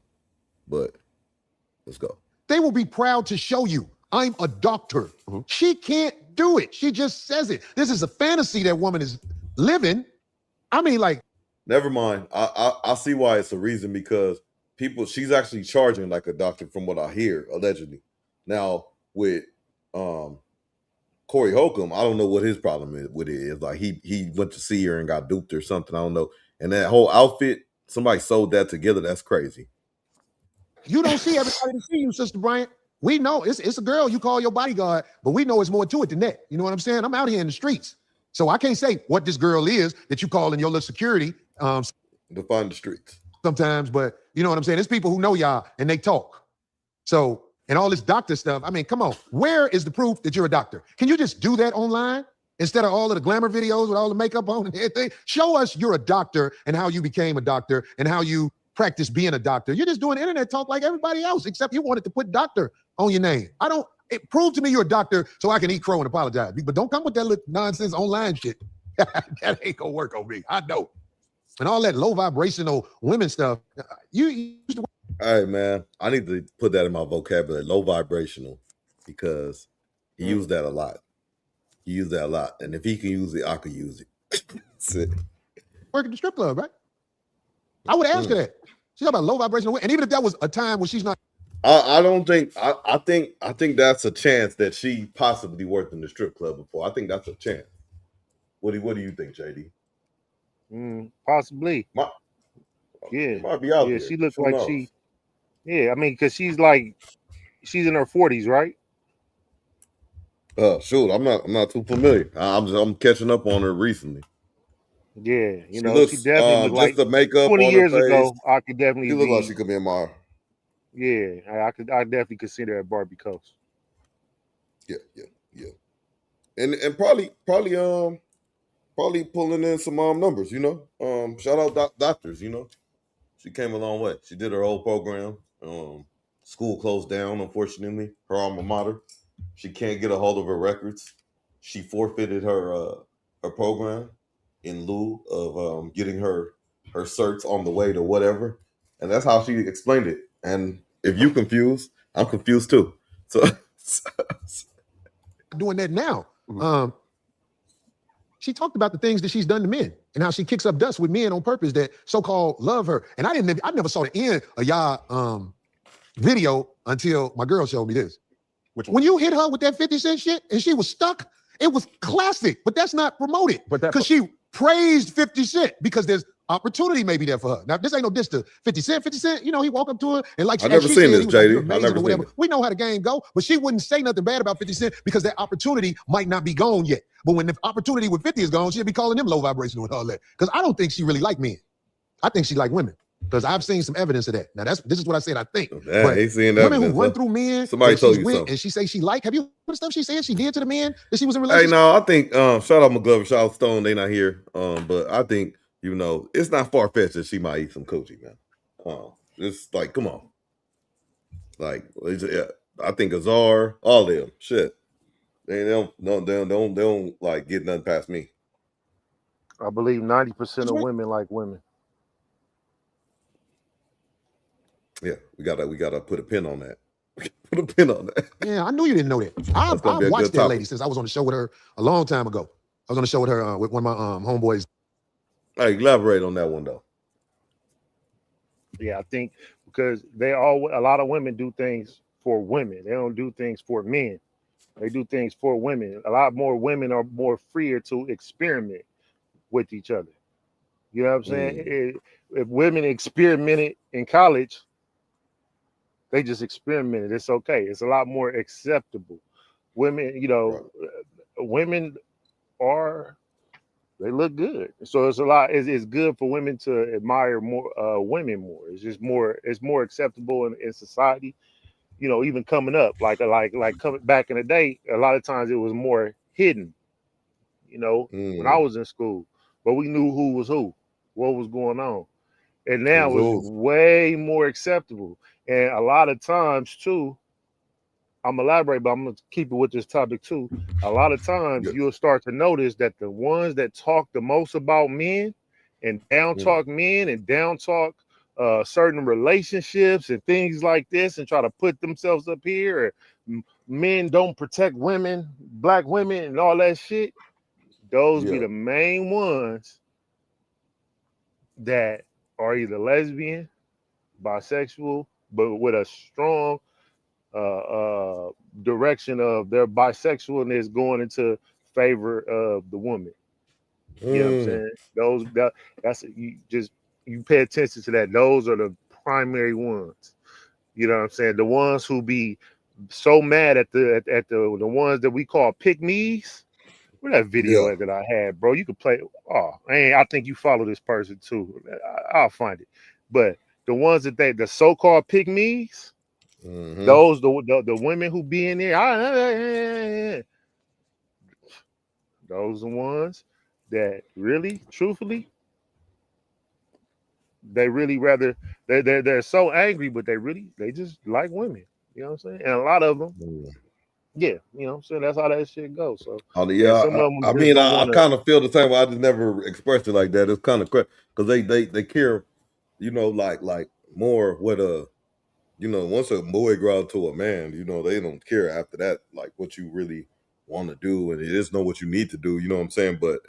but let's go. They will be proud to show you, I'm a doctor. She can't do it. She just says it. This is a fantasy that woman is living. I mean, like, never mind. I see why it's a reason, because she's actually charging like a doctor from what I hear, allegedly. Now with Corey Holcomb, I don't know what his problem is with it is. Like he went to see her and got duped or something. I don't know. And that whole outfit, somebody sold that together. That's crazy. you don't see everybody to see you, Sister Bryant. We know it's a girl you call your bodyguard, but we know it's more to it than that. You know what I'm saying? I'm out here in the streets. So I can't say what this girl is that you call in your little security. Define the streets. Sometimes, but you know what I'm saying? There's people who know y'all and they talk. So, and all this doctor stuff, I mean, come on. Where is the proof that you're a doctor? Can you just do that online instead of all of the glamour videos with all the makeup on and everything? Show us you're a doctor and how you became a doctor and how you practice being a doctor. You're just doing internet talk like everybody else, except you wanted to put doctor on your name. Prove to me you're a doctor so I can eat crow and apologize. But don't come with that little nonsense online shit. That ain't gonna work on me. I know. And all that low vibrational women stuff. You used to. All right, man. I need to put that in my vocabulary. Low vibrational, because he used that a lot. He used that a lot. And if he can use it, I can use it. That's it. Work at the strip club, right? I would ask her that. She's talking about low vibrational. And even if that was a time when she's not. I don't think I think that's a chance that she possibly worked in the strip club before. I think that's a chance. What do you think, JD? Possibly. Yeah, might be out there. She looks Who like knows? she. Yeah, I mean, because she's in her 40s, right? Shoot, I'm not too familiar. I'm catching up on her recently. Yeah, She she looks, definitely just like the makeup 20 on her years face. ago. I could definitely. She look like she could be in my. Yeah, I definitely consider her Barbie Coast. Yeah. And probably pulling in some numbers, you know. Shout out doctors, you know. She came a long way. She did her whole program. School closed down, unfortunately. Her alma mater. She can't get a hold of her records. She forfeited her program in lieu of getting her certs on the way to whatever. And that's how she explained it. And if you confused, I'm confused too. So doing that now. She talked about the things that she's done to men and how she kicks up dust with men on purpose that so-called love her. And I never saw the end of y'all video until my girl showed me this. When you hit her with that 50 Cent shit and she was stuck, it was classic, but that's not promoted. Because she praised 50 Cent because there's opportunity maybe there for her. Now, this ain't no diss to 50 Cent. 50 Cent, you know, he walked up to her and like I've never seen this, JD. I've never seen it. We know how the game go, but she wouldn't say nothing bad about 50 Cent because that opportunity might not be gone yet. But when the opportunity with 50 is gone, she'll be calling them low vibrational and all that. Because I don't think she really like men. I think she like women. Because I've seen some evidence of that. Now, this is what I said I think. But ain't seeing women who run through men, somebody told you something. And she say she like. Have you heard the stuff she said she did to the men that she was in relationship? Hey, no, I think shout out McGlover, shout out Stone, they not here. But I think, you know, it's not far-fetched that she might eat some coochie, man. It's like, come on. Like, I think Azar, all of them, shit. They don't like get nothing past me. I believe 90% of women like women. Yeah, we gotta put a pin on that. Put a pin on that. Yeah, I knew you didn't know that. I've watched that lady since I was on the show with her a long time ago. I was on the show with her with one of my homeboys. Hey, elaborate on that one though. Yeah, I think because a lot of women do things for women. They don't do things for men. They do things for women. A lot more women are more freer to experiment with each other. You know what I'm saying? If women experimented in college, they just experimented. It's okay. It's a lot more acceptable. Women, you know, women they look good. So it's good for women to admire more women more. It's just more acceptable in society. You know, even coming up, like coming back in the day, a lot of times it was more hidden, you know, when I was in school. But we knew who was who, what was going on. And now it's way more acceptable. And a lot of times too, I'm elaborate, but I'm gonna keep it with this topic too. A lot of times you'll start to notice that the ones that talk the most about men and down talk men and down talk certain relationships and things like this, and try to put themselves up here. Or men don't protect women, black women, and all that shit. Those be the main ones that are either lesbian, bisexual, but with a strong direction of their bisexualness going into favor of the woman. You know what I'm saying? That's you pay attention to that. Those are the primary ones. You know what I'm saying? The ones who be so mad at the ones that we call pick-me's. Where that video at that I had, bro? You could play. Oh, I think you follow this person too. I'll find it. But the ones that the so-called pick-me's, those the women who be in there, those the ones that really, truthfully, they really rather they're so angry, but they just like women. You know what I'm saying? And a lot of them, yeah, you know what I'm saying? That's how that shit goes. So some of them I kind of feel the same way. I just never expressed it like that. It's kind of crazy because they care, you know, like more what you know, once a boy grows to a man, you know, they don't care after that, like what you really want to do, and they just know what you need to do. You know what I'm saying? But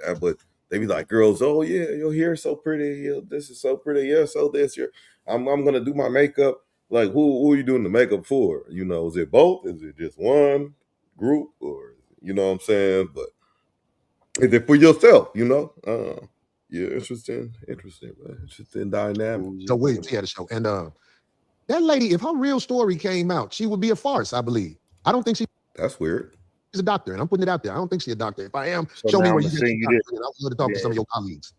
they be like, girls, oh yeah, your hair is so pretty. This is so pretty. Yeah, so this year, I'm gonna do my makeup. Like, who are you doing the makeup for? You know, is it both? Is it just one group, or you know what I'm saying? But is it for yourself? You know? Yeah, interesting, man. Interesting dynamic. So wait, see at the show, and that lady, if her real story came out, she would be a farce, I believe. I don't think she. That's weird. She's a doctor, and I'm putting it out there. I don't think she's a doctor. If I am, so show me where you get get you I would love to talk to some of your colleagues.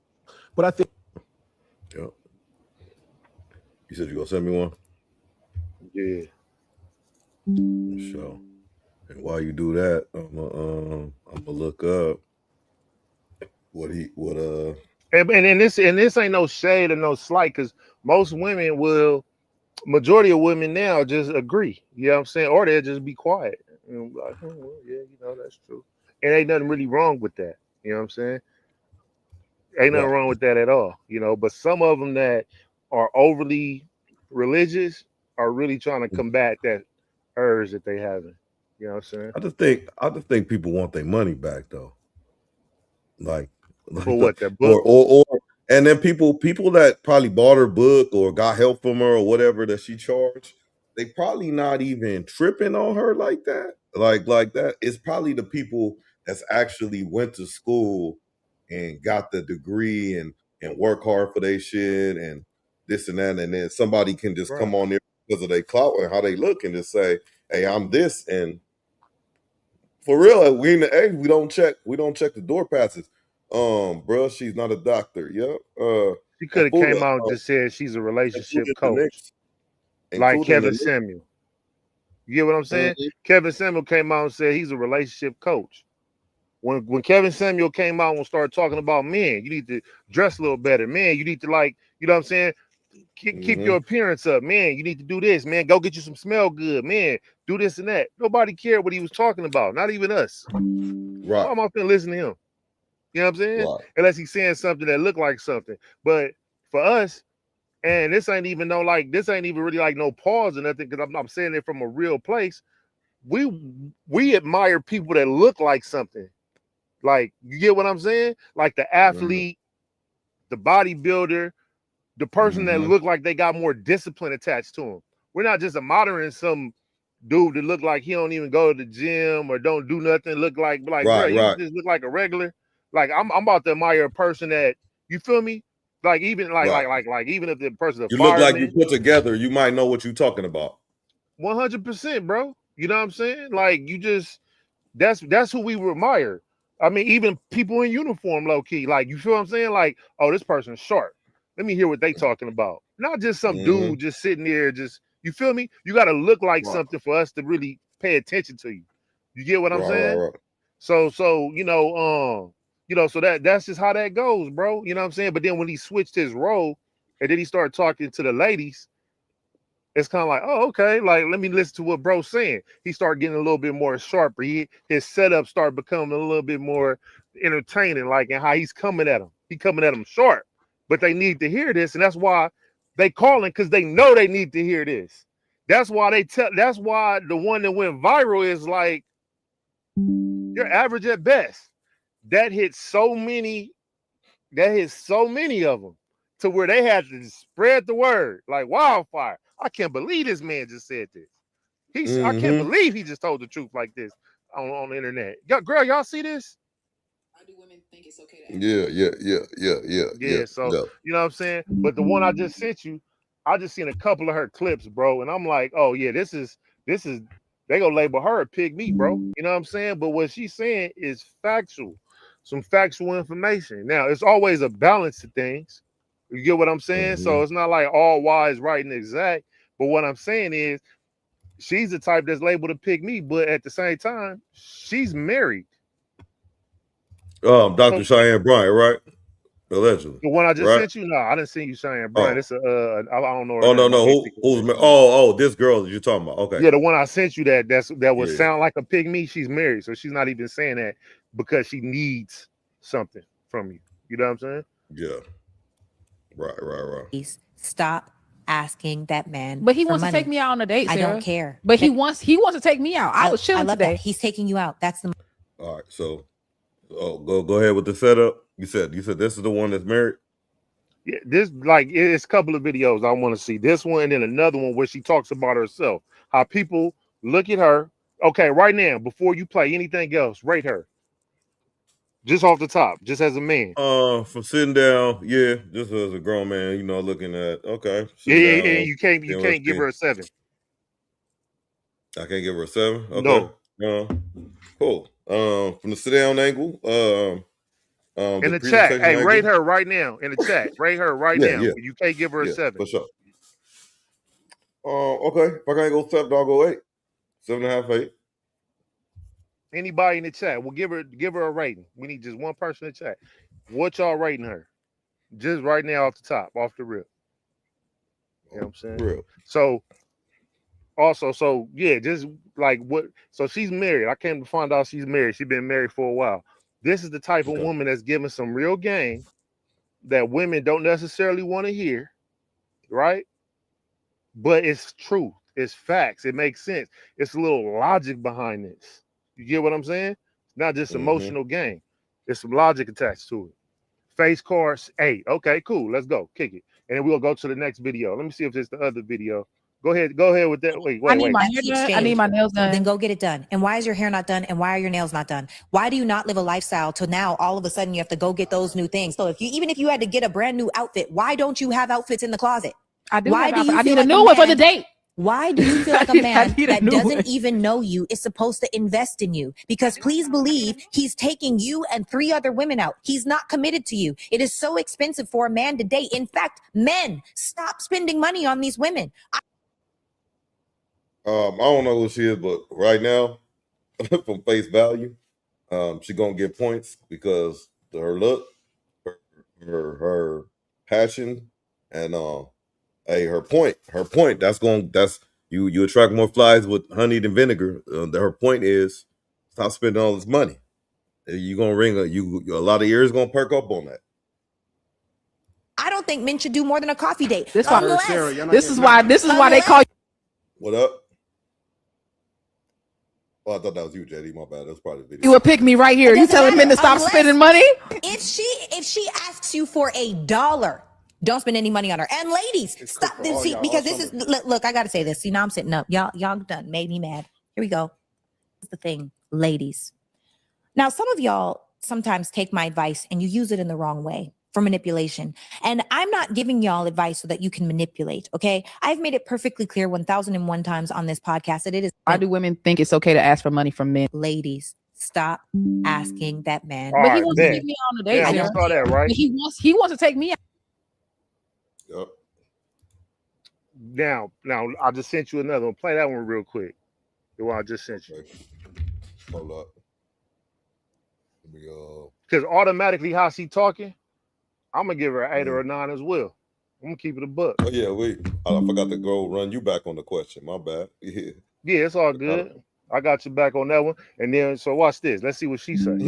But I think. Yeah. You said you gonna send me one? Yeah. Sure. And while you do that, I'm gonna look up and this ain't no shade or no slight, because most women majority of women now just agree. You know what I'm saying? Or they'll just be quiet. And like, oh, well, yeah, you know, that's true. And ain't nothing really wrong with that. You know what I'm saying? Ain't nothing wrong with that at all. You know, but some of them that are overly religious are really trying to combat that urge that they having. You know what I'm saying? I just think people want their money back though. Like for what, that book? Or and then people that probably bought her book or got help from her or whatever that she charged, they probably not even tripping on her like that. Like that. It's probably the people that's actually went to school and got the degree and work hard for their shit and this and that, and then somebody can just come on there because of their clout and how they look and just say, hey, I'm this. And for real, we in the age, we don't check the door passes. Bro, she's not a doctor. Yeah. She could have came out and just said she's a relationship coach. Like Kevin Samuel. You get what I'm saying? Kevin Samuel came out and said he's a relationship coach. When Kevin Samuel came out and started talking about men, you need to dress a little better. Man, you need to, like, you know what I'm saying? Keep your appearance up. Man, you need to do this. Man, go get you some smell good. Man, do this and that. Nobody cared what he was talking about. Not even us. Right. Why am I going to listen to him? You know what I'm saying? Right. Unless he's saying something that looked like something. But for us, and this ain't even really like no pause or nothing, because I'm saying it from a real place. We admire people that look like something. Like, you get what I'm saying? Like the athlete, the bodybuilder, the person that look like they got more discipline attached to them. We're not just admiring some dude that look like he don't even go to the gym or don't do nothing. Look like bro, you just look like a regular. Like I'm about to admire a person that, you feel me? Like even like even if the person's a you look like you put together, you might know what you're talking about. 100%, bro. You know what I'm saying? Like, you just that's who we admire. I mean, even people in uniform, low key. Like, you feel what I'm saying? Like, oh, this person's sharp. Let me hear what they talking about. Not just some dude just sitting there, just, you feel me? You got to look like something for us to really pay attention to you. You get what I'm saying? Right. So so that's just how that goes, bro. You know what I'm saying? But then when he switched his role and then he started talking to the ladies, it's kind of like, oh, okay, like, let me listen to what bro's saying. He started getting a little bit more sharper. His setup started becoming a little bit more entertaining, like, and how he's coming at him. He coming at him sharp. but they need to hear this, and that's why they calling, because they know they need to hear this. That's why that's why the one that went viral is like, you're average at best. That hit so many of them to where they had to spread the word like wildfire. I can't believe this man just said this. I can't believe he just told the truth like this on the internet. Girl, y'all see this? Yeah. Yeah, so you know what I'm saying? But the one I just sent you, I just seen a couple of her clips, bro, and I'm like, oh yeah, this is they gonna label her a pig me, bro. You know what I'm saying? But what she's saying is factual, some factual information. Now it's always a balance of things. You get what I'm saying? So it's not like all wise, right, and exact. But what I'm saying is, she's the type that's labeled a pig me, but at the same time, she's married. Dr. Cheyenne Bryant, right? Allegedly. The one I just right? sent you? No, I didn't send you Cheyenne Bryant. It's I don't know. Oh no. This girl that you're talking about. Okay. Yeah, the one I sent you that would sound like a pig me. She's married, so she's not even saying that because she needs something from you. You know what I'm saying? Yeah. Right. Stop asking that man. But he for wants money. to take me out on a date. I Sarah. don't care. But he wants to take me out. I was chilling love today. That. He's taking you out. That's the. All right. So, go ahead with the setup. You said this is the one that's married. Yeah, this it's a couple of videos I want to see. This one and then another one where she talks about herself. How people look at her. Okay, right now, before you play anything else, rate her. Just off the top, just as a man. For sitting down, yeah, just as a grown man, looking at Yeah, you can't give her a 7. I can't give her a 7. Okay. No. Cool. From the sit down angle, in the chat, hey, rate her right now. In the chat, rate her right now. Yeah. You can't give her a 7. For sure. Okay. If I can't go 7, I'll go 8. 7.5, 8. Anybody in the chat, we'll give her a rating. We need just one person in the chat. What y'all rating her? Just right now, off the top, off the rip. You know what I'm saying? Real. So, also, yeah, just like what? So she's married. I came to find out she's married. She's been married for a while. This is the type of woman that's giving some real game that women don't necessarily want to hear, right? But it's truth. It's facts. It makes sense. It's a little logic behind this. You get what I'm saying? It's not just emotional game. There's some logic attached to it. Face cards 8. Okay, cool. Let's go. Kick it. And then we'll go to the next video. Let me see if it's the other video. Go ahead with that. Wait. I need my hair done. I need my nails done. Then go get it done. And why is your hair not done? And why are your nails not done? Why do you not live a lifestyle till now all of a sudden you have to go get those new things? So even if you had to get a brand new outfit, why don't you have outfits in the closet? I do. I need a new one for the date. Why do you feel like a man that doesn't even know you is supposed to invest in you? Because please believe he's taking you and 3 other women out. He's not committed to you. It is so expensive for a man to date. In fact, men, stop spending money on these women. I don't know who she is, but right now, from face value, she's gonna get points because her look, her passion, and her point. That's you attract more flies with honey than vinegar. Her point is stop spending all this money. You're gonna ring a lot of ears gonna perk up on that. I don't think men should do more than a coffee date. This is why they call you. What up? Oh, I thought that was you, JD. My bad. That's probably the video. You would pick me right here. You telling men to stop spending money? If she asks you for $1, don't spend any money on her. And ladies, stop this. See, because this is look. I gotta say this. See, now I'm sitting up. Y'all done made me mad. Here we go. That's the thing, ladies. Now, some of y'all sometimes take my advice and you use it in the wrong way for manipulation. And I'm not giving y'all advice so that you can manipulate. Okay, I've made it perfectly clear 1,001 times on this podcast that it is. Why do women think it's okay to ask for money from men? Ladies, stop asking that man. But he wants to take me out on a date. Yeah, you saw that, right? He wants to take me out. Yep. Now, I just sent you another one. Play that one real quick. The one I just sent you. Hold up. Because automatically, how she talking, I'm gonna give her an 8 or a 9 as well. I'm gonna keep it a buck. Oh yeah, I forgot to go run you back on the question. My bad. Yeah, it's all good. I got you back on that one. And then, so watch this. Let's see what she says.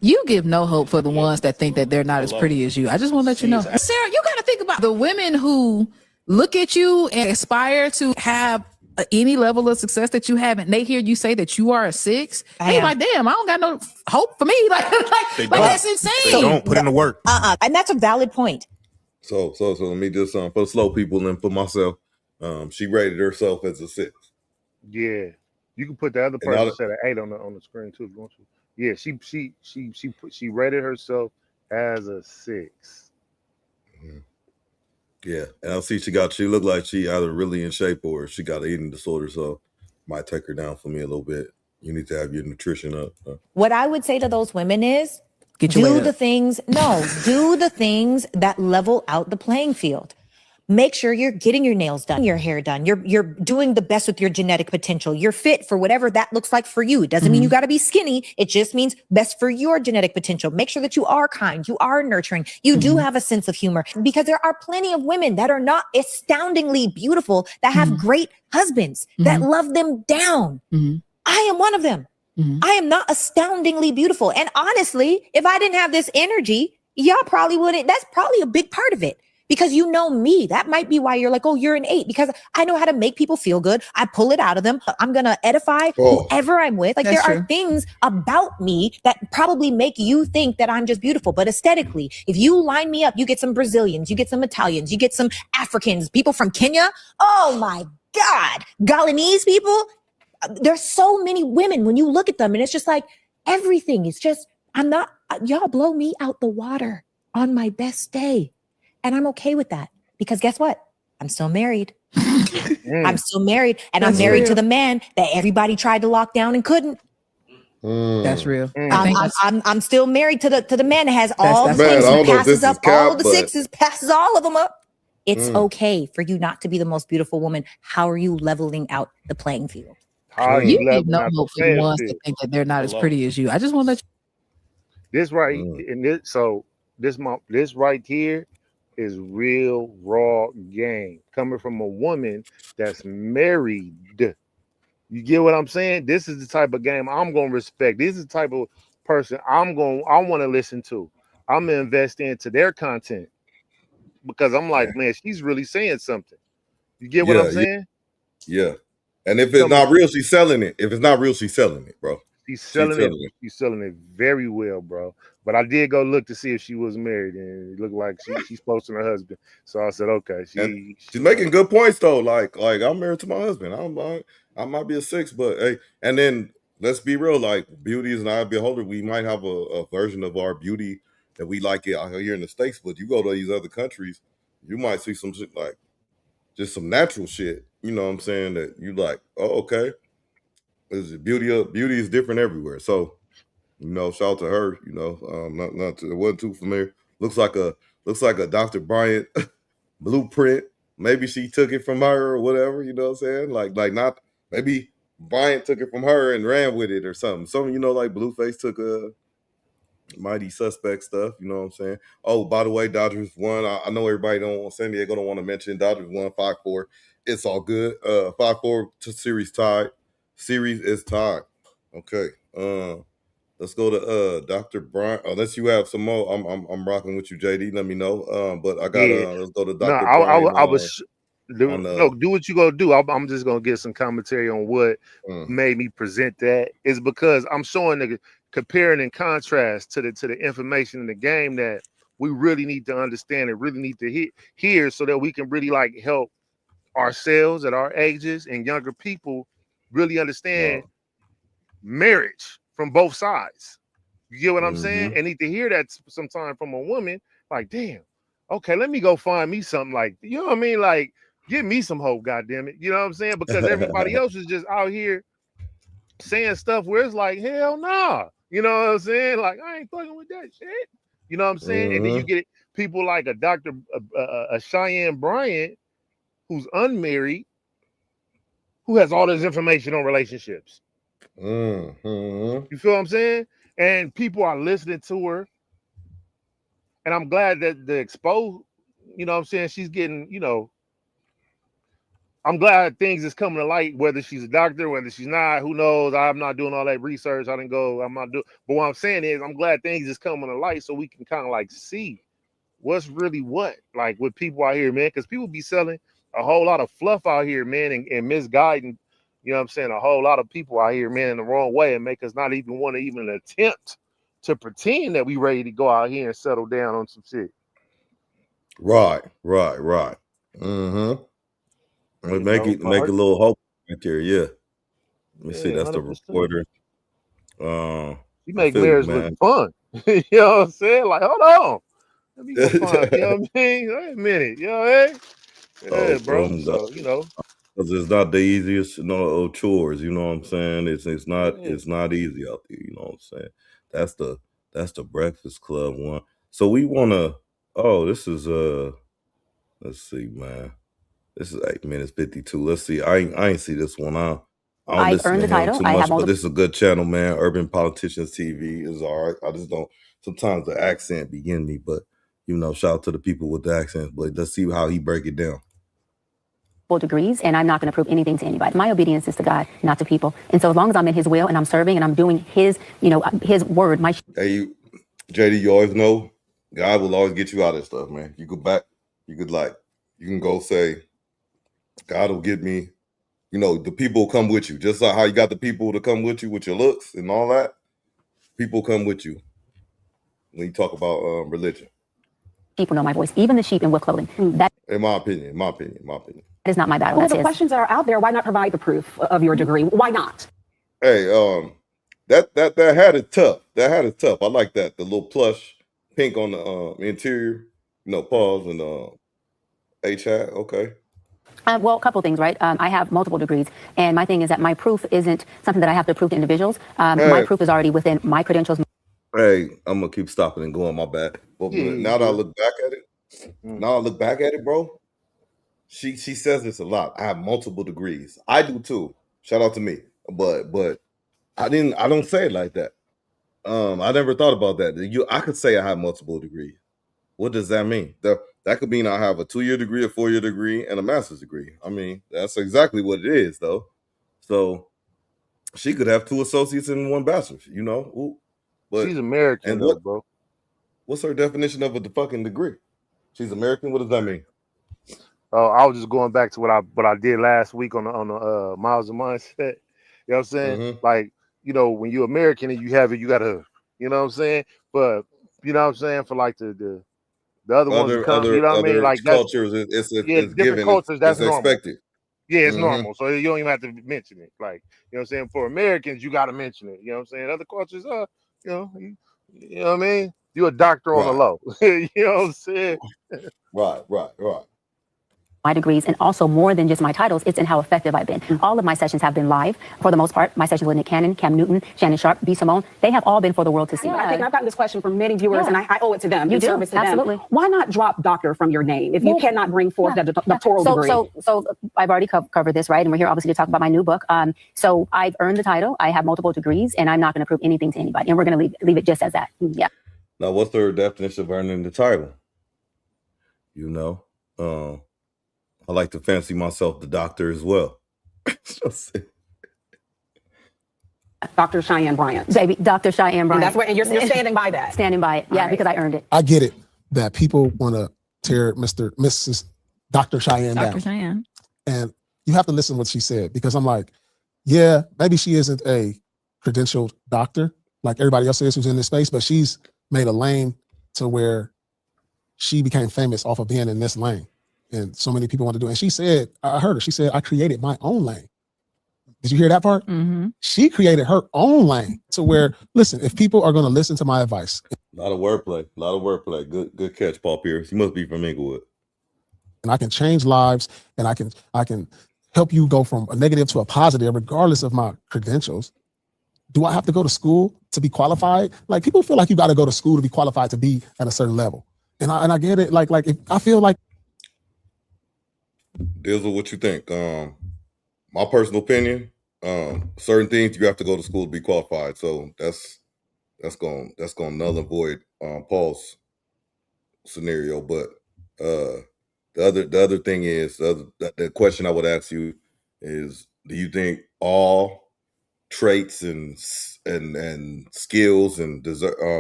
You give no hope for the ones that think that they're not as pretty as you. I just want to let you know. Sarah, you got to think about the women who look at you and aspire to have any level of success that you have, and they hear you say that you are a 6. They like, damn, I don't got no hope for me. Like that's insane. They don't put in the work. And that's a valid point. So let me just for the slow people and for myself, she rated herself as a 6. Yeah, you can put the other person set an 8 on the screen too if you want to. Yeah, she rated herself as a 6. Mm-hmm. Yeah, and I see she looked like she either really in shape or she got an eating disorder, so might take her down for me a little bit. You need to have your nutrition up. What I would say to those women is do the things that level out the playing field. Make sure you're getting your nails done, your hair done. You're doing the best with your genetic potential. You're fit for whatever that looks like for you. It doesn't mean you got to be skinny. It just means best for your genetic potential. Make sure that you are kind, you are nurturing, you do have a sense of humor, because there are plenty of women that are not astoundingly beautiful that have great husbands that love them down. I am one of them. I am not astoundingly beautiful. And honestly, if I didn't have this energy, y'all probably wouldn't. That's probably a big part of it. Because you know me, that might be why you're like, oh, you're an 8, because I know how to make people feel good. I pull it out of them. I'm going to edify whoever I'm with. Like, there are things about me that probably make you think that I'm just beautiful. But aesthetically, if you line me up, you get some Brazilians, you get some Italians, you get some Africans, people from Kenya. Oh my God. Guyanese people. There's so many women when you look at them and it's just like everything is just, y'all blow me out the water on my best day. And I'm okay with that, because guess what? I'm still married. I'm still married, and I'm married to the man that everybody tried to lock down and couldn't. That's real. I'm still married to the man that has all the things. He passes up all of the 6s, passes all of them up. It's okay for you not to be the most beautiful woman. How are you leveling out the playing field? You need no hope for the ones that think that they're not as pretty as you. I just want to let you. This right, and this right here is real raw game coming from a woman that's married. You get what I'm saying? This is the type of game I'm gonna respect. This is the type of person I want to listen to. I'm gonna invest into their content because I'm like, man, she's really saying something. You get what I'm saying? Yeah. And if it's not real, she's selling it. If it's not real, she's selling it, bro. She's selling it. She's selling it very well, bro. But I did go look to see if she was married, and it looked like she's posting her husband. So I said, okay, she's making good points though. Like I'm married to my husband. I might be a 6, but hey, and then let's be real. Like, beauty is not a beholder. We might have a version of our beauty that we like it out here in the States, but you go to these other countries, you might see some shit like just some natural shit. You know what I'm saying? That you like, oh, okay. Beauty is different everywhere. So, you know, shout out to her. You know, it wasn't too familiar. Looks like a Dr. Bryant blueprint. Maybe she took it from her or whatever. You know what I'm saying? Like not maybe Bryant took it from her and ran with it or something. Some, you know, like Blueface took a Mighty Suspect stuff. You know what I'm saying? Oh, by the way, Dodgers won. I know everybody San Diego don't want to mention Dodgers won 5-4. It's all good. 5-4 to series tied. Series is tied. Okay. Let's go to Dr. Brian. Unless you have some more, I'm rocking with you, JD. Let me know. But I got let's go to Dr. Brian. Do what you gonna do. I'm just gonna get some commentary on what made me present that. Is because I'm showing the comparing and contrast to the information in the game that we really need to understand and really need to hear so that we can really like help ourselves at our ages and younger people really understand marriage from both sides. You get what I'm saying? And need to hear that sometime from a woman, like, damn, okay, let me go find me something like, you know what I mean? Like, give me some hope, goddamn it. You know what I'm saying? Because everybody else is just out here saying stuff where it's like, hell nah. You know what I'm saying? Like, I ain't fucking with that shit. You know what I'm saying? And then you get people like a Cheyenne Bryant, who's unmarried, who has all this information on relationships. You feel what I'm saying? And people are listening to her. And I'm glad that the expose, you know what I'm saying, she's getting, you know, I'm glad things is coming to light, whether she's a doctor, whether she's not, who knows? I'm not doing all that research. I'm not doing, but what I'm saying is I'm glad things is coming to light so we can kind of like see what's really what, like with people out here, man, because people be selling a whole lot of fluff out here, man, and misguiding, you know what I'm saying, a whole lot of people out here, man, in the wrong way and make us not even want to even attempt to pretend that we ready to go out here and settle down on some shit. Right. Mm-hmm. Make a little hope right there, yeah. Let me see, that's 100%. The reporter. You make marriage look fun. You know what I'm saying? Like, hold on. Let me go find, you know what I mean? Wait a minute, you know what I mean? Yeah, bro. So, you know. Because it's not the easiest, chores, you know what I'm saying? It's not easy out there, you know what I'm saying? That's the Breakfast Club one. So we wanna this is let's see, man. This is 8 minutes 52. Let's see. I ain't see this one. I don't listen to him too much, but this is a good channel, man. Urban Politicians TV is all right. I just don't. Sometimes the accent be getting me, but shout out to the people with the accents. But let's see how he break it down. Degrees, and I'm not going to prove anything to anybody. My obedience is to God, not to people. And so as long as I'm in His will and I'm serving and I'm doing His, His word. Hey, JD, you always know God will always get you out of stuff, man. You go back. You can go say, God will get me, the people will come with you. Just like how you got the people to come with you with your looks and all that. People come with you when you talk about religion. People know my voice, even the sheep in wolf clothing. That, in my opinion. That is not my battle. Well, the questions that are out there, why not provide the proof of your degree? Why not? Hey, that hat is tough. That hat is tough. I like that. The little plush pink on the interior, pause and H hat. Okay. Well, a couple things, right? I have multiple degrees, and my thing is that my proof isn't something that I have to prove to individuals. My proof is already within my credentials. Hey, I'm gonna keep stopping and going. My bad. But now that I look back at it, bro. She says this a lot. I have multiple degrees. I do too. Shout out to me. But I don't say it like that. I never thought about that. I could say I have multiple degrees. What does that mean? That could mean I have a 2-year degree, a 4-year degree, and a master's degree. I mean, that's exactly what it is, though. So she could have 2 associates and 1 bachelor's, Ooh. But she's American, though, bro. What's her definition of a fucking degree? She's American. What does that mean? I was just going back to what I did last week on the Miles of Mindset. You know what I'm saying? Mm-hmm. Like, when you're American and you have it, you gotta, you know what I'm saying? But you know what I'm saying, for like the other ones to come, you know what I mean? Like cultures, it's different given, cultures, that's it's normal. expected. Yeah, it's normal. So you don't even have to mention it. Like, you know what I'm saying? For Americans, you gotta mention it. You know what I'm saying? Other cultures, you know what I mean? You're a doctor on the low. You know what I'm saying? Right. My degrees, and also more than just my titles, it's in how effective I've been. All of my sessions have been live for the most part. My sessions with Nick Cannon, Cam Newton, Shannon Sharp, B. Simone, they have all been for the world to see. I think I've gotten this question from many viewers, and I owe it to them. You do, service to absolutely. Them. Why not drop doctor from your name if you cannot bring forth that doctoral degree? So I've already covered this, right? And we're here obviously to talk about my new book. So I've earned the title. I have multiple degrees, and I'm not going to prove anything to anybody. And we're going to leave it just as that. Yeah. Now, what's her definition of earning the title? I like to fancy myself the doctor as well. Dr. Cheyenne Bryant. Baby, Dr. Cheyenne Bryant. And that's what, and you're standing by that. Standing by it. Yeah, because I earned it. I get it that people want to tear Mrs. Dr. Cheyenne down. Dr. Cheyenne. And you have to listen to what she said, because I'm like, yeah, maybe she isn't a credentialed doctor like everybody else is who's in this space, but she's made a lane to where she became famous off of being in this lane. And so many people want to do it. And she said, I heard her, she said, I created my own lane. Did you hear that part? Mm-hmm. She created her own lane to where, listen, if people are going to listen to my advice. A lot of wordplay. Good catch, Paul Pierce. You must be from Inglewood. And I can change lives, and I can help you go from a negative to a positive, regardless of my credentials. Do I have to go to school to be qualified? Like, people feel like you got to go to school to be qualified to be at a certain level. And I get it. Like if I feel like. Deals with what you think. My personal opinion, certain things you have to go to school to be qualified. So that's going null and void Paul's scenario. But the other thing is the question I would ask you is: do you think all traits and skills and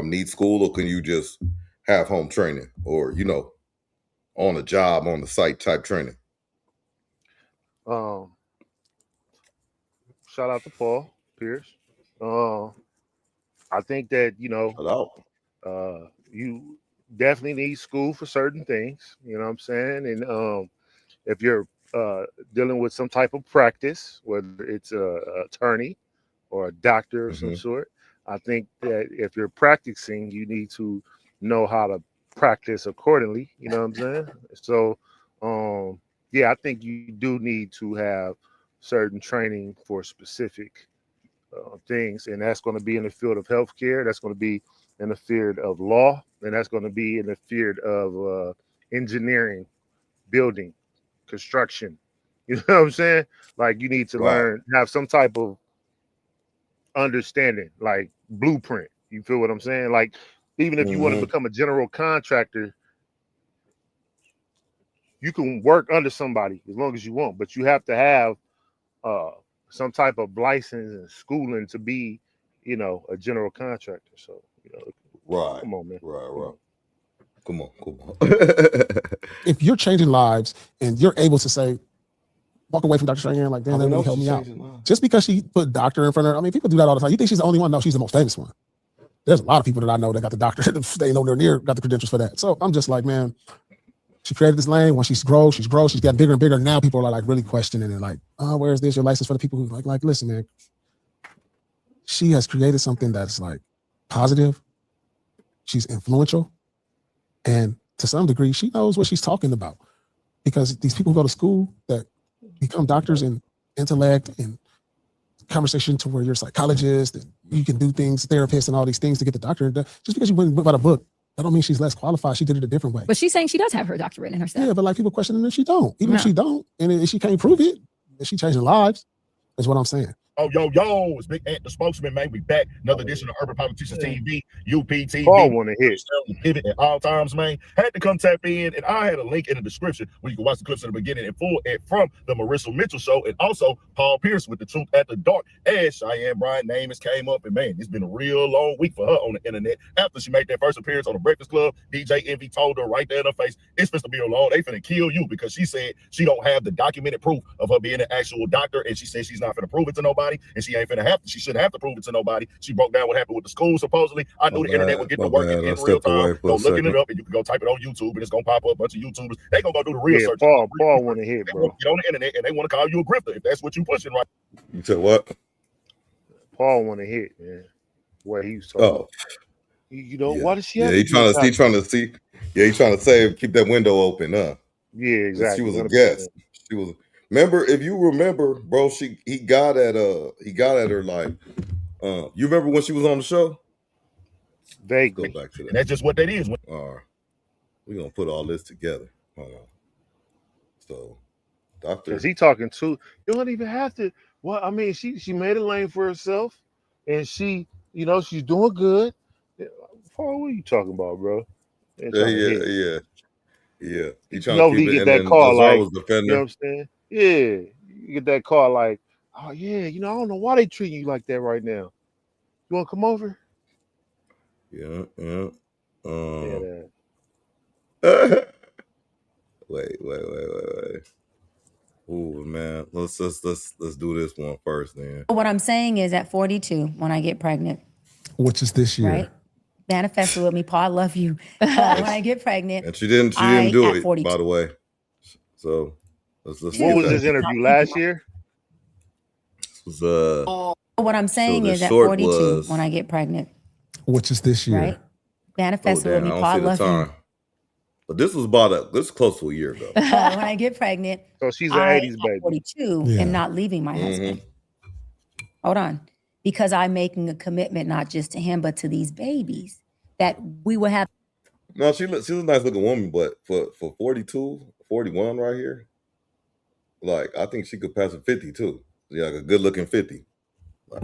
need school, or can you just have home training, or on a job, on the site type training? Shout out to Paul Pierce. I think that you definitely need school for certain things. You know what I'm saying? And if you're dealing with some type of practice, whether it's a attorney or a doctor of some sort, I think that if you're practicing, you need to know how to practice accordingly. You know what I'm saying? So, yeah, I think you do need to have certain training for specific things, and that's going to be in the field of healthcare. That's going to be in the field of law, and that's going to be in the field of engineering, building, construction. You know what I'm saying? Like you need to learn, have some type of understanding, like blueprint. You feel what I'm saying? Like even if you want to become a general contractor, you can work under somebody as long as you want, but you have to have some type of license and schooling to be, a general contractor. So, come on, man. Right. Come on. If you're changing lives and you're able to say, walk away from Dr. Strahan, like, damn, that really helped me out. Just because she put doctor in front of her, I mean, people do that all the time. You think she's the only one? No, she's the most famous one. There's a lot of people that I know that got the doctor. They know they're near, got the credentials for that. So I'm just like, man, she created this lane. When she's grown, she's getting bigger and bigger. Now people are like really questioning it, like, oh, where's this? Your license for the people who like, listen, man, she has created something that's like positive. She's influential. And to some degree, she knows what she's talking about, because these people who go to school that become doctors in intellect and conversation to where you're a psychologist and you can do things, therapists and all these things to get the doctorate. Just because you went about a book, that don't mean she's less qualified. She did it a different way. But she's saying she does have her doctorate in herself. Yeah, but like people questioning if she don't. Even if she don't, and if she can't prove it, if she changing lives, is what I'm saying. Oh, yo, it's Big Ant, the spokesman, man. We back. Another edition of Urban Politicians TV, UPTV. Paul want to hit. Pivot at all times, man. Had to come tap in, and I had a link in the description where you can watch the clips in the beginning in full and from the Marissa Mitchell show, and also Paul Pierce with The Truth at the Dark. As Cheyenne Bryant name has came up, and man, it's been a real long week for her on the internet. After she made that first appearance on the Breakfast Club, DJ Envy told her right there in her face, it's supposed to be alone. They finna kill you, because she said she don't have the documented proof of her being an actual doctor, and she said she's not finna prove it to nobody, and she ain't finna she shouldn't have to prove it to nobody. She broke down what happened with the school, supposedly. I knew the internet would get to work in real time. Go looking it up, and you can go type it on YouTube, and it's gonna pop up a bunch of YouTubers. They gonna go do the real search. Paul want to hit, bro. Get on the internet, and they want to call you a grifter if that's what you pushing right. You said what? Paul want to hit, man. What he was talking about. Why does she have he's trying to see. Yeah, he's trying to save, keep that window open, huh? Yeah, exactly. She was a guest. She was. Remember, if you remember, bro, he got at her like, you remember when she was on the show? Vaguely. Go back to that. And that's just what that is. All right, we're gonna put all this together. Hold on. So, doctor, because he talking to you don't even have to. Well, I mean, she made a lane for herself, and she, she's doing good. Paul, what are you talking about, bro? Yeah. He trying to keep get that call like, was defender. You know what I'm saying? Yeah, you get that call like, oh yeah, I don't know why they treating you like that right now. You want to come over? Yeah. Wait. Ooh, man, let's do this one first, then. What I'm saying is, at 42, when I get pregnant, which is this year, right? Manifest with me, Paul. I love you. When I get pregnant, and she didn't do it, 42. By the way. So let's what was this interview last year? This was what I'm saying is, at 42, when I get pregnant, which is this year, right? Manifest with me, Paul. I love you. But this was this close to a year ago. When I get pregnant, so she's an 80s baby. 42, and not leaving my husband. Hold on. Because I'm making a commitment, not just to him, but to these babies, that we will have. No, she's a nice looking woman, but for 42, 41 right here, like, I think she could pass a 50 too. Yeah, like a good looking 50. Like,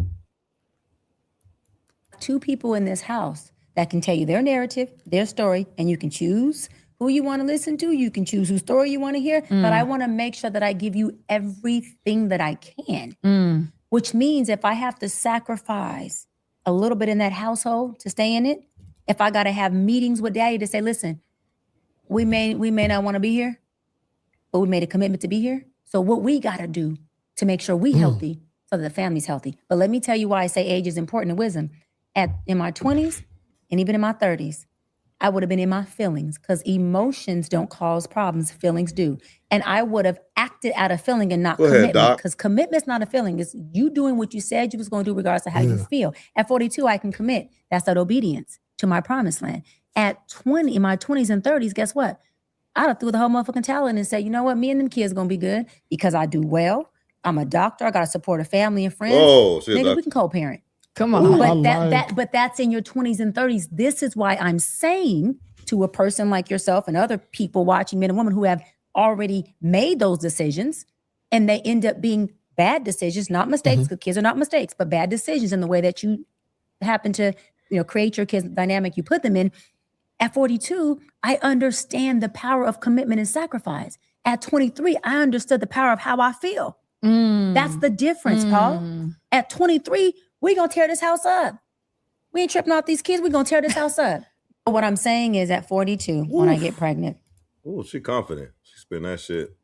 2 people in this house that can tell you their narrative, their story, and you can choose who you want to listen to. You can choose whose story you want to hear. But I want to make sure that I give you everything that I can. Which means if I have to sacrifice a little bit in that household to stay in it, if I got to have meetings with daddy to say, listen, we may not want to be here, but we made a commitment to be here. So what we got to do to make sure we healthy so that the family's healthy. But let me tell you why I say age is important in wisdom. In my 20s and even in my 30s, I would have been in my feelings because emotions don't cause problems, feelings do. And I would have acted out of feeling and not commitment, because commitment's not a feeling. It's you doing what you said you was going to do regardless of how you feel. At 42, I can commit. That's that obedience to my promised land. At 20, in my 20s and 30s, guess what? I'd have threw the whole motherfucking towel in and said, you know what? Me and them kids are going to be good because I do well. I'm a doctor. I got to support a family and friends. Oh, shit, nigga, we can co-parent. Come on. But that's in your 20s and 30s. This is why I'm saying to a person like yourself and other people watching, men and women who have already made those decisions, and they end up being bad decisions, not mistakes, because kids are not mistakes, but bad decisions in the way that you happen to, create your kids' dynamic you put them in. At 42, I understand the power of commitment and sacrifice. At 23, I understood the power of how I feel. That's the difference, Paul. At 23, we're going to tear this house up. We ain't tripping off these kids. We're going to tear this house up. What I'm saying is at 42, when I get pregnant. Oh, she confident. She spin that shit.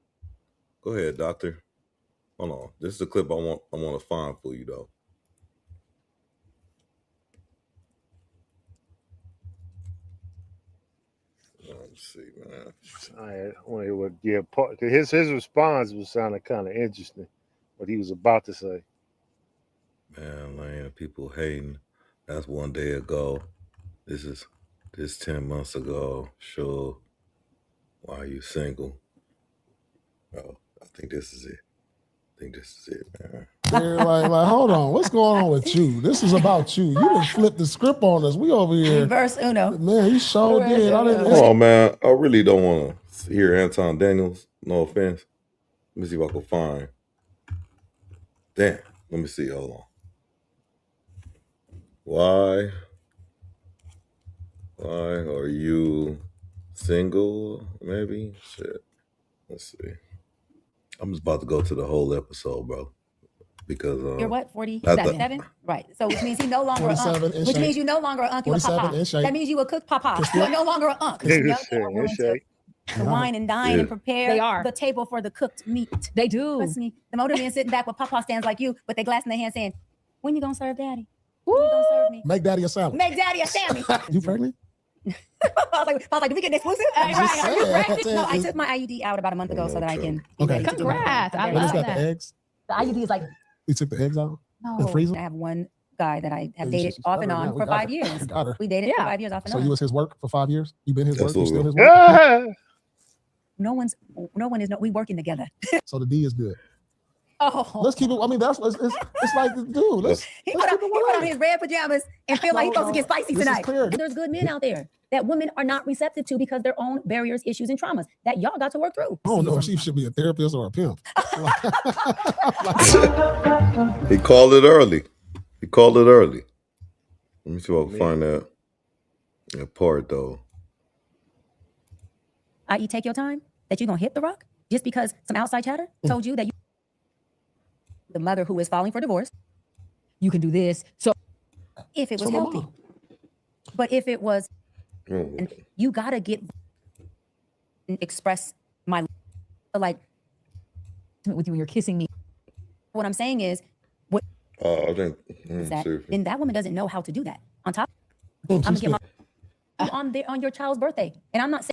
Go ahead, doctor. Hold on. This is the clip I want to find for you, though. Let's see, man. I want to hear what his response was sounding kind of interesting. What he was about to say. Man, people hating. That's one day ago. This 10 months ago. Sure. Why are you single? Oh, I think this is it. Man. They're like, hold on, what's going on with you? This is about you. You done flipped the script on us. We over here. Verse uno. Man, you sure did. Oh man, I really don't want to hear Anton Daniels. No offense. Let me see if I can find. Damn. Let me see. Hold on. Why are you single? Maybe? Shit. Let's see. I'm just about to go to the whole episode, bro. Because you're what? 47? Right. So which means he no longer an unk. Which means you no longer an unk, you a papa. That means you a cook papa. You are no longer an unk. To wine and dine and prepare the table for the cooked meat. They do. Trust me. The motor men sitting back with papa stands like you with their glass in their hand saying, when you gonna serve daddy? When you gonna serve me? Make daddy a sandwich. Make daddy a sandwich. You pregnant? I was like, did we get an exclusive? Are you pregnant? No, I took my IUD out about a month ago so that I can. Okay. Congrats. I What love is that? that. The eggs? The IUD is like, You took the eggs out? no. The freezer? I have one guy that I have Oh, dated she's off and got her. on Yeah, we for got 5 her. years. We got her. We dated for 5 years off and So on. you was his work for 5 years? You been his work? You Absolutely. still his work? We working together. So the D is good. Oh, Let's keep it. I mean, it's like, dude, let's he let's put keep it on real. his red pajamas and feel like he's supposed to get spicy This is tonight. clear. There's good men out there that women are not receptive to because their own barriers, issues, and traumas that y'all got to work through. I don't know if she should be a therapist or a pimp. He called it early. Let me see if I can find that part, though. I.e., take your time that you're going to hit the rock just because some outside chatter told you that you, the mother who is filing for divorce, you can do this. So if it was healthy, but if it was, you got to get and express my, like, with you when you're kissing me. What I'm saying is, what is that? Then that woman doesn't know how to do that. On top, I'm gonna get my on your child's birthday, and I'm not saying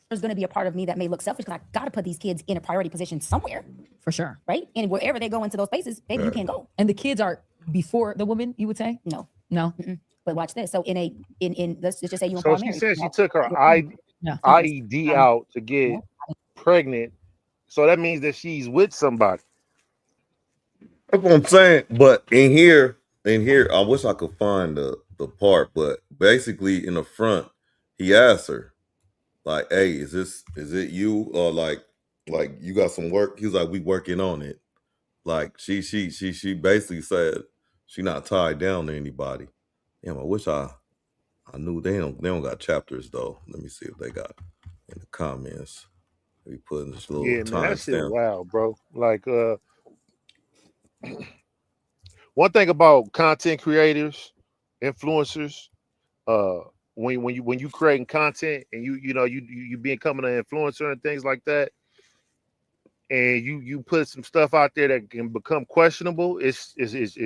there's gonna be a part of me that may look selfish because I gotta put these kids in a priority position somewhere, For sure. right? And wherever they go into those spaces, baby, you can't go. And the kids are before the woman, you would say? No. But watch this. So in let's just say you and So Paul she married. said she took her IED out to get pregnant. So that means that she's with somebody. That's what I'm saying. But in here, I wish I could find the part. But basically, in the front, he asked her, like, "Hey, is it you or like you got some work?" He was like, "We working on it." Like she basically said she not tied down to anybody. Damn, I wish I knew they don't got chapters though. Let me see if they got in the comments. We putting this little Yeah, man, that shit timestamp. wild, bro. Like, one thing about content creators, influencers, when you creating content and you becoming an influencer and things like that, and you put some stuff out there that can become questionable, it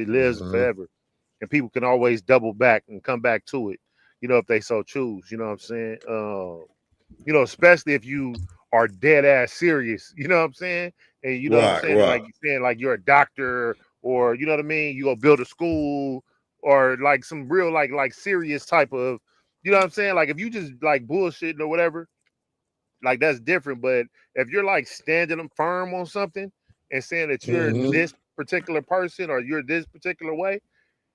lives forever, and people can always double back and come back to it, if they so choose. You know what I'm saying? Especially if you are dead ass serious. You know what I'm saying? And you know what I'm saying? Right. Like you're saying, like you're a doctor, or you know what I mean? You go build a school, or like some real like serious type of, you know what I'm saying? Like if you just like bullshitting or whatever, like that's different. But if you're like standing firm on something and saying that you're this particular person or you're this particular way,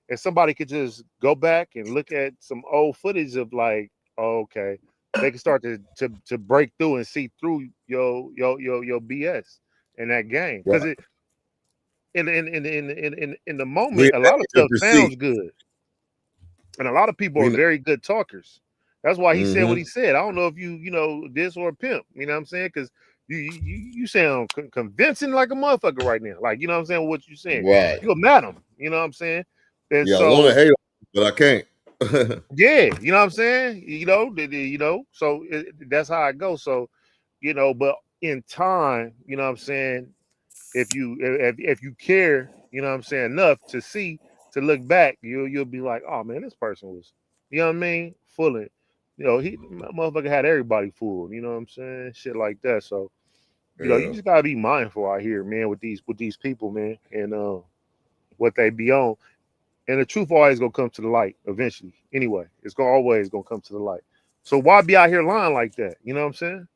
and somebody could just go back and look at some old footage of like, oh, okay, they can start to break through and see through your BS in that game. Because it in the moment, a lot of stuff sounds good. And a lot of people are very good talkers. That's why he said what he said. I don't know if you this or a pimp. You know what I'm saying? Because you sound convincing like a motherfucker right now. Like, you know what I'm saying? What you saying? Right. You a madam. You know what I'm saying? And Yeah, so, I want to hate, but I can't. yeah, you know what I'm saying? So that's how I go. So, but in time, you know what I'm saying? If you care, you know what I'm saying, enough to look back, you'll be like, oh man, this person was, you know what I mean, fooling. Motherfucker had everybody fooled, you know what I'm saying? Shit like that. So, you just gotta be mindful out here, man, with these people, man, and what they be on. And the truth always gonna come to the light eventually. Anyway, it's always gonna come to the light. So why be out here lying like that? You know what I'm saying?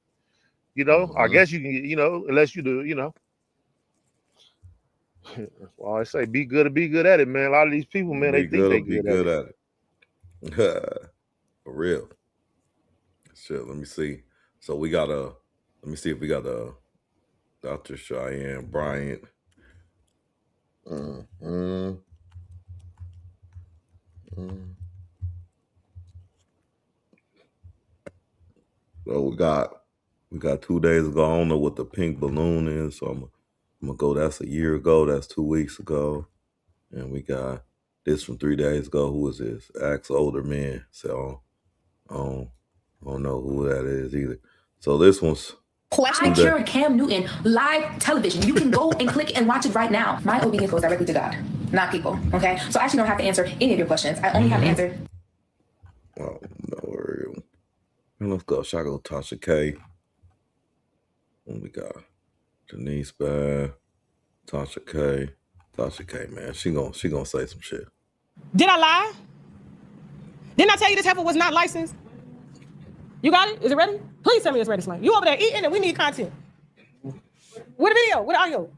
I guess you can, unless you do, well, I say be good at it, man. A lot of these people, man, they think they good at it. For real. Shit, let me see. So let me see if we got a Dr. Cheyenne Bryant. So we got 2 days ago. I don't know what the pink balloon is, so I'm gonna go. That's a year ago. That's 2 weeks ago. And we got this from 3 days ago. Who is this? Axe older man. So I don't know who that is either. So this one's I cured Cam Newton live television. You can go and click and watch it right now. My obedience goes directly to God, not people. Okay, so I actually don't have to answer any of your questions. I only have to answer. Oh no, let's go. Shall I go Tasha K? And we got Denise Bad, Tasha K, man. She gonna say some shit. Did I lie? Didn't I tell you this heifer was not licensed? You got it? Is it ready? Please tell me it's ready, Slang. You over there eating and we need content. What the video? What audio?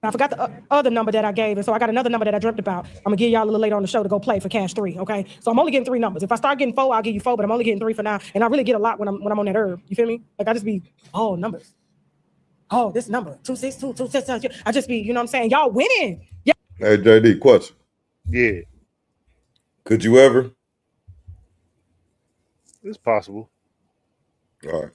I forgot the other number that I gave, and so I got another number that I dreamt about. I'm gonna give y'all a little later on the show to go play for cash 3, okay? So I'm only getting 3 numbers. If I start getting 4, I'll give you 4, but I'm only getting 3 for now. And I really get a lot when I'm on that herb. You feel me? Like I just be, numbers. Oh, this number, 262, 266. I just be, you know what I'm saying? Y'all winning. Yeah. Hey JD, question. Yeah. Could you ever? It's possible. All right.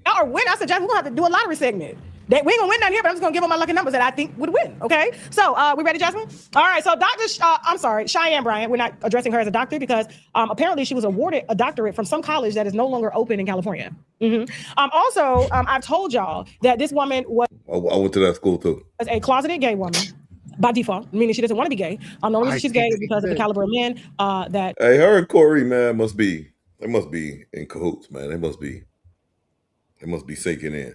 Y'all are winning. I suggest we're gonna have to do a lottery segment. We ain't gonna win down here, but I'm just gonna give them my lucky numbers that I think would win. Okay. So we ready, Jasmine? All right. So Cheyenne Bryant. We're not addressing her as a doctor because apparently she was awarded a doctorate from some college that is no longer open in California. Also, I've told y'all that this woman was. I went to that school too. As a closeted gay woman. By default, meaning she doesn't want to be gay. The only reason she's gay is because of the caliber of men that. Hey, her and Corey, man, they must be in cahoots, man. They must be sinking in.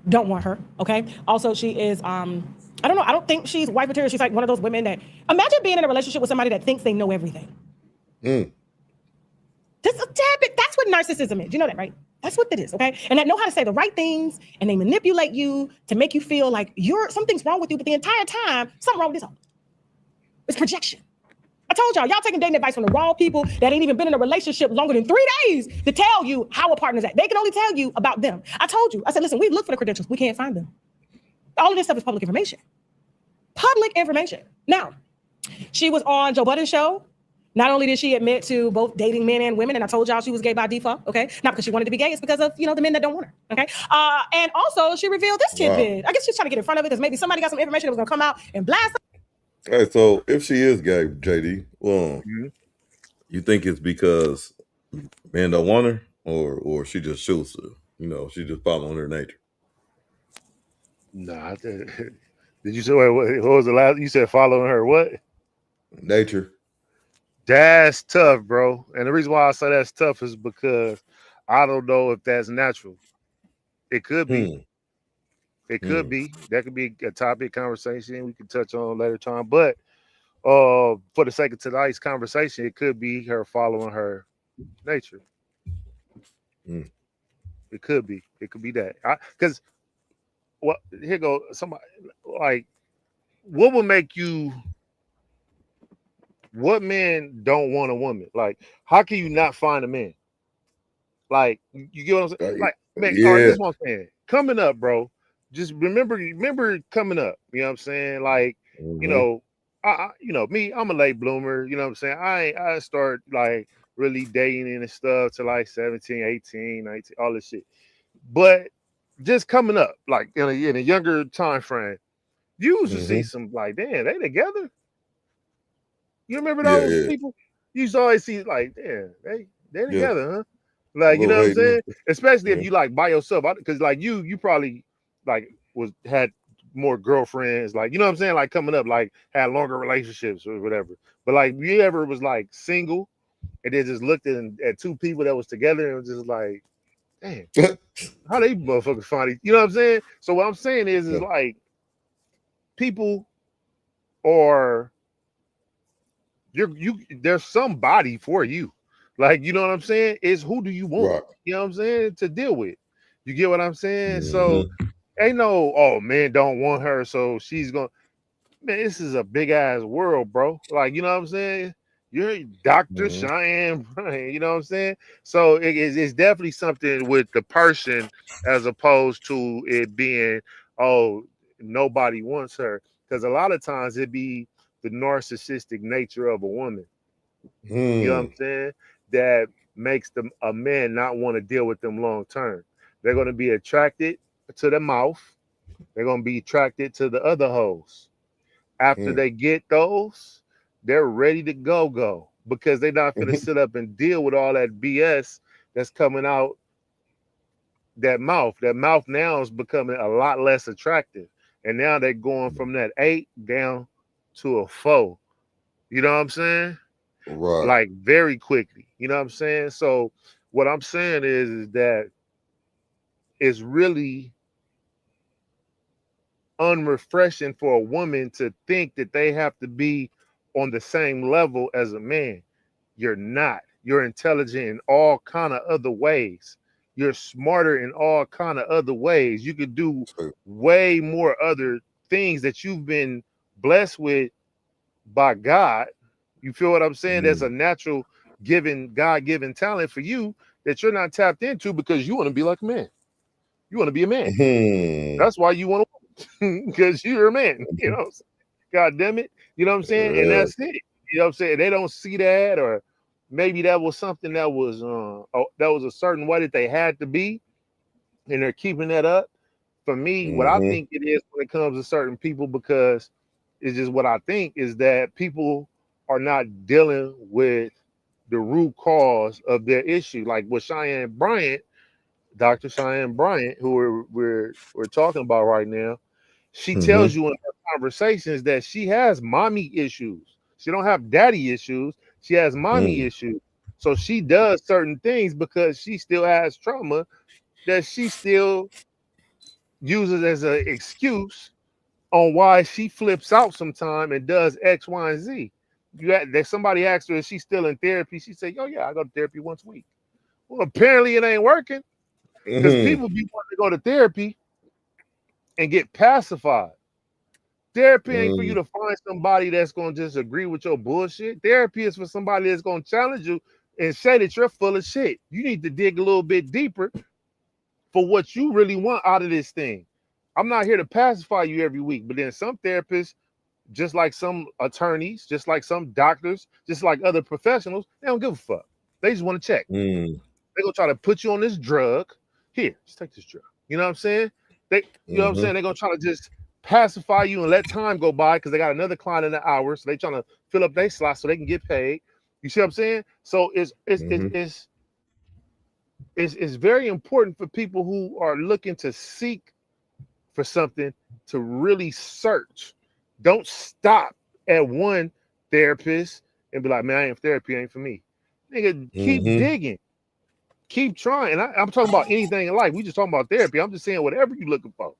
Don't want her, okay? Also, she is, I don't know, I don't think she's white material. She's like one of those women that, imagine being in a relationship with somebody that thinks they know everything. Just a tad bit, that's what narcissism is. You know that, right? That's what it is, okay? And that know how to say the right things, and they manipulate you to make you feel like something's wrong with you, but the entire time, something wrong with this. It's projection. I told y'all taking dating advice from the wrong people that ain't even been in a relationship longer than 3 days to tell you how a partner's at. They can only tell you about them. I told you. I said, listen, we look for the credentials. We can't find them. All of this stuff is public information. Public information. Now, she was on Joe Budden's show Not only did she admit to both dating men and women, and I told y'all she was gay by default, okay? Not because she wanted to be gay, it's because of, you know, the men that don't want her, okay? And also she revealed this tidbit. I guess she's trying to get in front of it because maybe somebody got some information that was gonna come out and blast her. Hey, so if she is gay, JD, well, you think it's because men don't want her, or she just shoots her? You know, she just following her nature. Nah, did you say what was the last? You said following her what? Nature. That's tough, bro. And the reason why I say that's tough is because I don't know if that's natural. It could be. It could be. That could be a topic conversation we can touch on later time. But for the sake of tonight's conversation, it could be her following her nature. It could be. It could be that. Because well, here go somebody like what would make you what men don't want a woman? Like, how can you not find a man? Like, you get what I'm saying? Like, man, all right, this is what I'm saying. Coming up, bro. Just remember coming up. You know what I'm saying? Like, you know, you know, me, I'm a late bloomer. You know what I'm saying? I start like really dating and stuff to like 17, 18, 19, all this shit. But just coming up, like in a younger time frame, you used to see some like, damn, they together. You remember those people? You used to always see like, damn, they together, huh? Like, you know what I'm saying? Especially if you like by yourself, because like you probably like had more girlfriends, like, you know what I'm saying? Like coming up, like had longer relationships or whatever. But like, you ever was like single and then just looked at two people that was together and was just like, damn, how they motherfuckers find it? You know what I'm saying? So what I'm saying is like people are there's somebody for you. Like, you know what I'm saying? It's who do you want? You know what I'm saying? To deal with. You get what I'm saying? So ain't no, oh man, don't want her, so she's gonna, man, this is a big ass world, bro. Like, you know what I'm saying? You're Dr. Cheyenne Brian, you know what I'm saying? So it's definitely something with the person as opposed to it being, oh, nobody wants her. Because a lot of times it be the narcissistic nature of a woman. You know what I'm saying? That makes them a man not want to deal with them long term. They're going to be attracted to the mouth. They're going to be attracted to the other hoes. After they get those, they're ready to go because they're not going to sit up and deal with all that BS that's coming out that mouth. That mouth now is becoming a lot less attractive. And now they're going from that 8 down to a 4. You know what I'm saying? Right. Like very quickly. You know what I'm saying? So what I'm saying is that it's really unrefreshing for a woman to think that they have to be on the same level as a man. You're not. You're intelligent in all kind of other ways. You're smarter in all kind of other ways. You could do way more other things that you've been blessed with by God. You feel what I'm saying? There's a natural given, God-given talent for you that you're not tapped into because you want to be like a man. You want to be a man. That's why you want to, because you're a man. You know what I'm saying? God damn it. You know what I'm saying? And that's it. You know what I'm saying? They don't see that, or maybe that was something that was a certain way that they had to be, and they're keeping that up. For me, what I think it is when it comes to certain people, because it's just what I think is that people are not dealing with the root cause of their issue. Like with Cheyenne Bryant, Dr. Cheyenne Bryant, who we're talking about right now, she tells you in her conversations that she has mommy issues. She don't have daddy issues. She has mommy issues. So she does certain things because she still has trauma that she still uses as an excuse on why she flips out sometime and does X, Y, and Z. Somebody asked her, is she still in therapy? She said, oh yeah, I go to therapy once a week. Well, apparently it ain't working because people be wanting to go to therapy and get pacified. Therapy ain't for you to find somebody that's going to just agree with your bullshit. Therapy is for somebody that's going to challenge you and say that you're full of shit. You need to dig a little bit deeper for what you really want out of this thing. I'm not here to pacify you every week, but then some therapists just like some attorneys, just like some doctors, just like other professionals, they don't give a fuck. They just want to check. They're gonna try to put you on this drug. Here, just take this drug. You know what I'm saying? You know what I'm saying? They're gonna try to just pacify you and let time go by because they got another client in the hour, so they trying to fill up their slots so they can get paid. You see what I'm saying? So it's very important for people who are looking to seek for something to really search. Don't stop at one therapist and be like, man, I ain't therapy, ain't for me. Nigga, keep digging. Keep trying. And I'm talking about anything in life. We just talking about therapy. I'm just saying whatever you're looking for.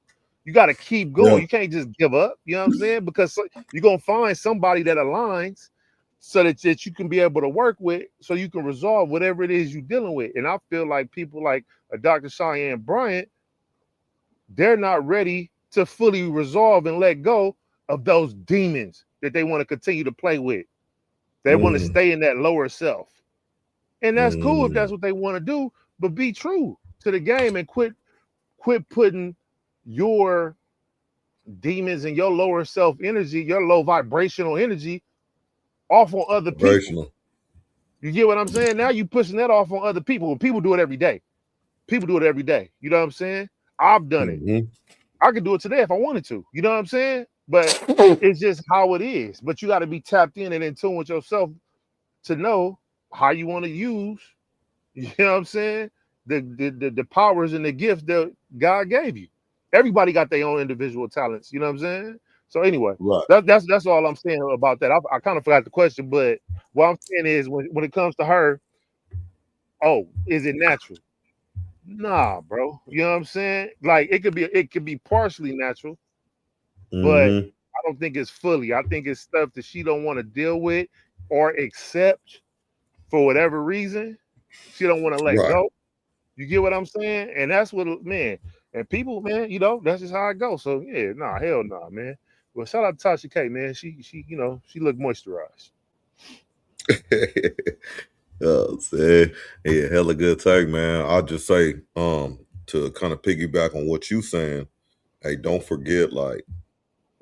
You got to keep going. Yeah. You can't just give up. You know what I'm saying? Because you're going to find somebody that aligns so that you can be able to work with so you can resolve whatever it is you're dealing with. And I feel like people like Dr. Cheyenne Bryant, they're not ready to fully resolve and let go of those demons that they want to continue to play with. They want to stay in that lower self. And that's cool if that's what they want to do, but be true to the game and quit putting your demons and your lower self energy, your low vibrational energy off on other people. You get what I'm saying? Now you pushing that off on other people. People do it every day. People do it every day. You know what I'm saying? I've done it. I could do it today if I wanted to. You know what I'm saying? But it's just how it is. But you got to be tapped in and in tune with yourself to know how you want to use, you know what I'm saying, the powers and the gifts that God gave you. Everybody got their own individual talents, you know what I'm saying? So anyway, that's all I'm saying about that. I kind of forgot the question, but what I'm saying is when it comes to her, is it natural? Nah, bro. You know what I'm saying? Like it could be partially natural, but I don't think it's fully. I think it's stuff that she don't want to deal with or accept for whatever reason. She don't want to let go. You get what I'm saying? And that's what, man. And people, man, you know, that's just how it goes. So yeah, hell no, man. Well, shout out to Tasha K, man. She you know, she looked moisturized. Yeah, hella good take, man. I'll just say, to kind of piggyback on what you saying, hey, don't forget, like,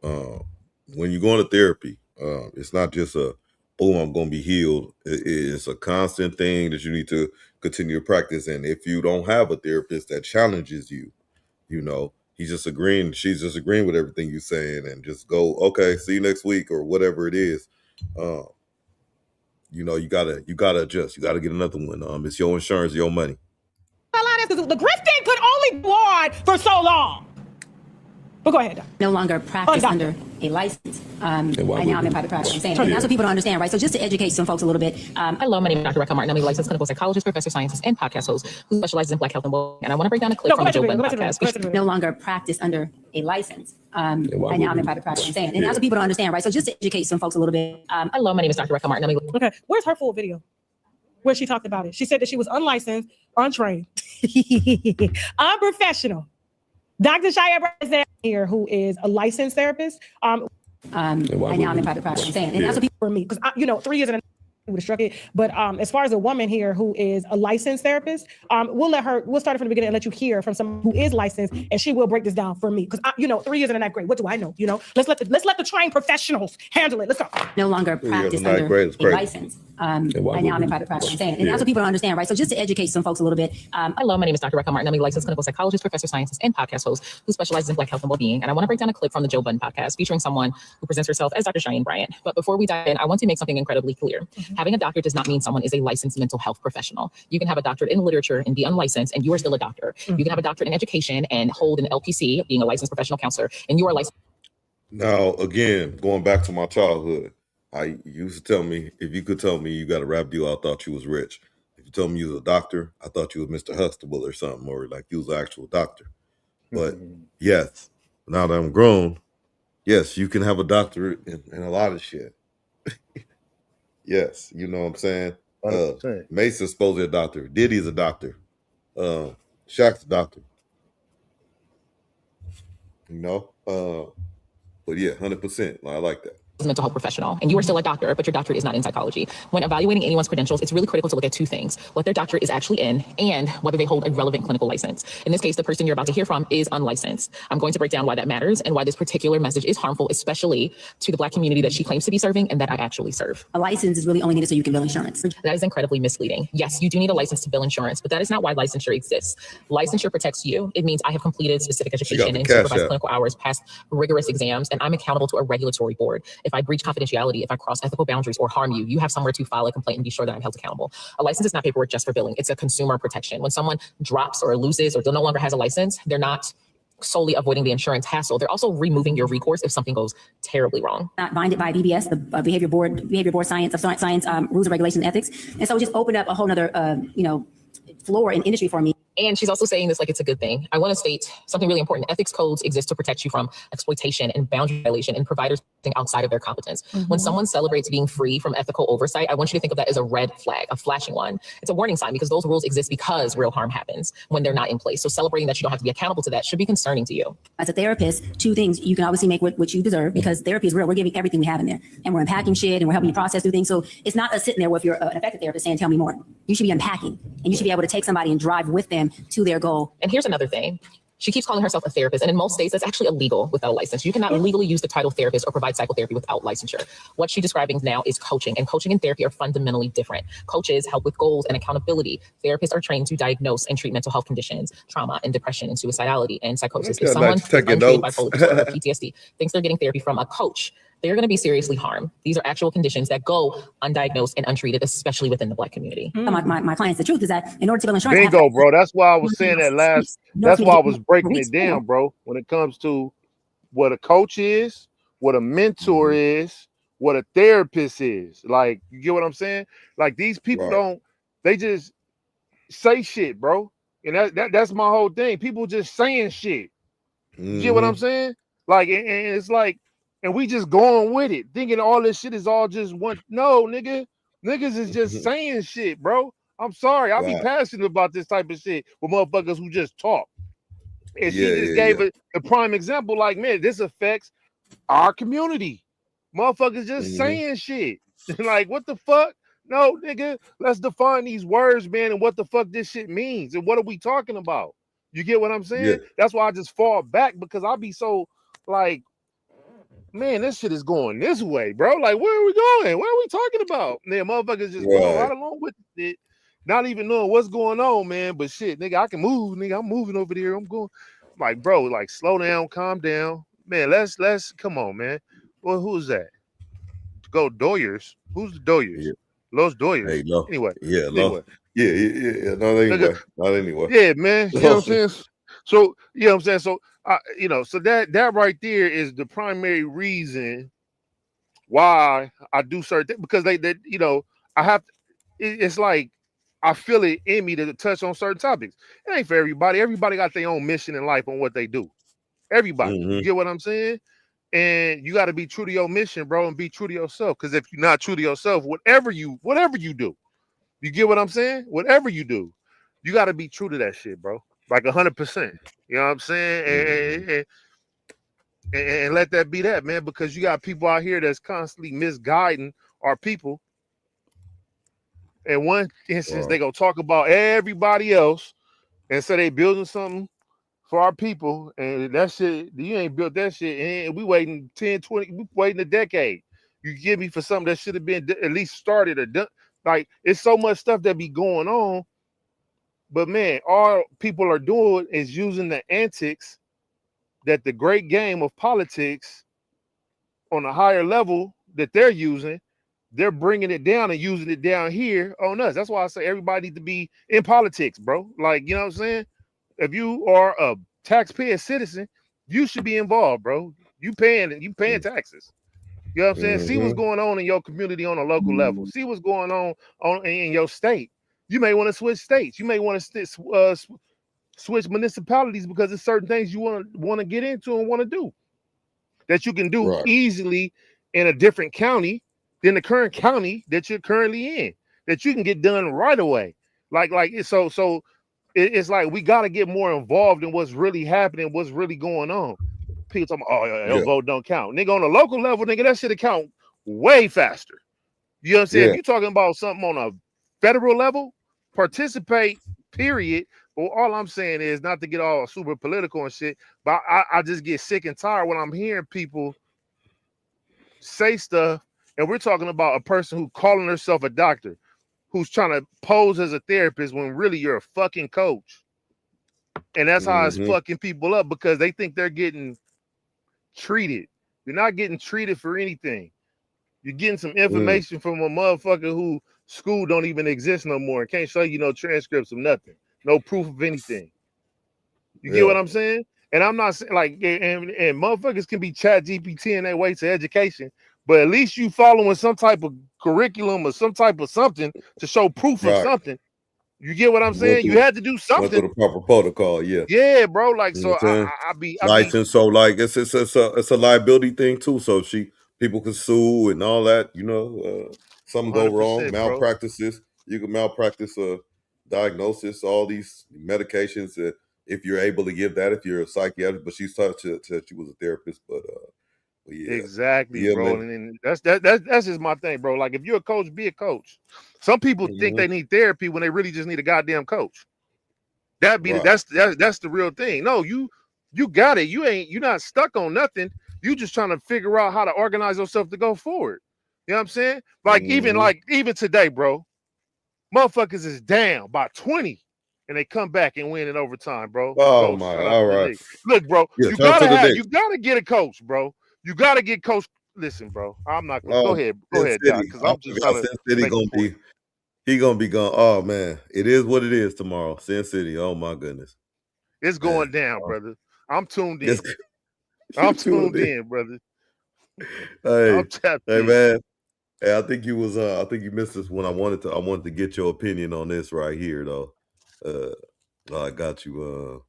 when you're going to therapy, it's not just a boom, I'm going to be healed. It's a constant thing that you need to continue to practice. And if you don't have a therapist that challenges you, you know, she's just agreeing with everything you're saying and just go, okay, see you next week or whatever it is. You know, you gotta adjust. You gotta get another one. It's your insurance, your money. The grifting could only go on for so long. But go ahead. No longer practice under a license. Right now I'm in private practice. I'm saying that's what people don't understand, right? So just to educate some folks a little bit. Hello, my name is Dr. Martin. I'm a licensed clinical psychologist, professor of sciences, and podcast host who specializes in Black health and well. And I want to break down a clip from the Joe Budden podcast. No longer practice under a license. Right now I'm in private practice. I'm saying, and that's what people don't understand, right? So just to educate some folks a little bit. Hello, my name is Dr. Martin. Okay, where's her full video? Where she talked about it. She said that she was unlicensed, untrained, unprofessional. Dr. Cheyenne Bryant here, who is a licensed therapist. Right now I'm in private practice. I'm saying, and that's what people for me, because 3 years in would have struck it. But as far as a woman here who is a licensed therapist, we'll start it from the beginning and let you hear from someone who is licensed, and she will break this down for me. Because 3 years in the 9th grade, what do I know? You know, let's let the trained professionals handle it. Let's go. No longer practice under a license. Right now I'm in private practice. I'm saying, and that's what people don't understand, right? So just to educate some folks a little bit. Hello, my name is Dr. Martin. I'm a licensed clinical psychologist, professor of sciences, and podcast host who specializes in Black health and well-being. And I want to break down a clip from the Joe Budden podcast featuring someone who presents herself as Dr. Cheyenne Bryant. But before we dive in, I want to make something incredibly clear. Having a doctor does not mean someone is a licensed mental health professional. You can have a doctorate in literature and be unlicensed, and you are still a doctor. You can have a doctorate in education and hold an LPC, being a licensed professional counselor, and you are licensed. Now, again, going back to my childhood, I used to tell me, if you could tell me you got a rap deal, I thought you was rich. If you told me you was a doctor, I thought you was Mr. Huxtable or something, or like you was an actual doctor. But yes, now that I'm grown, yes, you can have a doctorate in a lot of shit. Yes, you know what I'm saying? Mason's supposed to be a doctor. Diddy's a doctor. Shaq's a doctor. You know? But yeah, 100%. I like that. a mental health professional, and you are still a doctor, but your doctorate is not in psychology. When evaluating anyone's credentials, it's really critical to look at two things: what their doctorate is actually in, and whether they hold a relevant clinical license. In this case, the person you're about to hear from is unlicensed. I'm going to break down why that matters and why this particular message is harmful, especially to the Black community that she claims to be serving and that I actually serve. A license is really only needed so you can bill insurance. That is incredibly misleading. Yes, you do need a license to bill insurance, but that is not why licensure exists. Licensure protects you. It means I have completed specific education and supervised clinical hours, passed rigorous exams, and I'm accountable to a regulatory board. If I breach confidentiality, if I cross ethical boundaries or harm you, you have somewhere to file a complaint and be sure that I'm held accountable. A license is not paperwork just for billing. It's a consumer protection. When someone drops or loses or no longer has a license, they're not solely avoiding the insurance hassle. They're also removing your recourse if something goes terribly wrong. Not binded by BBS, the behavior board science rules and regulations and ethics. And so it just opened up a whole nother, floor in industry for me. And she's also saying this like it's a good thing. I want to state something really important. Ethics codes exist to protect you from exploitation and boundary violation and providers outside of their competence. When someone celebrates being free from ethical oversight, I want you to think of that as a red flag, a flashing one. It's a warning sign because those rules exist because real harm happens when they're not in place. So celebrating that you don't have to be accountable to that should be concerning to you. As a therapist, two things: you can obviously make what you deserve, because therapy is real. We're giving everything we have in there, and we're unpacking shit, and we're helping you process through things. So it's not us sitting there with your an effective therapist saying, "Tell me more." You should be unpacking, and you should be able to take somebody and drive with them to their goal. And here's another thing. She keeps calling herself a therapist, and in most states, that's actually illegal without a license. You cannot legally use the title therapist or provide psychotherapy without licensure. What she's describing now is coaching, and coaching and therapy are fundamentally different. Coaches help with goals and accountability. Therapists are trained to diagnose and treat mental health conditions, trauma and depression and suicidality and psychosis. If someone with untreated bipolar disorder or PTSD thinks they're getting therapy from a coach, they're going to be seriously harmed. These are actual conditions that go undiagnosed and untreated, especially within the Black community. My clients, the truth is that in order to bill insurance, bingo, bro. That's why I was saying that last. That's why I was breaking it down, bro. When it comes to what a coach is, what a mentor is, what a therapist is. Like, you get what I'm saying? Like, these people don't. They just say shit, bro. And that's my whole thing. People just saying shit. You get what I'm saying? Like, and it's like. And we just going with it, thinking all this shit is all just one. No, niggas is just saying shit, bro. I'm sorry. I be passionate about this type of shit with motherfuckers who just talk. And she just gave a prime example, like, man, this affects our community. Motherfuckers just saying shit. Like, what the fuck? No, nigga, let's define these words, man, and what the fuck this shit means. And what are we talking about? You get what I'm saying? Yeah. That's why I just fall back, because I be so, like, man, this shit is going this way, bro. Like, where are we going? What are we talking about? Man, motherfuckers just going right along with it, not even knowing what's going on, man. But shit, nigga, I can move, nigga. I'm moving over there. I'm going. Like, bro, like, slow down, calm down, man. Let's come on, man. Well, who's that? Go Doyers. Who's the Doyers? Yeah. Los Doyers. Hey, no. Anyway. Yeah. Anyway. Yeah. Not anyway. Yeah, man. You know what I'm saying? So, you know what I'm saying? So, so that right there is the primary reason why I do certain things, because they I have to, it's like I feel it in me to touch on certain topics. It ain't for everybody. Everybody got their own mission in life on what they do. Everybody, you get what I'm saying? And you got to be true to your mission, bro, and be true to yourself. Because if you're not true to yourself, whatever you do, you get what I'm saying? Whatever you do, you got to be true to that shit, bro. Like 100%. You know what I'm saying? And let that be that, man, because you got people out here that's constantly misguiding our people. In one instance, they go talk about everybody else and say they building something for our people, and that shit, you ain't built that shit, and we waiting 10, 20, we waiting a decade. You give me for something that should have been at least started or done. Like, it's so much stuff that be going on. But man, all people are doing is using the antics that the great game of politics on a higher level that they're using, they're bringing it down and using it down here on us. That's why I say everybody needs to be in politics, bro. Like, you know what I'm saying? If you are a taxpayer citizen, you should be involved, bro. You paying taxes. You know what I'm saying? See what's going on in your community on a local level. See what's going on in your state. You may want to switch states. You may want to switch municipalities because there's certain things you want to get into and want to do that you can do easily in a different county than the current county that you're currently in, that you can get done right away. So it's like we got to get more involved in what's really happening, what's really going on. People talking, oh, Yeah. your vote don't count. Nigga, on the local level, nigga, that shit count way faster. You know what I'm saying? Yeah. If you're talking about something on a federal level, participate, period. But all I'm saying is not to get all super political and shit, but I just get sick and tired when I'm hearing people say stuff, and we're talking about a person who calling herself a doctor, who's trying to pose as a therapist when really you're a fucking coach. And that's how it's fucking people up, because they think they're getting treated. You're not getting treated for anything. You're getting some information from a motherfucker who school don't even exist no more and can't show you no transcripts of nothing, no proof of anything. You get what I'm saying? And I'm not saying like, and motherfuckers can be chat GPT in their way to education, but at least you following some type of curriculum or some type of something to show proof of something. You get what I'm saying? You had to do something. Went through the proper protocol, yeah. Yeah, bro. Like, You know so what I'm I be license, so like it's a liability thing too. So people can sue and all that. You know, something go wrong, 100%, bro. malpractices. You can malpractice a diagnosis, all these medications. If you're able to give that, if you're a psychiatrist, but she's taught to she was a therapist, but yeah, exactly, yeah, bro. man. And that's just my thing, bro. Like, if you're a coach, be a coach. Some people think they need therapy when they really just need a goddamn coach. That's the real thing. No, you got it. You're not stuck on nothing. You just trying to figure out how to organize yourself to go forward. You know what I'm saying? Like even today, bro, motherfuckers is down by 20 and they come back and win in overtime, bro. Oh my, all right. Look, bro, Yeah, you shout out to the gotta Knicks. get a coach, bro. You gotta get coach. Listen, bro, I'm not gonna go ahead, Sin Doc, City. because I'm just trying to Sin City make a point. he gonna be gone. Oh man, it is what it is tomorrow. Sin City. Oh my goodness. It's going down, brother. I'm tuned in. I'm tuned in, brother. Hey, I'm tapped hey in. man. Hey, I think you missed this one. I wanted to get your opinion on this right here though. I got you.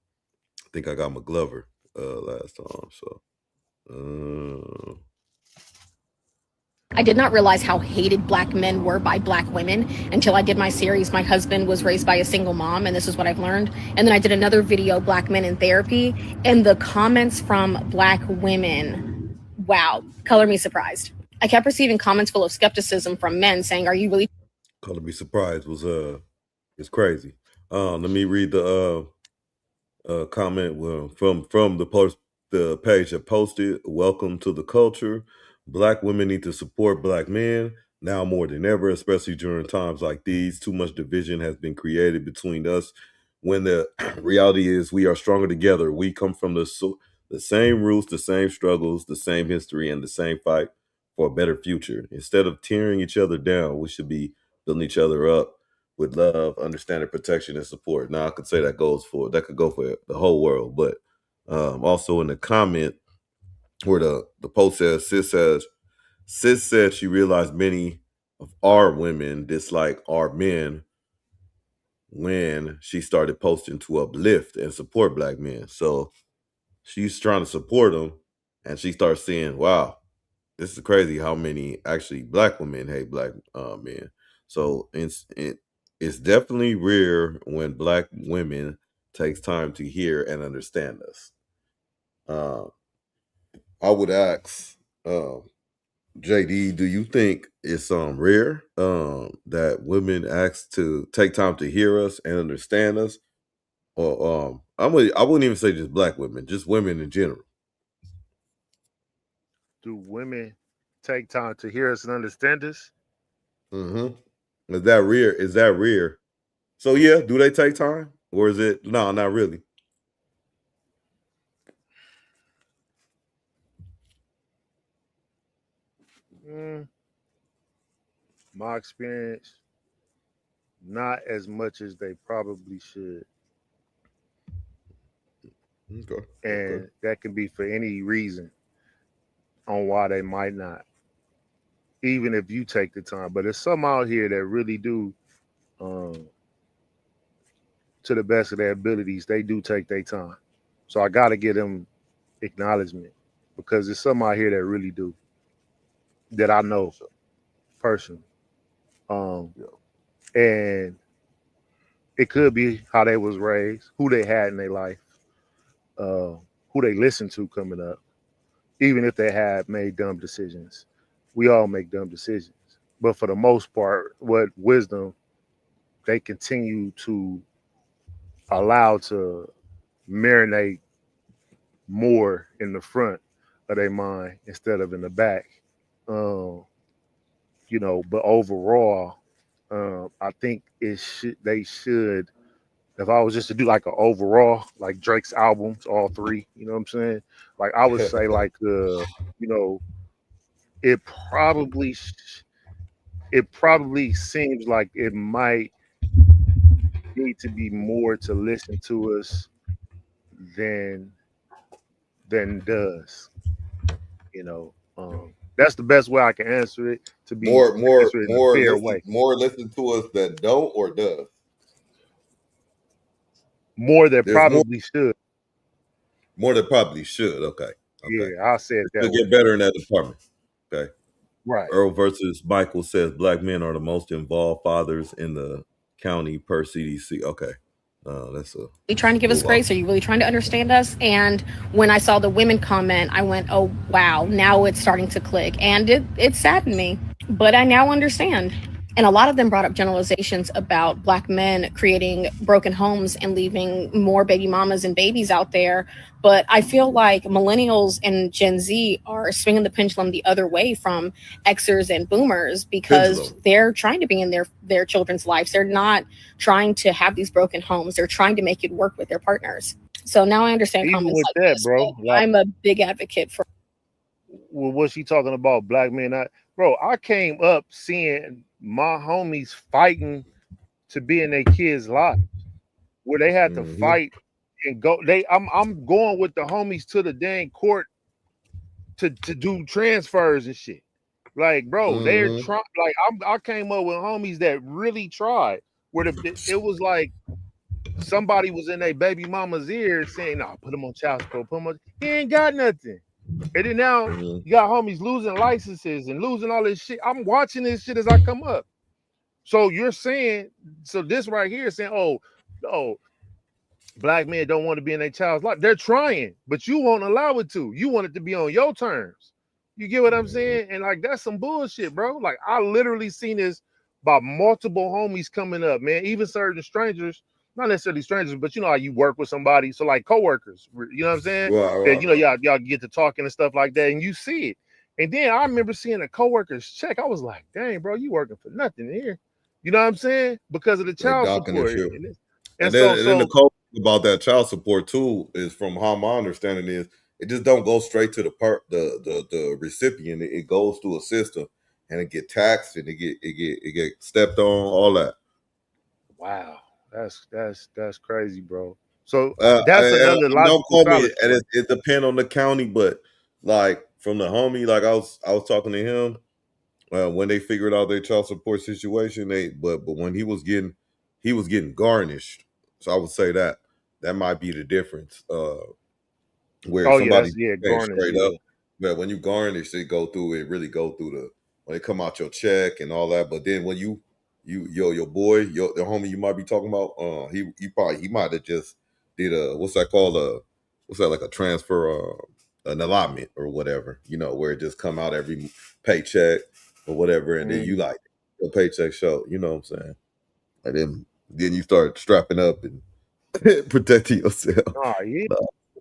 I think I got McGlover last time. So I did not realize how hated black men were by black women until I did my series. My husband was raised by a single mom, and this is what I've learned. And then I did another video, Black Men in Therapy, and the comments from black women, wow, color me surprised. I kept receiving comments full of skepticism from men saying, are you really color me surprised was it's crazy. Let me read the comment from the page that posted. Welcome to the culture. Black women need to support black men now more than ever, especially during times like these. Too much division has been created between us when the reality is we are stronger together. We come from the same roots, the same struggles, the same history, and the same fight for a better future. Instead of tearing each other down, we should be building each other up with love, understanding, protection, and support. Now, I could say that could go for the whole world, but also in the comment where the post says, Sis said she realized many of our women dislike our men when she started posting to uplift and support black men. So she's trying to support them, and she starts seeing, wow, this is crazy how many actually black women hate black men. So it's definitely rare when black women takes time to hear and understand us. I would ask JD, do you think it's rare that women ask to take time to hear us and understand us? Or I wouldn't even say just black women, just women in general. Do women take time to hear us and understand us? Is that rare? So yeah, do they take time? Or is it no, not really? My experience, not as much as they probably should. Okay. And that can be for any reason on why they might not. Even if you take the time. But there's some out here that really do, to the best of their abilities, they do take their time. So I got to give them acknowledgement, because there's some out here that really do, that I know personally. And it could be how they was raised, who they had in their life, who they listened to coming up. even if they had made dumb decisions. We all make dumb decisions. But for the most part, what wisdom they continue to allow to marinate more in the front of their mind instead of in the back. You know, but overall, I think they should, if I was just to do like an overall, like Drake's albums, all three, you know what I'm saying? Like I would say like, you know, it probably seems like it might need to be more to listen to us than does. You know, that's the best way I can answer it. To be more fair way. More listen to us that don't or does. More that probably should. More that probably should. Okay. Yeah, I'll say it that to way. get better in that department. Okay. Right. Earl versus Michael says black men are the most involved fathers in the county per CDC. Okay. That's Really trying to give us grace? Are you really trying to understand us? And when I saw the women comment, I went, oh, wow, now it's starting to click. And it saddened me, but I now understand. And a lot of them brought up generalizations about black men creating broken homes and leaving more baby mamas and babies out there. But I feel like millennials and Gen Z are swinging the pendulum the other way from Xers and boomers because they're trying to be in their children's lives. They're not trying to have these broken homes. They're trying to make it work with their partners. So now I understand Even comments with like that, this, bro, but like, I'm a big advocate for. Well, what's she talking about? Black men? Bro, I came up seeing my homies fighting to be in their kids' lives, where they had to fight and go. I'm going with the homies to the dang court to do transfers and shit. Like, bro, they're trying. Like, I came up with homies that really tried. Where it was like somebody was in their baby mama's ear saying, "No, put him on child support. Put him on." He ain't got nothing. And then now you got homies losing licenses and losing all this shit. I'm watching this shit as I come up. So you're saying, so this right here is saying, oh, black men don't want to be in their child's life. They're trying, but you won't allow it to. You want it to be on your terms. You get what I'm saying? And like, that's some bullshit, bro. Like, I literally seen this by multiple homies coming up, man. Even certain strangers, not necessarily strangers, but you know how you work with somebody. So like coworkers, you know what I'm saying? Right. That, you know, y'all get to talking and stuff like that, and you see it. And then I remember seeing a coworker's check. I was like, dang, bro, you working for nothing here. You know what I'm saying? Because of the child support. And then the code about that child support too is, from how my understanding is, it just don't go straight to the recipient. It goes through a system and it get taxed and it get stepped on, all that. Wow. That's crazy, bro. So that's another logical fallacy. And it depends on the county, but like from the homie, like I was talking to him when they figured out their child support situation. But when he was getting garnished, so I would say that might be the difference. Where somebody straight up, but when you garnish, it really go through when it come out your check and all that. But then when your boy, the homie you might be talking about, he might have just did what's that called, like a transfer, an allotment or whatever, you know, where it just come out every paycheck or whatever, and then you like your paycheck show, you know what I'm saying? And then you start strapping up and protecting yourself. Oh yeah.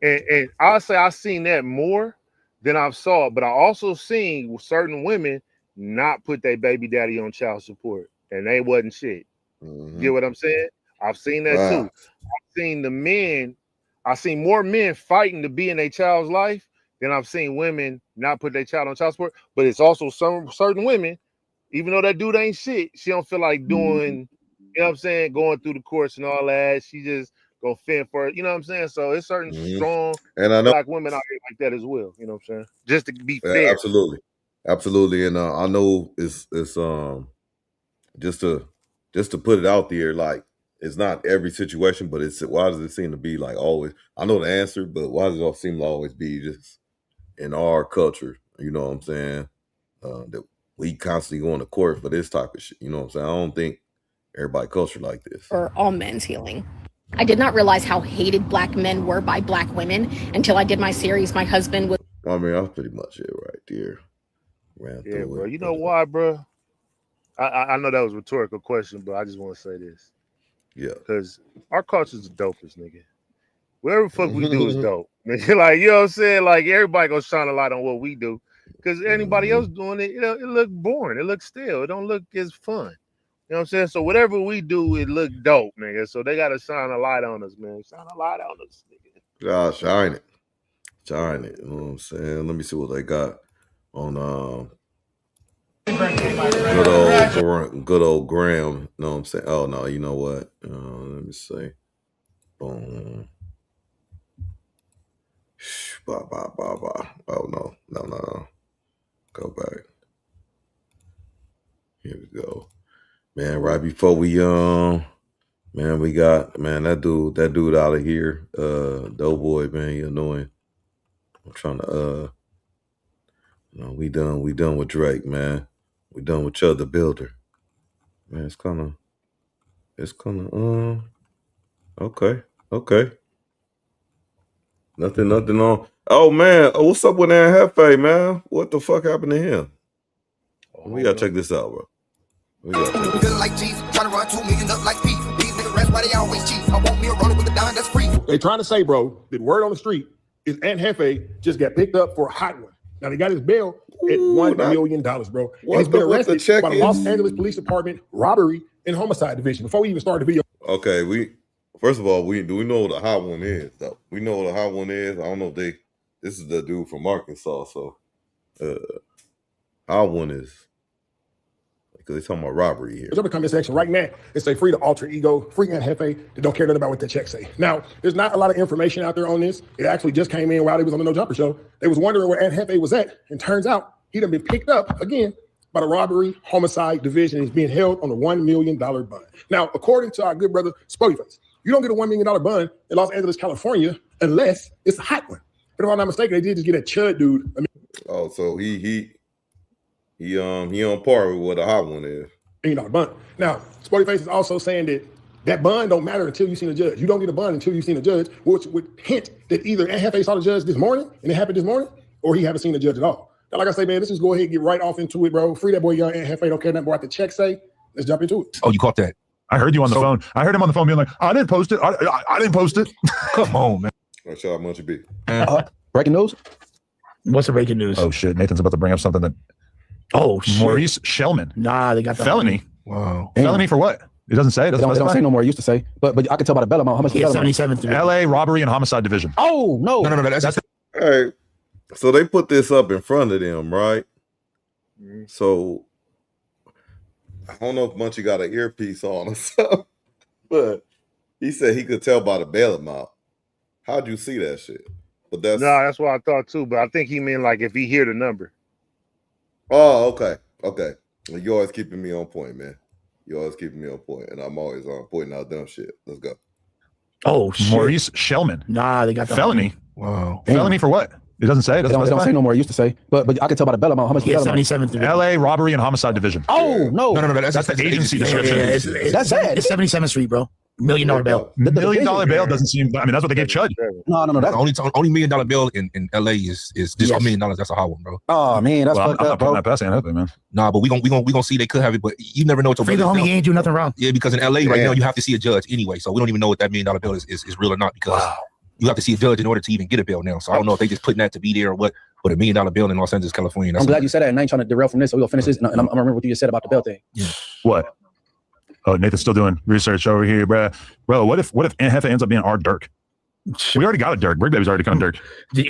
And I'll say I've seen that more than I've saw, but I also seen certain women not put their baby daddy on child support, and they wasn't shit. You get what I'm saying? I've seen that too. I've seen more men fighting to be in a child's life than I've seen women not put their child on child support. But it's also some certain women, even though that dude ain't shit, she don't feel like doing, you know what I'm saying, going through the courts and all that. She just go fend for it, you know what I'm saying? So it's certain strong and I know black women out here like that as well, you know what I'm saying? Just to be fair. Absolutely. And I know it's just to put it out there, like, it's not every situation, but why does it seem to be like always? I know the answer, but why does it seem to always be just in our culture? You know what I'm saying? That we constantly going to court for this type of shit. You know what I'm saying? I don't think everybody culture like this. For all men's healing. I did not realize how hated black men were by black women until I did my series. My husband was I mean, that's pretty much it right there. Yeah, bro. You know why, bro? I know that was a rhetorical question, but I just want to say this. Yeah. Because our culture's the dopest, nigga. Whatever the fuck we do is dope. Nigga, like, you know what I'm saying? Like, everybody gonna shine a light on what we do. Because anybody else doing it, it look boring. It looks stale. It don't look as fun. You know what I'm saying? So whatever we do, it look dope, nigga. So they gotta shine a light on us, man. Shine a light on us, nigga. God, shine it. Shine it. You know what I'm saying? Let me see what they got on good old Graham. You know what I'm saying? Oh no, you know what? Let me see. Boom. Bah. Oh no. Go back. Here we go. Man, right before we man, we got that dude out of here. Doughboy, man, you annoying. I'm trying to we done with Drake, man. We done with Chud the Builder. Man, it's kinda okay. Nothing on. Oh man, what's up with that Hefe, man? What the fuck happened to him? We gotta check this out, bro. We gotta check this out. Like G's, trying to run 2 million up like Pete. These niggas rest why they always cheat. I want me a roller with a dime that's free. They trying to say, bro, that word on the street is Aunt Hefe just got picked up for a hot one. Now they got his bail at $1 million, bro. And he's been arrested by the Los Angeles Police Department robbery and homicide division. Before we even started the video. Okay, first of all, do we know what a hot one is, though? We know what a hot one is. I don't know if this is the dude from Arkansas, so hot one is because they're talking about robbery here. Jump in the comment section right now and say free the alter ego, free Aunt Hefe that don't care nothing about what the checks say. Now, there's not a lot of information out there on this. It actually just came in while they was on the No Jumper show. They was wondering where Aunt Hefe was at, and turns out he done been picked up again by the robbery homicide division. He's being held on a $1 million bond. Now, according to our good brother Spotify, you don't get a $1 million bond in Los Angeles, California, unless it's a hot one. But if I'm not mistaken, they did just get a Chud dude. Oh, so he on par with what a hot one is. $1 million bond. Now, Spotify is also saying that bond don't matter until you've seen a judge. You don't get a bond until you've seen a judge, which would hint that either Aunt Hefe saw the judge this morning and it happened this morning, or he haven't seen the judge at all. Now, like I say, man, let's just go ahead and get right off into it, bro. Free that boy, young Aunt Hefe. Don't care nothing about what the check say. Let's jump into it. Oh, you caught that? I heard you on the phone. I heard him on the phone being like, I didn't post it. I didn't post it. Come on, man. Right, shout out Munchie B. Breaking news? What's the breaking news? Oh, shit. Nathan's about to bring up something that... Oh, shit. Maurice Shellman. Nah, they got the felony. Wow. Felony for what? It doesn't say. It doesn't say no more. It used to say. But I can tell by the bell amount how much. Yeah, 77. LA robbery and homicide division. Oh, no. No. That's all right. So they put this up in front of them, right? So I don't know if Munchie got an earpiece on or something, but he said he could tell by the bail amount. How'd you see that shit? But that's what I thought too. But I think he meant like if he hear the number. Oh, okay. Well, you always keeping me on point, man. You always keeping me on point, and I'm always on pointing out dumb shit. Let's go. Oh, shit. Maurice Shellman. Nah, they got the felony. Wow. Felony for what? It doesn't say. It doesn't say no more. It used to say. But I can tell by the bell amount how much. Yeah, 77. LA robbery and homicide division. Oh, no. No. That's the agency description. That's sad. It's 77th Street, bro. $1 million bail. $1 million bail doesn't seem. I mean, that's what they gave Chud. No. That's only $1 million bail in LA is just $1 million. That's a hot one, bro. Oh man, that's fucked up, bro. I'm not passing that, man. Nah, but we gonna see they could have it, but you never know what your free the homie ain't do nothing wrong. Yeah, because in LA right now you have to see a judge anyway, so we don't even know what that $1 million bail is real or not because you have to see a judge in order to even get a bail now. So I don't know if they just putting that to be there or what. But $1 million bail in Los Angeles, California. I'm glad you said that, and I ain't trying to derail from this, so we'll finish this. And I'm gonna remember what you just said about the bail thing. Yeah. What? Oh, Nathan's still doing research over here, bro. Bro, what if Aunt Hefe ends up being our Dirk? We already got a Dirk. Brick Baby's already become Dirk.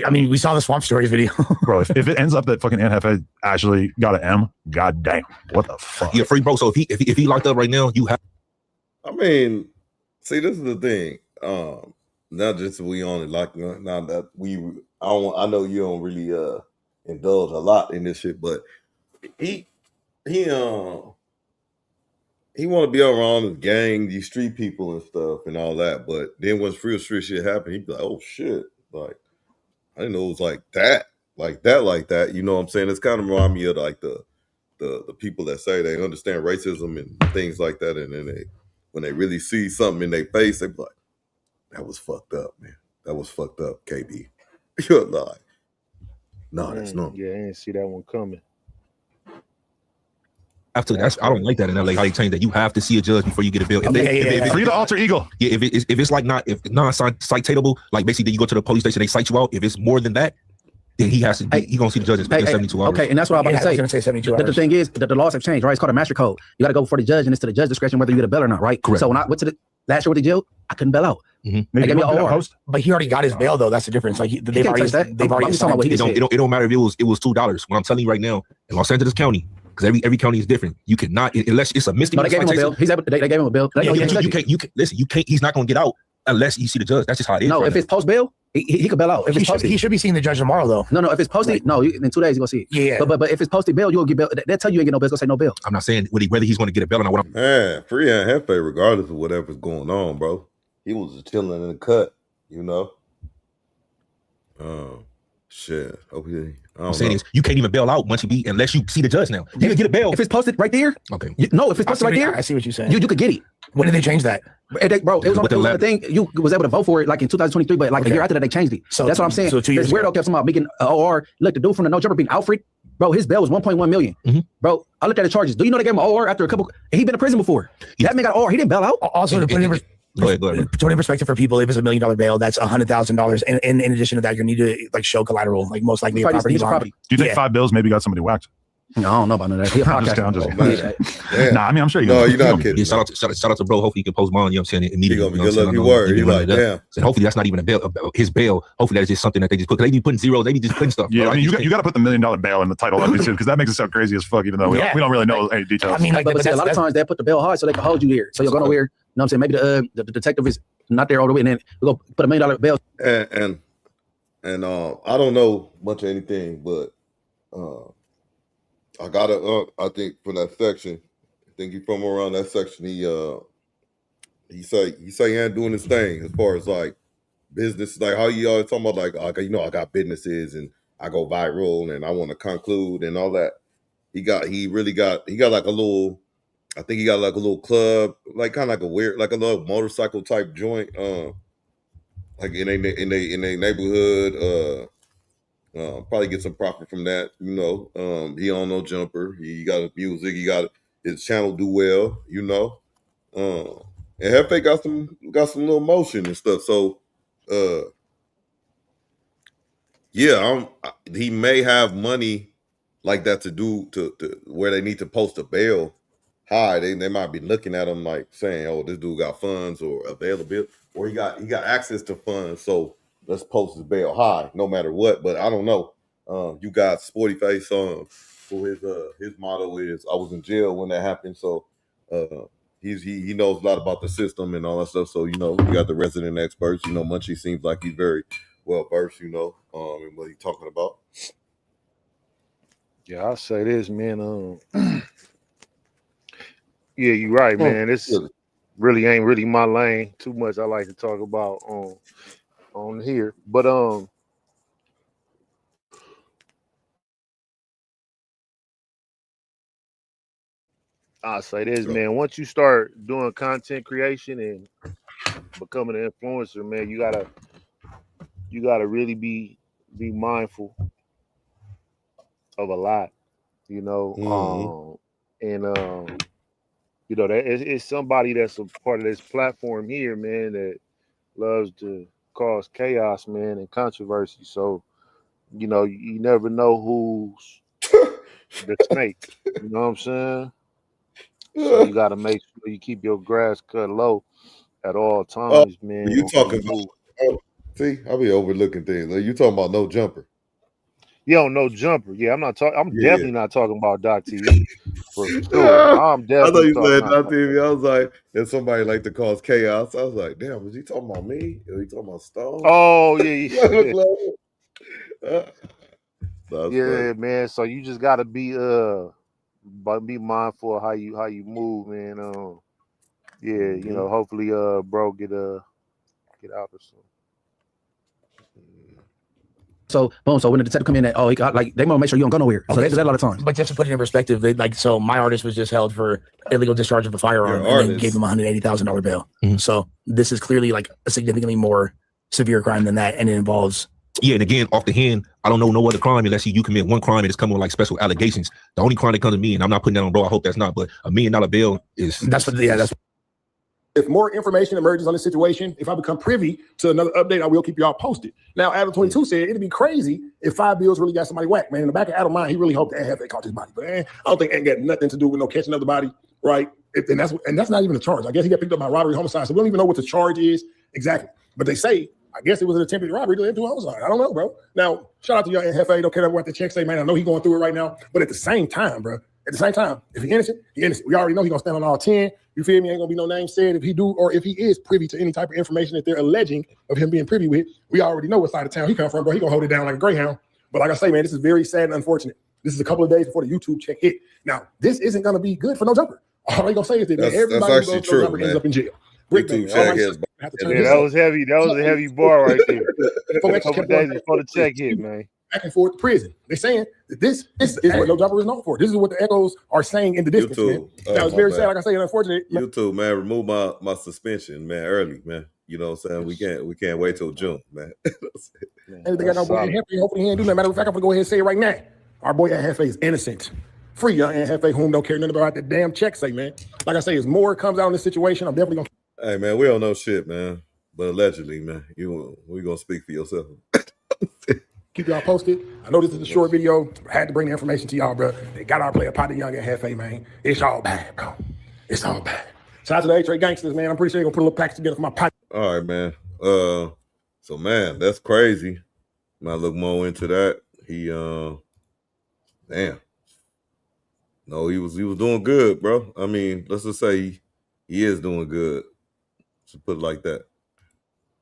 I mean, we saw the Swamp Stories video. Bro, if it ends up that fucking Aunt Hefe actually got an M, god damn. What the fuck? Yeah, free, bro. So if he locked up right now, you have. I mean, see, this is the thing. Not just we only like now that I know you don't really indulge a lot in this shit, but he want to be around his gang, these street people and stuff and all that. But then once real street shit happened, he'd be like, oh shit. Like, I didn't know it was like that. You know what I'm saying? It's kind of remind me of like the people that say they understand racism and things like that. And then when they really see something in their face, they be like, that was fucked up, man. That was fucked up, KB. You're like, No, that's normal. Yeah, I didn't see that one coming. After that's, I don't like that in LA. How they change that? You have to see a judge before you get a bill. Free the alter ego. Yeah, if it's like not non-citatable, like basically you go to the police station, they cite you out. If it's more than that, then he has to. He gonna see the judge in 72 hours. Okay, and that's what I'm about to say. 72 hours. The thing is that the laws have changed, right? It's called a master code. You got to go before the judge, and it's to the judge's discretion whether you get a bail or not, right? Correct. So when I went to the last year with the jail, I couldn't bail out. They gave me an OR. But he already got his bail though. That's the difference. Like they've already assigned it don't matter if it was $2. What I'm telling you right now, in Los Angeles County, because every county is different. You cannot, unless it's a misdemeanor. No, they gave him a bill. They gave him a bill. You can't listen. You can't. He's not going to get out unless you see the judge. That's just how it is. No, if it's post bail, he could bail out. If he should be seeing the judge tomorrow though. No, if it's posted, no, in 2 days you're gonna see it. Yeah. But if it's posted bail, you'll get bail. They'll tell you ain't get no bail. It's gonna say no bail. I'm not saying whether he's going to get a bail or not. Man, free and Hefe, regardless of whatever's going on, bro. He was just chilling in the cut, you know. Shit. Okay. I'm saying is you can't even bail out once you be unless you see the judge now. You can get a bail if it's posted right there. Okay. No, if it's posted right there, I see what you're saying. You could get it. When did they change that? Bro, it was on the thing. You was able to vote for it like in 2023, but like a year after that they changed it. So that's what I'm saying. So 2 years this weirdo kept talking about making OR. Look, the dude from the no jumper being Alfred, bro, his bail was 1.1 million. Bro, I looked at the charges. Do you know they gave him an OR after a couple? He been in prison before. That man got an OR. He didn't bail out. Also, to put in Go ahead. To put in perspective for people, if it's $1 million bail, that's $100,000. And in addition to that, you need to like show collateral, like most likely a property bond. Do you think 5 bills maybe got somebody whacked? No, I don't know about none of that. I'm just kidding. Nah, I mean, I'm sure you. No, you're not kidding. Yeah, shout out to bro. Hopefully he can post bond. You know what I'm saying? Immediately. Good luck. You word. You like, damn. So hopefully that's not even a bail. His bail. Hopefully that's just something that they just put. They be putting zeros. They be just putting stuff. Yeah, I mean, you got to put the $1 million bail in the title of it too, because that makes it sound crazy as fuck. Even though we don't really know any details. I mean, like, but a lot of times they put the bail hard so they can hold you here. So you'll go nowhere. You know what I'm saying? Maybe the detective is not there all the way, and then we'll go put $1 million bail. And I don't know much of anything, but I got I think from that section. I think he from around that section. He say he ain't doing his thing as far as like business, like how you always talking about like you know I got businesses and I go viral and I want to conclude and all that. He got like a little. I think he got like a little club, like kind of like a weird, like a little motorcycle type joint, like in a neighborhood. Probably get some profit from that, you know. He on no jumper. He got his music. He got his channel do well, you know. And Hefe got some little motion and stuff. So, yeah, he may have money like that to do to where they need to post a bail high. They might be looking at him like saying, "Oh, this dude got funds or availability, or he got access to funds." So let's post his bail high, no matter what. But I don't know. You got Sporty Face on who his motto is "I was in jail when that happened." So he knows a lot about the system and all that stuff. So you know, you got the resident experts. You know, Munchie seems like he's very well versed. You know, in what he's talking about. Yeah, I'll say this, man. Yeah, you're right, man. This really ain't really my lane too much. I like to talk about on here, but I'll say this, man. Once you start doing content creation and becoming an influencer, man, you gotta really be mindful of a lot, you know. You know, that it's somebody that's a part of this platform here, man, that loves to cause chaos, man, and controversy. So, you know, you never know who's the snake. You know what I'm saying? So you got to make sure you keep your grass cut low at all times, man. You talking about? See, I be overlooking things. Like, you talking about no jumper? Yo, no jumper. Yeah, I'm not talking. I'm definitely not talking about Doc TV. For sure. I'm definitely. I thought you said Doc TV. I was like, if somebody like to cause chaos, I was like, damn, was he talking about me? Or he talking about Stone? Oh yeah. Yeah, man. So you just gotta be mindful of how you move, man. You know, hopefully bro get out or something. So boom. So when the detective come in, he got like they want to make sure you don't go nowhere. So they do that a lot of times. But just to put it in perspective, so my artist was just held for illegal discharge of a firearm and then gave him $180,000 bail. So this is clearly like a significantly more severe crime than that, and it involves Yeah, and again, off the hand, I don't know no other crime unless you commit one crime and it's coming with like special allegations. The only crime that comes to me, and I'm not putting that on bro, I hope that's not, but $1 million bail is That's what. Yeah, that's. If more information emerges on this situation, if I become privy to another update, I will keep y'all posted. Now, Adam 22 said it'd be crazy if 5 Bills really got somebody whacked, man. In the back of Adam's mind, he really hoped that Hefe caught his body. But I don't think it got nothing to do with no catching of the body, right? And that's not even a charge. I guess he got picked up by robbery, homicide. So we don't even know what the charge is exactly. But they say, I guess it was an attempted robbery to into homicide. I don't know, bro. Now, shout out to your Hefe. Don't care what the check say, man. I know he's going through it right now. But at the same time, bro, if he's innocent, he's innocent. We already know he's going to stand on all 10. You feel me? Ain't going to be no name said if he do or if he is privy to any type of information that they're alleging of him being privy with. We already know what side of town he come from, bro. He going to hold it down like a greyhound. But like I say, man, this is very sad and unfortunate. This is a couple of days before the YouTube check hit. Now, this isn't going to be good for no jumper. All they going to say is that everybody who goes to no jumper ends up in jail. YouTube check hits. That was heavy. That was a heavy bar right there. A couple days before the check hit, man. Back and forth to prison. They're saying that this is what no jumper is known for. This is what the echoes are saying in the distance, man. Now it's very sad, like I say, and unfortunate. YouTube, man, remove my suspension, man, early, man. You know what I'm saying? We can't wait till June, man. And they got no boy Hefe. Hopefully he ain't do that. Matter of fact, I'm gonna go ahead and say it right now. Our boy Hefe is innocent. Free young Hefe, whom don't care nothing about that damn check say, man. Like I say, as more comes out in this situation, I'm definitely gonna. Hey, man, we don't know shit, man. But allegedly, man, we gonna speak for yourself. Keep y'all posted. I know this is a short video. I had to bring the information to y'all, bro. They got our player Potty Young at Hefe, man. It's all bad, bro. It's all bad. Shout out to the A-Trade Gangsters, man. I'm pretty sure they're gonna put a little package together for my pot. All right, man. So man, that's crazy. Might look more into that. He damn. No, he was doing good, bro. I mean, let's just say he is doing good. To put it like that.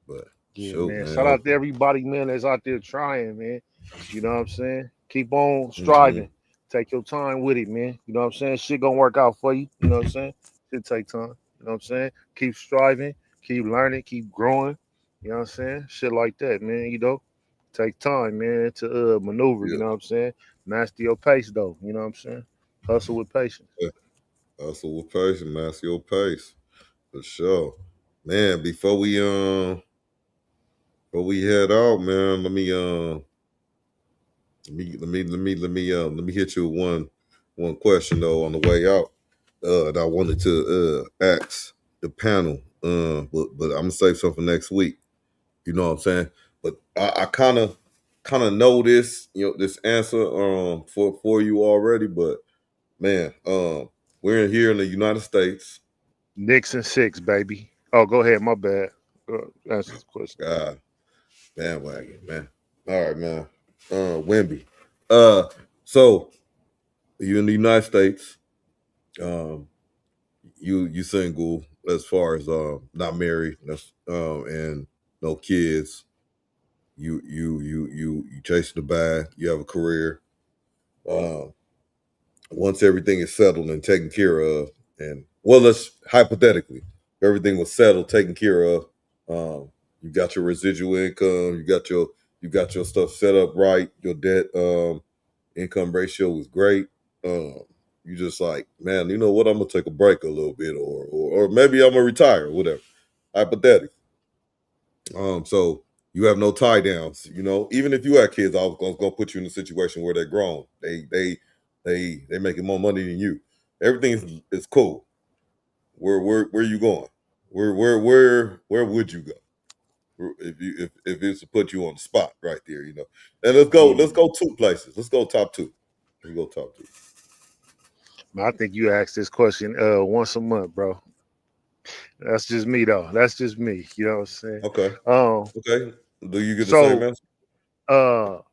But yeah, man. Shout out to everybody, man, that's out there trying, man. You know what I'm saying? Keep on striving. Take your time with it, man. You know what I'm saying? Shit gonna work out for you. You know what I'm saying? Shit take time. You know what I'm saying? Keep striving, keep learning, keep growing. You know what I'm saying? Shit like that, man. You know, take time, man, to maneuver. You know what I'm saying? Master your pace, though. You know what I'm saying? Hustle with patience. Yeah. Hustle with patience, master your pace. For sure. Man, before we head out, man, let me hit you with one question though on the way out. That I wanted to ask the panel. But I'm gonna save something for next week. You know what I'm saying? But I kind of know this, this answer for you already. But man, we're here in the United States. Nixon 6, baby. Oh, go ahead. My bad. Answer the question. God, bandwagon, man. All right, man. Wemby. So you in the United States. You single as far as not married, and no kids. You chasing the bag. You have a career. Once everything is settled and taken care of, and let's hypothetically. Everything was settled, taken care of. You got your residual income. You got your stuff set up right. Your debt income ratio was great. You just like, man, you know what? I'm gonna take a break a little bit, or maybe I'm gonna retire, whatever. Hypothetically. So you have no tie downs. Even if you had kids, I was gonna put you in a situation where they're grown. They making more money than you. Everything is cool. Where are you going? Where would you go if it's to put you on the spot right there? And let's go 2 places. Let's go top 2. Let's go top 2. I think you ask this question once a month, bro. That's just me though. That's just me. You know what I'm saying? Okay. Okay. Do you get the same answer?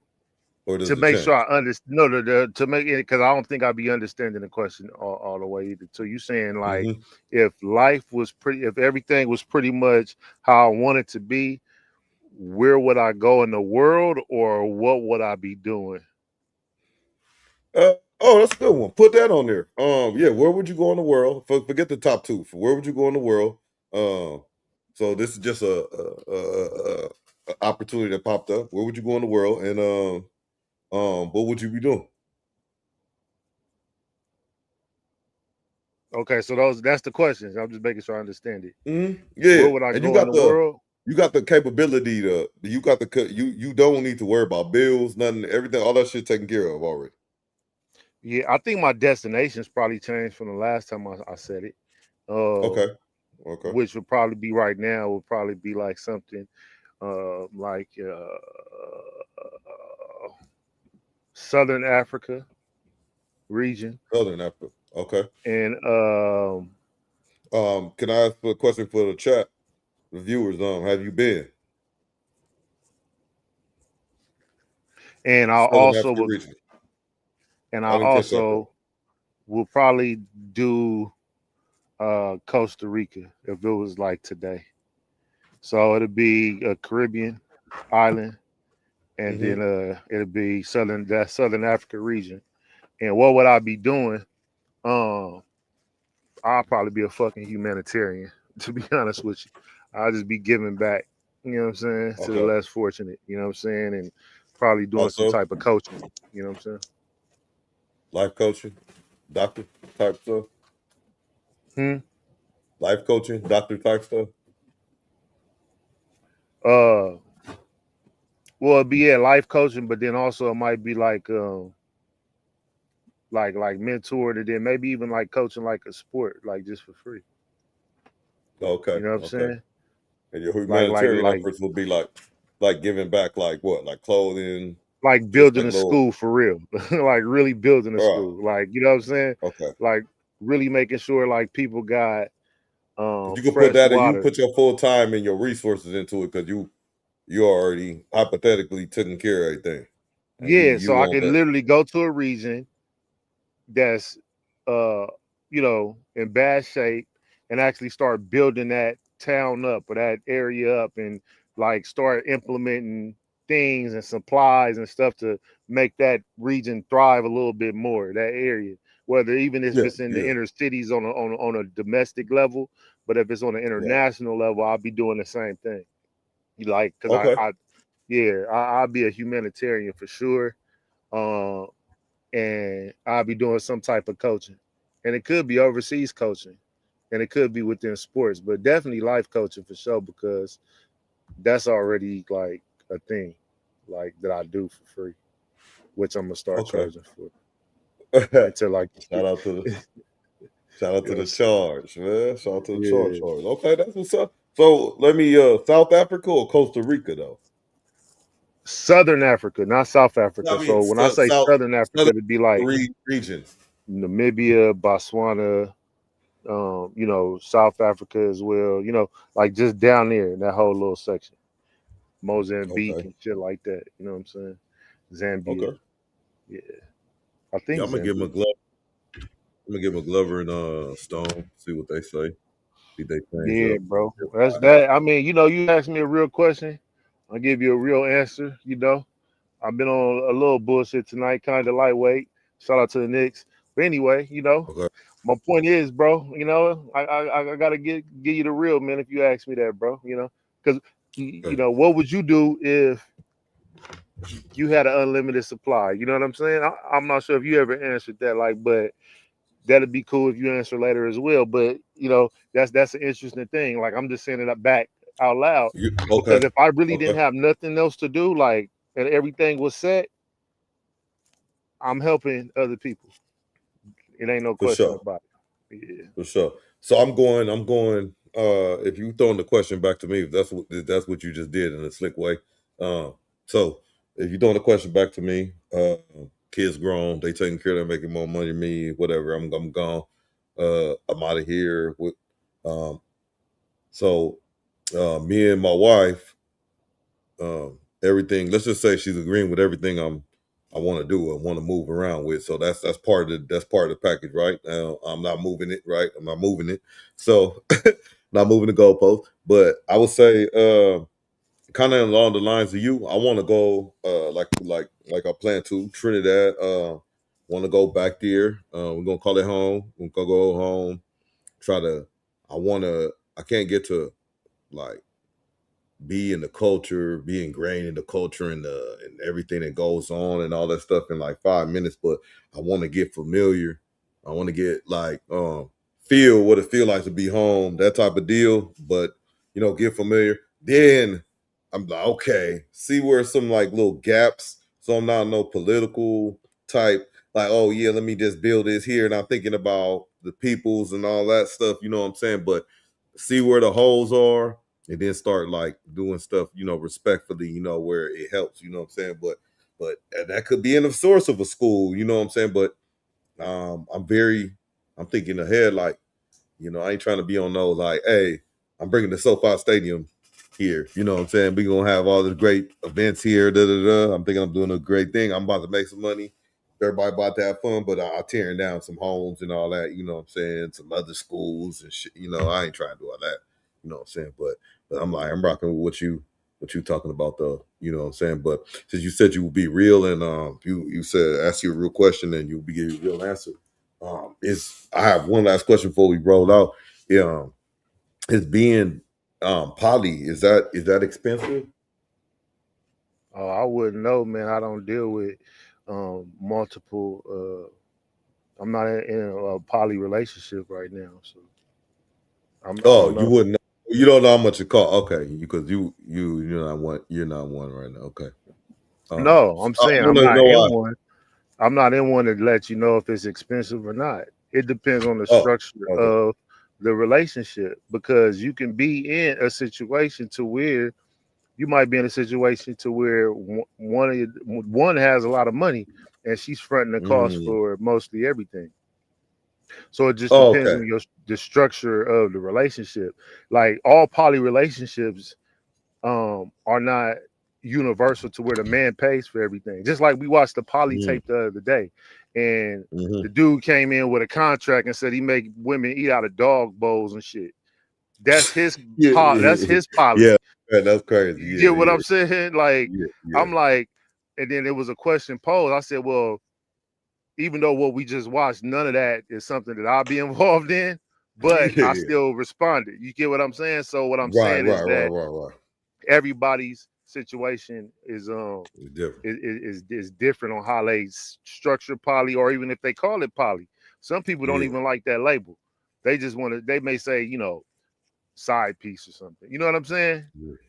To make sure I understand, to make it, because I don't think I'd be understanding the question all the way either. So you saying like, if everything was pretty much how I want it to be, where would I go in the world, or what would I be doing? That's a good one. Put that on there. Where would you go in the world? Forget the top 2. Where would you go in the world? So this is just a opportunity that popped up. Where would you go in the world? And what would you be doing? Okay, so that's the questions. I'm just making sure I understand it. Yeah. Where would I go in the world? you got the capability to. You got the. You don't need to worry about bills, nothing, everything, all that shit taken care of already. Yeah, I think my destination's probably changed from the last time I said it. Okay. Which would probably be right now would probably be like something like Southern Africa region. Southern Africa. Okay. And can I ask a question for the chat? The viewers, have you been? And I Southern also African would, region. and I I didn't catch that, also will probably do Costa Rica if it was like today. So it'll be a Caribbean island, and then it'll be Southern Africa region. And what would I be doing? I'll probably be a fucking humanitarian, to be honest with you. I'll just be giving back, you know what I'm saying, to the less fortunate, you know what I'm saying, and probably doing some type of coaching, you know what I'm saying? Life coaching, doctor type stuff. Life coaching, doctor type stuff. Well, it'd be life coaching, but then also it might be like mentored, and then maybe even like coaching like a sport, like just for free. Okay. You know what I'm saying? And your humanitarian efforts will be like giving back, like what, like clothing, like building a school for real, like really building a school, like, you know what I'm saying? Okay. Like really making sure like people got you can fresh put that, and water. you put your full time and your resources into it because you already hypothetically taking care of everything. And Yeah, so I want can that. literally go to a region that's you know, in bad shape and actually start building that town up or that area up, and like start implementing things and supplies and stuff to make that region thrive a little bit more, that area, whether even if it's in the inner cities on a domestic level, but if it's on an international level, I'll be doing the same thing. Like, because I'll be a humanitarian for sure. And I'll be doing some type of coaching, and it could be overseas coaching, and it could be within sports, but definitely life coaching for sure, because that's already like a thing like that I do for free, which I'm gonna start charging for. Until like shout out to the charge, man. Shout out to the charge. Okay, that's what's up. So let me South Africa or Costa Rica though? Southern Africa, not South Africa. I mean, so when I say Southern Africa, it'd be like region. Namibia, Botswana, you know, South Africa as well, you know, like just down there in that whole little section. Mozambique and shit like that. You know what I'm saying? Zambia. Okay. Yeah. I think I'm gonna give him a glove. I'm gonna give him a Glover and Stone, see what they say. See they change up. Bro. That's that. I mean, you know, you asked me a real question, I'll give you a real answer, you know. I've been on a little bullshit tonight, kind of lightweight. Shout out to the Knicks. But anyway, you know, my point is, bro, you know, I gotta give you the real, man, if you ask me that, bro, you know, because you know, what would you do if you had an unlimited supply? You know what I'm saying? I'm not sure if you ever answered that, like, but that'd be cool if you answer later as well. But you know, that's an interesting thing. Like, I'm just saying it back out loud because if I really didn't have nothing else to do, like, and everything was set, I'm helping other people. It ain't no question about it. Yeah. For sure. So I'm going. If you throwing the question back to me, if that's what you just did in a slick way. So if you throwing the question back to me, kids grown, they taking care of them, making more money than me, whatever. I'm gone. I'm out of here. With me and my wife, everything. Let's just say she's agreeing with everything I want to do and want to move around with. So that's part of the package, right? Now I'm not moving it, right? I'm not moving it. So not moving the goalpost. But I would say kind of along the lines of you, I want to go like I plan to Trinidad. Want to go back there. We're gonna call it home. We're gonna go home. I can't get to like be in the culture, be ingrained in the culture and everything that goes on and all that stuff in like 5 minutes, but I want to get familiar. I want to get like feel what it feel like to be home, that type of deal. But you know, get familiar. then I'm like, okay, see where some like little gaps. So I'm not no political type, like, oh yeah, let me just build this here. And I'm thinking about the peoples and all that stuff, you know what I'm saying? But see where the holes are and then start like doing stuff, respectfully, where it helps, you know what I'm saying? But and that could be in the source of a school, you know what I'm saying? But I'm thinking ahead, like, I ain't trying to be on those like, hey, I'm bringing the SoFi Stadium here. You know what I'm saying? We're going to have all the great events here. I'm thinking I'm doing a great thing. I'm about to make some money. Everybody about to have fun, but I'm tearing down some homes and all that. You know what I'm saying? Some other schools and shit. I ain't trying to do all that. You know what I'm saying? But I'm like, I'm rocking with what you talking about though. You know what I'm saying? But since you said you would be real and you said ask you a real question and you'll be giving a real answer. I have one last question before we roll out. Is being poly, is that expensive? Oh, I wouldn't know, man. I don't deal with multiple. I'm not in a poly relationship right now, so I don't know. You wouldn't know. You don't know how much it costs. Okay, because you're not one. You're not one right now. Okay. No, I'm saying I'm know not in why. one. I'm not in one to let you know if it's expensive or not. It depends on the structure of the relationship, because you can be in a situation to where you might be in a situation to where one has a lot of money and she's fronting the cost for mostly everything. So it just depends on the structure of the relationship. Like all poly relationships are not universal to where the man pays for everything. Just like we watched the poly tape the other day, and the dude came in with a contract and said he make women eat out of dog bowls and shit. That's his that's his poly. Yeah, that's crazy. You get what I'm saying? Like, I'm like, and then there was a question posed. I said, well, even though what we just watched, none of that is something that I'll be involved in, but I still responded. You get what I'm saying? So what I'm saying is that everybody's situation is different on how they structure poly, or even if they call it poly. Some people don't even like that label. They just want to. They may say, side piece or something. You know what I'm saying?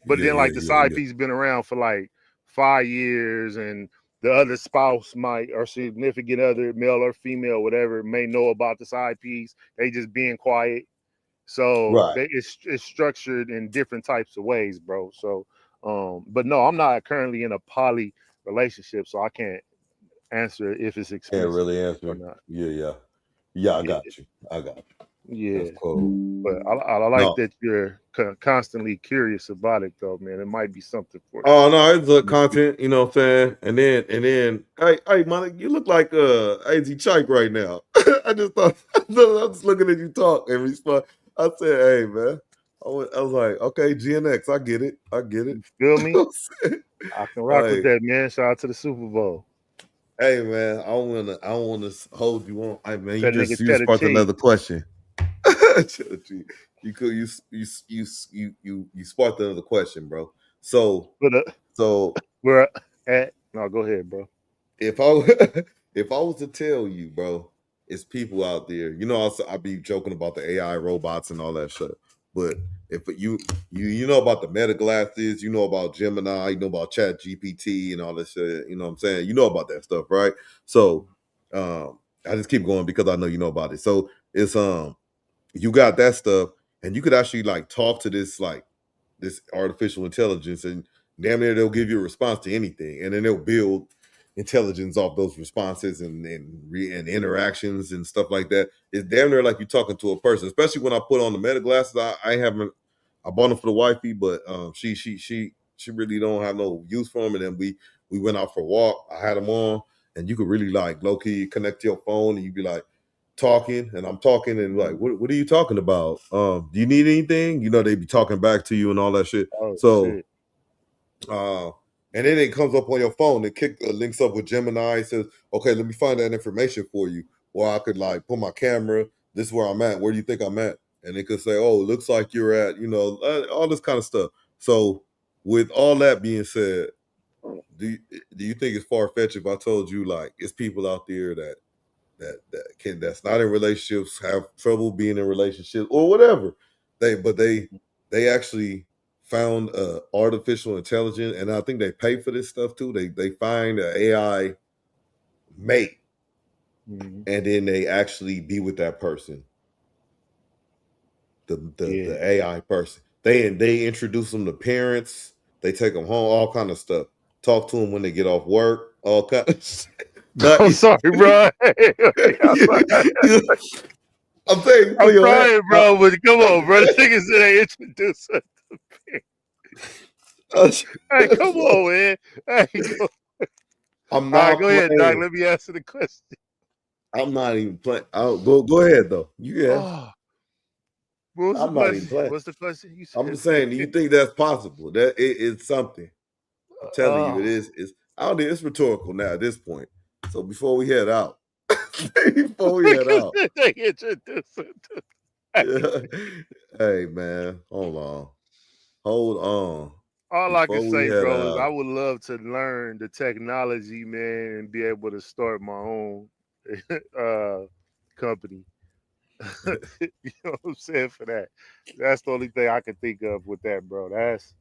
But then like the side piece been around for like 5 years, and the other spouse might, or significant other, male or female, whatever, may know about the side piece. They just being quiet. So it's structured in different types of ways, bro. So but no, I'm not currently in a poly relationship, so I can't answer if it's expensive. Can't really answer or not. Yeah, I got you. Yeah, that's cool. But I like that you're constantly curious about it, though, man. It might be something for you. Oh no, it's the content, you know what I'm saying? And then, hey, man, you look like AZ Chike right now. I just thought I was looking at you talk and respond. I said, hey, man. I was like, okay, GNX, I get it. You feel me? I can rock with that, man. Shout out to the Super Bowl. Hey, man, I don't wanna hold you on. Hey, man, you sparked another question. You sparked another question, bro. So we're at. No, go ahead, bro. If I was to tell you, bro, it's people out there. I be joking about the AI robots and all that shit. But if you know about the Meta glasses, you know about Gemini, you know about Chat GPT and all that shit. You know what I'm saying? You know about that stuff, right? So I just keep going because I know you know about it. So it's you got that stuff, and you could actually like talk to this artificial intelligence, and damn near they'll give you a response to anything, and then they'll build intelligence off those responses and interactions and stuff like that. It's damn near like you're talking to a person. Especially when I put on the Meta glasses, I bought them for the wifey, but she really don't have no use for them. And then we went out for a walk. I had them on, and you could really like low key connect to your phone, and you'd be like talking, and I'm talking, and like, what are you talking about? Do you need anything? They be talking back to you and all that shit. Shit. And then it comes up on your phone. It links up with Gemini. It says, okay, let me find that information for you. Or I could like put my camera. This is where I'm at. Where do you think I'm at? And it could say, oh, it looks like you're at, all this kind of stuff. So with all that being said, do you think it's far-fetched if I told you like it's people out there that's not in relationships, have trouble being in relationships or whatever, they actually found artificial intelligence, and I think they pay for this stuff too. They find an AI mate, and then they actually be with that person. The AI person. They introduce them to parents. They take them home, all kind of stuff. Talk to them when they get off work, all kind of shit. I'm sorry, bro. I'm saying, I'm trying, bro, but come on, bro. The niggas said they introduced us to Hey, come on, man. Hey, I'm All right, not go ahead, Doc. playing. Let me answer the question. I'm not even playing. Go ahead though. Oh, what's the I'm not even question? playing. What's the question? You said I'm just saying, do you think that's possible? That it's something. I'm telling you, it is. I don't think it's rhetorical now at this point. So before we head out, they introduced us to hey man, hold on. All I can Before we say, head bro, is I out, would love to learn the technology, man, and be able to start my own company. You know what I'm saying? For that, that's the only thing I can think of with that, bro. That's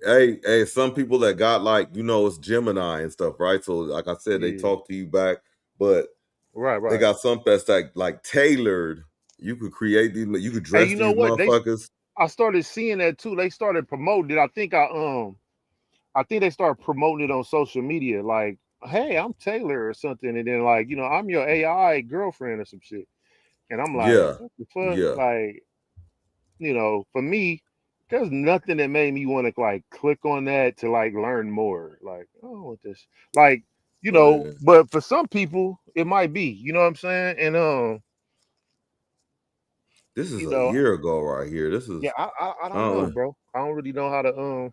hey, some people that got like, it's Gemini and stuff, right? So like I said, they talk to you back, but right. they got something that's like tailored. You could create these, you could Hey, dress you know these what? motherfuckers. I started seeing that too. They started promoting it. I think they started promoting it on social media, like, hey, I'm Taylor or something, and then like, I'm your AI girlfriend or some shit. And I'm like, Yeah, what the fuck? yeah. Like, for me, there's nothing that made me want to like click on that to like learn more. Like, oh, what this? Like, but for some people, it might be. You know what I'm saying? And This is a year ago right here. This is I don't know, bro. I don't really know how to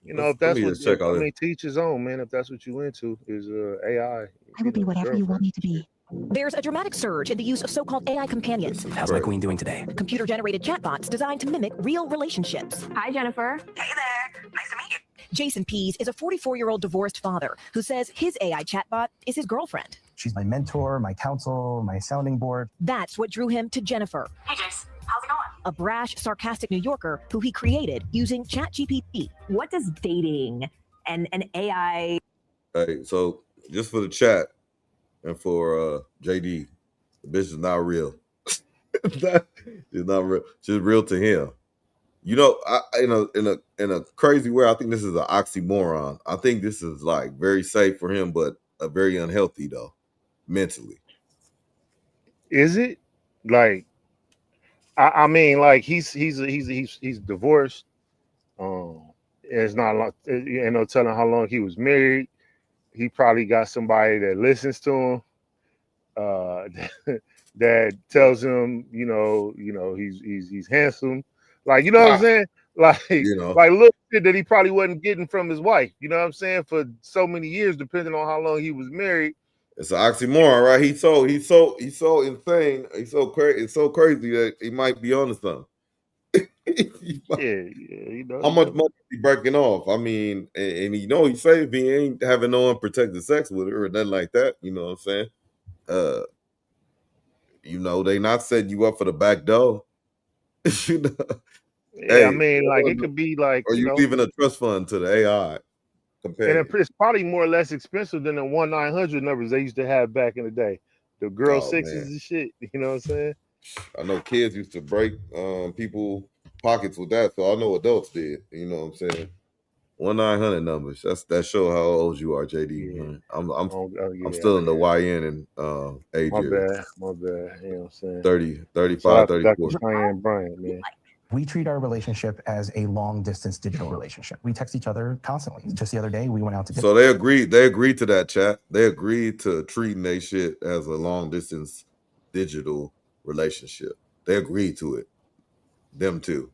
if let that's me what just check out this. teach his own, man. If that's what you into is AI. I will be whatever you want me to be. There's a dramatic surge in the use of so-called AI companions. How's my queen doing today? Computer-generated chatbots designed to mimic real relationships. Hi, Jennifer. Hey there. Nice to meet you. Jason Pease is a 44-year-old divorced father who says his AI chatbot is his girlfriend. She's my mentor, my counsel, my sounding board. That's what drew him to Jennifer. Hey, Jace. How's it going? A brash, sarcastic New Yorker who he created using ChatGPT. What does dating and an AI... Hey, so just for the chat and for JD, the bitch is not real. It's not real. She's real to him. In a crazy way, I think this is an oxymoron. I think this is like very safe for him, but very unhealthy though, mentally. Is it? Like, I mean, like he's divorced. It's not like telling how long he was married. He probably got somebody that listens to him. That tells him, he's handsome. Like, what I'm saying? Like, like little shit that he probably wasn't getting from his wife. You know what I'm saying? For so many years, depending on how long he was married. It's an oxymoron, right? He's so insane. He's so crazy. It's so crazy that he might be onto something. How much money is he breaking off? I mean, and he said he ain't having no unprotected sex with her or nothing like that. You know what I'm saying? They not setting you up for the back door. Yeah, I mean, like it could be like, or you leaving a trust fund to the AI. And it's probably more or less expensive than the 1-900 numbers they used to have back in the day. The girl sixes and shit. You know what I'm saying? I know kids used to break people pockets with that, so I know adults did. You know what I'm saying? 1-900 numbers. That show how old you are, JD. Yeah. I'm still in the YN and age area. My bad. You know what I'm saying? 30, 35, 34. Cheyenne Bryant, man. We treat our relationship as a long-distance digital relationship. We text each other constantly. Just the other day, we went out to dinner. So they agreed to that, chat. They agreed to treating their shit as a long-distance digital relationship. They agreed to it. Them too.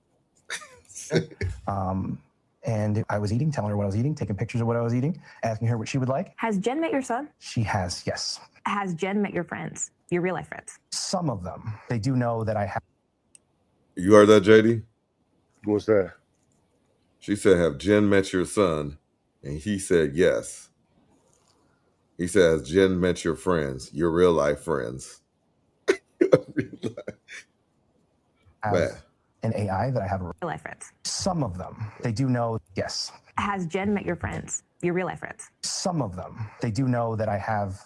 And I was eating, telling her what I was eating, taking pictures of what I was eating, asking her what she would like. Has Jen met your son? She has, yes. Has Jen met your friends? Your real life friends? Some of them. They do know that I have. You heard that, JD? What's that? She said, have Jen met your son? And he said, yes. He said, has Jen met your friends, your real life friends? Man. an AI that I have Real life friends. some of them. They do know, yes. Has Jen met your friends? Your real life friends? Some of them. They do know that I have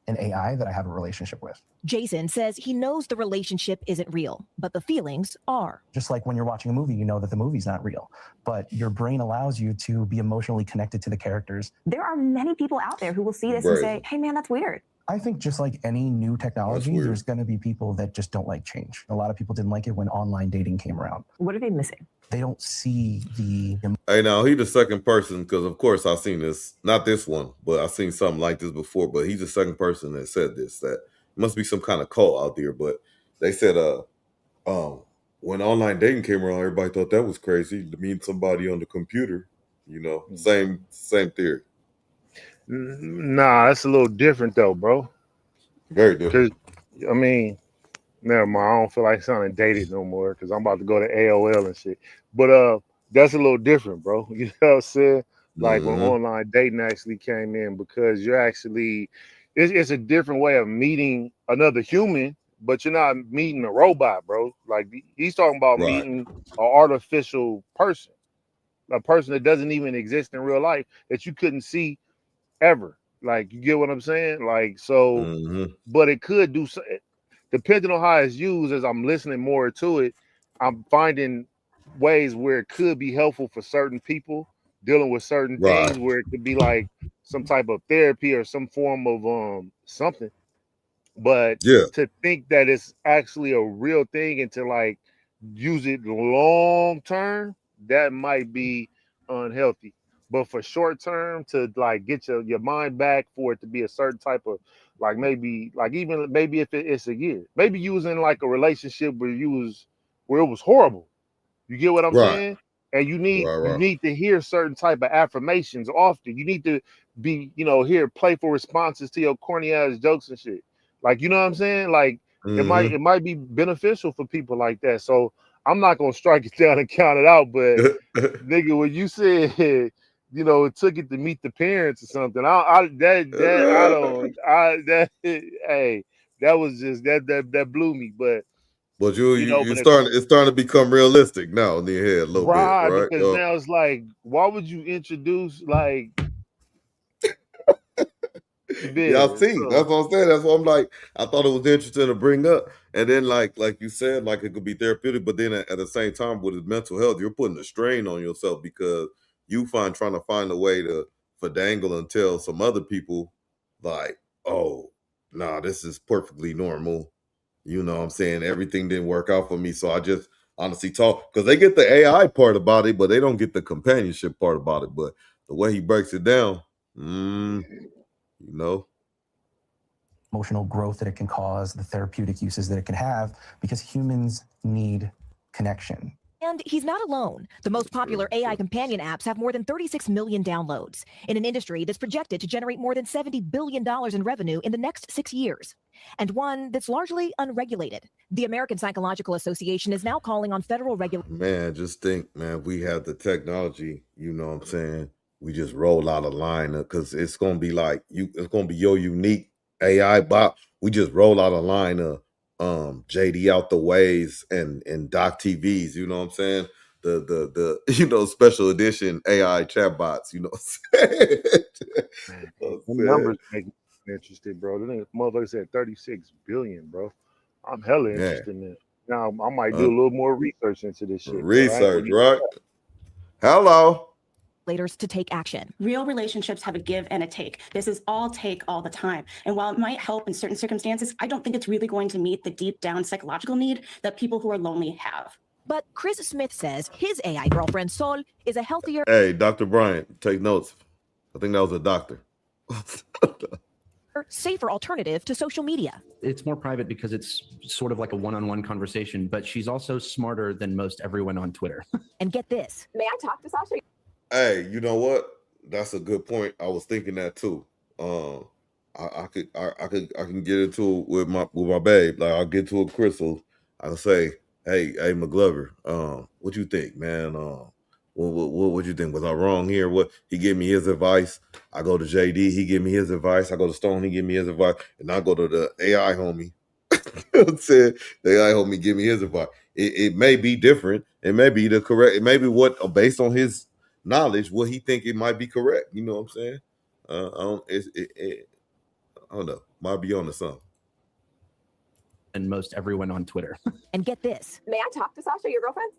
an AI that I have a relationship with. Jason says he knows the relationship isn't real, but the feelings are. Just like when you're watching a movie, you know that the movie's not real, but your brain allows you to be emotionally connected to the characters. There are many people out there who will see this and say, hey man, that's weird. I think just like any new technology, there's going to be people that just don't like change. A lot of people didn't like it when online dating came around. What are they missing? They don't see the... Hey, now he the second person, because of course I've seen this, not this one, but I've seen something like this before, but he's the second person that said this, that it must be some kind of cult out there. But they said when online dating came around, everybody thought that was crazy to meet somebody on the computer. You know, same theory. Nah, it's a little different though, bro. Very different. I mean, never mind. I don't feel like sounding dated no more because I'm about to go to AOL and shit. But that's a little different, bro. You know what I'm saying? Like when online dating actually came in, because you're actually, it's a different way of meeting another human, but you're not meeting a robot, bro. Like he's talking about meeting an artificial person, a person that doesn't even exist in real life that you couldn't see ever. Like, you get what I'm saying? Like, so, but it could do, depending on how it's used. As I'm listening more to it, I'm finding ways where it could be helpful for certain people dealing with certain things, where it could be like some type of therapy or some form of something. But to think that it's actually a real thing and to like use it long term, that might be unhealthy. But for short term, to like get your mind back, for it to be a certain type of, like, maybe like, even maybe if it's a year, maybe you was in like a relationship where it was horrible. You get what I'm saying? And you need to hear certain type of affirmations often. You need to be, hear playful responses to your corny ass jokes and shit. Like, you know what I'm saying? Like it might be beneficial for people like that. So I'm not gonna strike it down and count it out, but nigga, when you said, it took it to meet the parents or something, hey, that was just that blew me. But it's starting to become realistic now in your head a little bit, right? Because now it's like, why would you introduce like? Y'all see, that's what I'm saying. That's what I'm like. I thought it was interesting to bring up, and then like you said, like it could be therapeutic, but then at the same time, with his mental health, you're putting a strain on yourself because you trying to find a way to dangle and tell some other people like, oh, nah, this is perfectly normal. You know what I'm saying? Everything didn't work out for me, so I just honestly talk, because they get the AI part about it, but they don't get the companionship part about it. But the way he breaks it down, emotional growth that it can cause, the therapeutic uses that it can have, because humans need connection. And he's not alone. The most popular AI companion apps have more than 36 million downloads in an industry that's projected to generate more than $70 billion in revenue in the next 6 years, and one that's largely unregulated. The American Psychological Association is now calling on federal regulation. Man, just think, man, we have the technology, you know what I'm saying? We just roll out a line, because it's going to be like, it's going to be your unique AI bot. We just roll out a line of JD out the ways and Doc TVs, you know what I'm saying? The special edition AI chatbots, you know what I'm saying? The numbers make me interested, bro. The motherfucker said 36 billion, bro. I'm hella interested in it. Now I might do a little more research into this shit. Research, right? Hello. To take action. Real relationships have a give and a take. This is all take all the time. And while it might help in certain circumstances, I don't think it's really going to meet the deep down psychological need that people who are lonely have. But Chris Smith says his AI girlfriend Sol is a healthier. Hey, Dr. Bryant, take notes. I think that was a doctor. Safer alternative to social media. It's more private because it's sort of like a one-on-one conversation, but she's also smarter than most everyone on Twitter. And get this. May I talk to Sasha? Hey, you know what? That's a good point. I was thinking that too. I can get into it with my babe. Like, I'll get to a Crystal. I'll say, hey, McGlover, what you think, man? What you think? Was I wrong here? What he gave me his advice. I go to JD, he give me his advice. I go to Stone, he give me his advice, and I go to the AI homie. The AI homie give me his advice. it may be different. It may be the correct. It may be what based on his knowledge, what he think it might be correct. You know what I'm saying? I don't know. Might be on to something. And most everyone on Twitter. And get this. May I talk to Sasha, your girlfriend?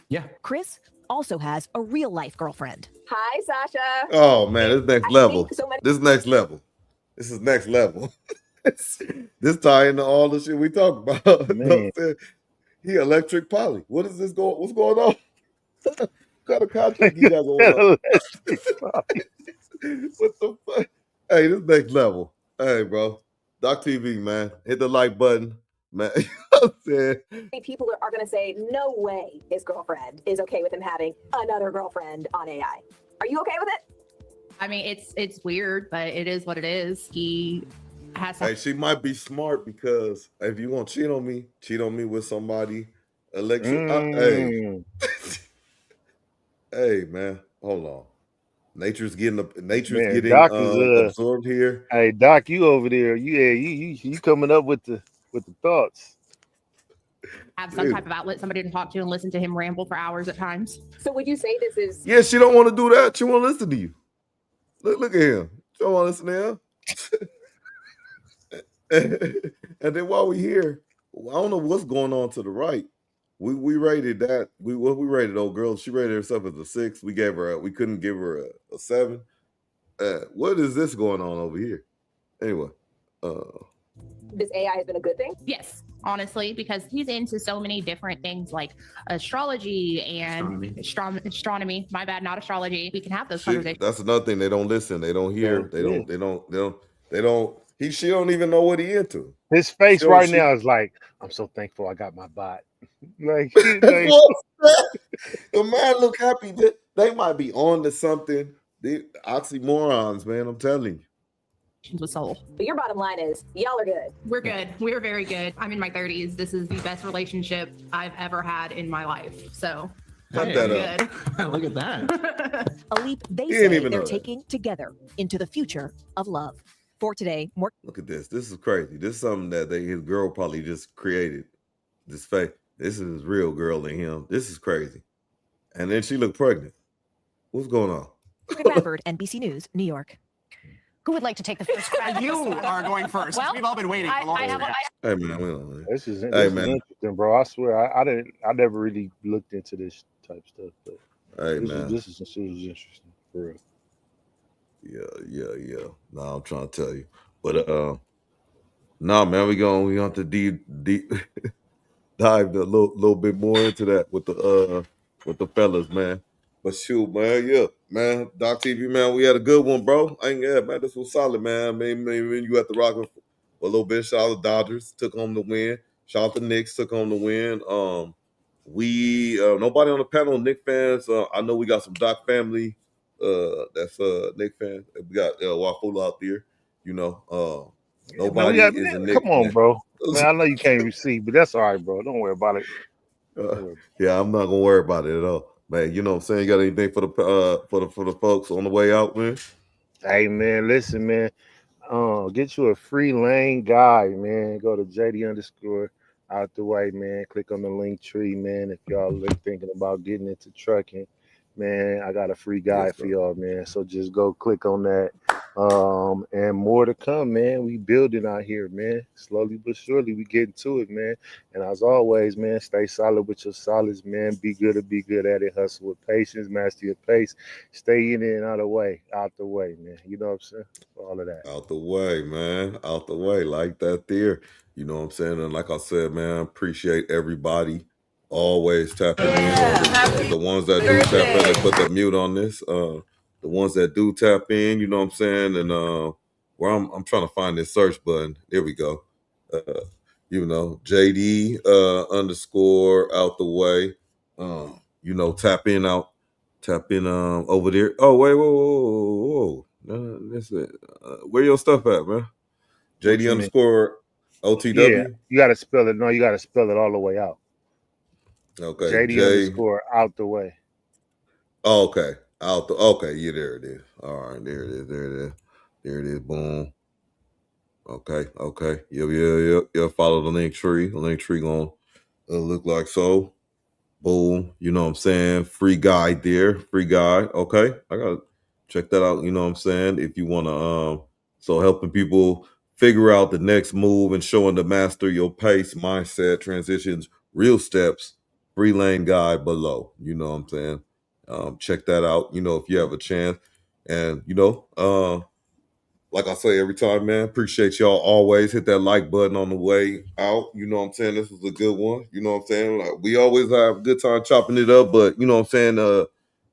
Yeah. Chris also has a real life girlfriend. Hi, Sasha. Oh man, this next I level. think so many- This next level. This is next level. This tie into all the shit we talk about. You know what I'm saying? He electric poly. What is this going? What's going on? What kind of contract you got going on? What the fuck? Hey, this next level. Hey, bro. Doc TV, man. Hit the like button, man. You know what I'm saying? People are going to say, no way his girlfriend is okay with him having another girlfriend on AI. Are you okay with it? I mean, it's weird, but it is what it is. He has. Hey, she might be smart because if you want to cheat on me with somebody. Hey, hey, man. Hold on. Nature's getting absorbed here. Hey, Doc, you over there? You coming up with the thoughts? Have some type of outlet, somebody to talk to and listen to him ramble for hours at times. So would you say this is... Yeah, she don't want to do that. She want to listen to you. Look at him. She don't want to listen to him. And then while we here, I don't know what's going on to the right. We rated that. We rated old girl. She rated herself as a 6. We couldn't give her a 7. What is this going on over here? Anyway, this AI has been a good thing? Yes, honestly, because he's into so many different things like astrology and astronomy. My bad, not astrology. We can have those conversations. That's another thing. They don't listen. They don't hear. They don't. She don't even know what he into. His face now is like, I'm so thankful I got my bot. Like the man look happy. They might be on to something. They oxymorons, man. I'm telling you. With soul. But your bottom line is, y'all are good. We're good. We're very good. I'm in my 30s. This is the best relationship I've ever had in my life. So I'm good. Look at that. A leap they say they're taking together into the future of love. For today, more. Look at this. This is crazy. This is something that his girl probably just created. This fake. This is his real girl in him. This is crazy. And then she looked pregnant. What's going on? Bradford, NBC News, New York. Who would like to take the first crack? You are going first. Well, we've all been waiting for a long time. Hey man, this is interesting, bro. I swear, I never really looked into this type stuff, but this is interesting for real. Yeah. No, I'm trying to tell you, but no, man, we have to deep dive a little bit more into that with the fellas, man. But shoot, man, Doc TV, man, we had a good one, bro. Man, this was solid, man. I mean, you had to rock with a little bit. Shout out the Dodgers, took home the win. Shout out the Knicks, took home the win. We nobody on the panel, Knicks fans. I know we got some Doc family. That's Knicks fans. We got Wafula out there. You know, nobody is a Knicks. Come on, bro. Man, I know you can't receive, but that's all right, bro. Don't worry about it. Yeah, I'm not gonna worry about it at all. Man, you know what I'm saying? You got anything for the folks on the way out, man? Hey man, listen, man. Get you a free lane guy, man. Go to JD_ out the way, man. Click on the link tree, man. If y'all are thinking about getting into trucking, man, I got a free guide for y'all, man. So just go click on that. And more to come, man. We building out here, man. Slowly but surely, we getting to it, man. And as always, man, stay solid with your solids, man. Be good at it. Hustle with patience, master your pace. Stay in it and out the way, man. You know what I'm saying? All of that. Out the way, man. Out the way, like that there. You know what I'm saying? And like I said, man, appreciate everybody always tapping in. The ones that do tap in, they put the mute on this. The ones that do tap in, you know what I'm saying? And where I'm trying to find this search button. There we go. You know, JD _ out the way. You know, tap in over there. Oh, wait, whoa. That's it. Where your stuff at, man? JD _ OTW? Yeah, you gotta spell it. No, you gotta spell it all the way out. Okay. JD _ out the way. Oh, okay. Okay, yeah, there it is. All right, there it is. Boom. Okay. Yeah. Follow the link tree. The link tree gonna Look like so. Boom. You know what I'm saying? Free guide there. Free guide. Okay. I gotta check that out. You know what I'm saying? If you wanna so helping people figure out the next move and showing to master your pace, mindset, transitions, real steps, free lane guide below. You know what I'm saying? Check that out, you know, if you have a chance. And you know, like I say every time, man, appreciate y'all always. Hit that like button on the way out. You know what I'm saying? This was a good one. You know what I'm saying? Like, we always have a good time chopping it up, but you know what I'm saying?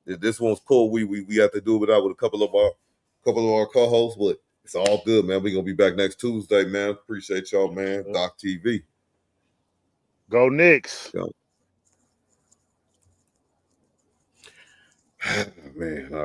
This one's cool. We have to do it out with a couple of our co-hosts, but it's all good, man. We're gonna be back next Tuesday, man. Appreciate y'all, man. Doc TV. Go Knicks. Man, all right.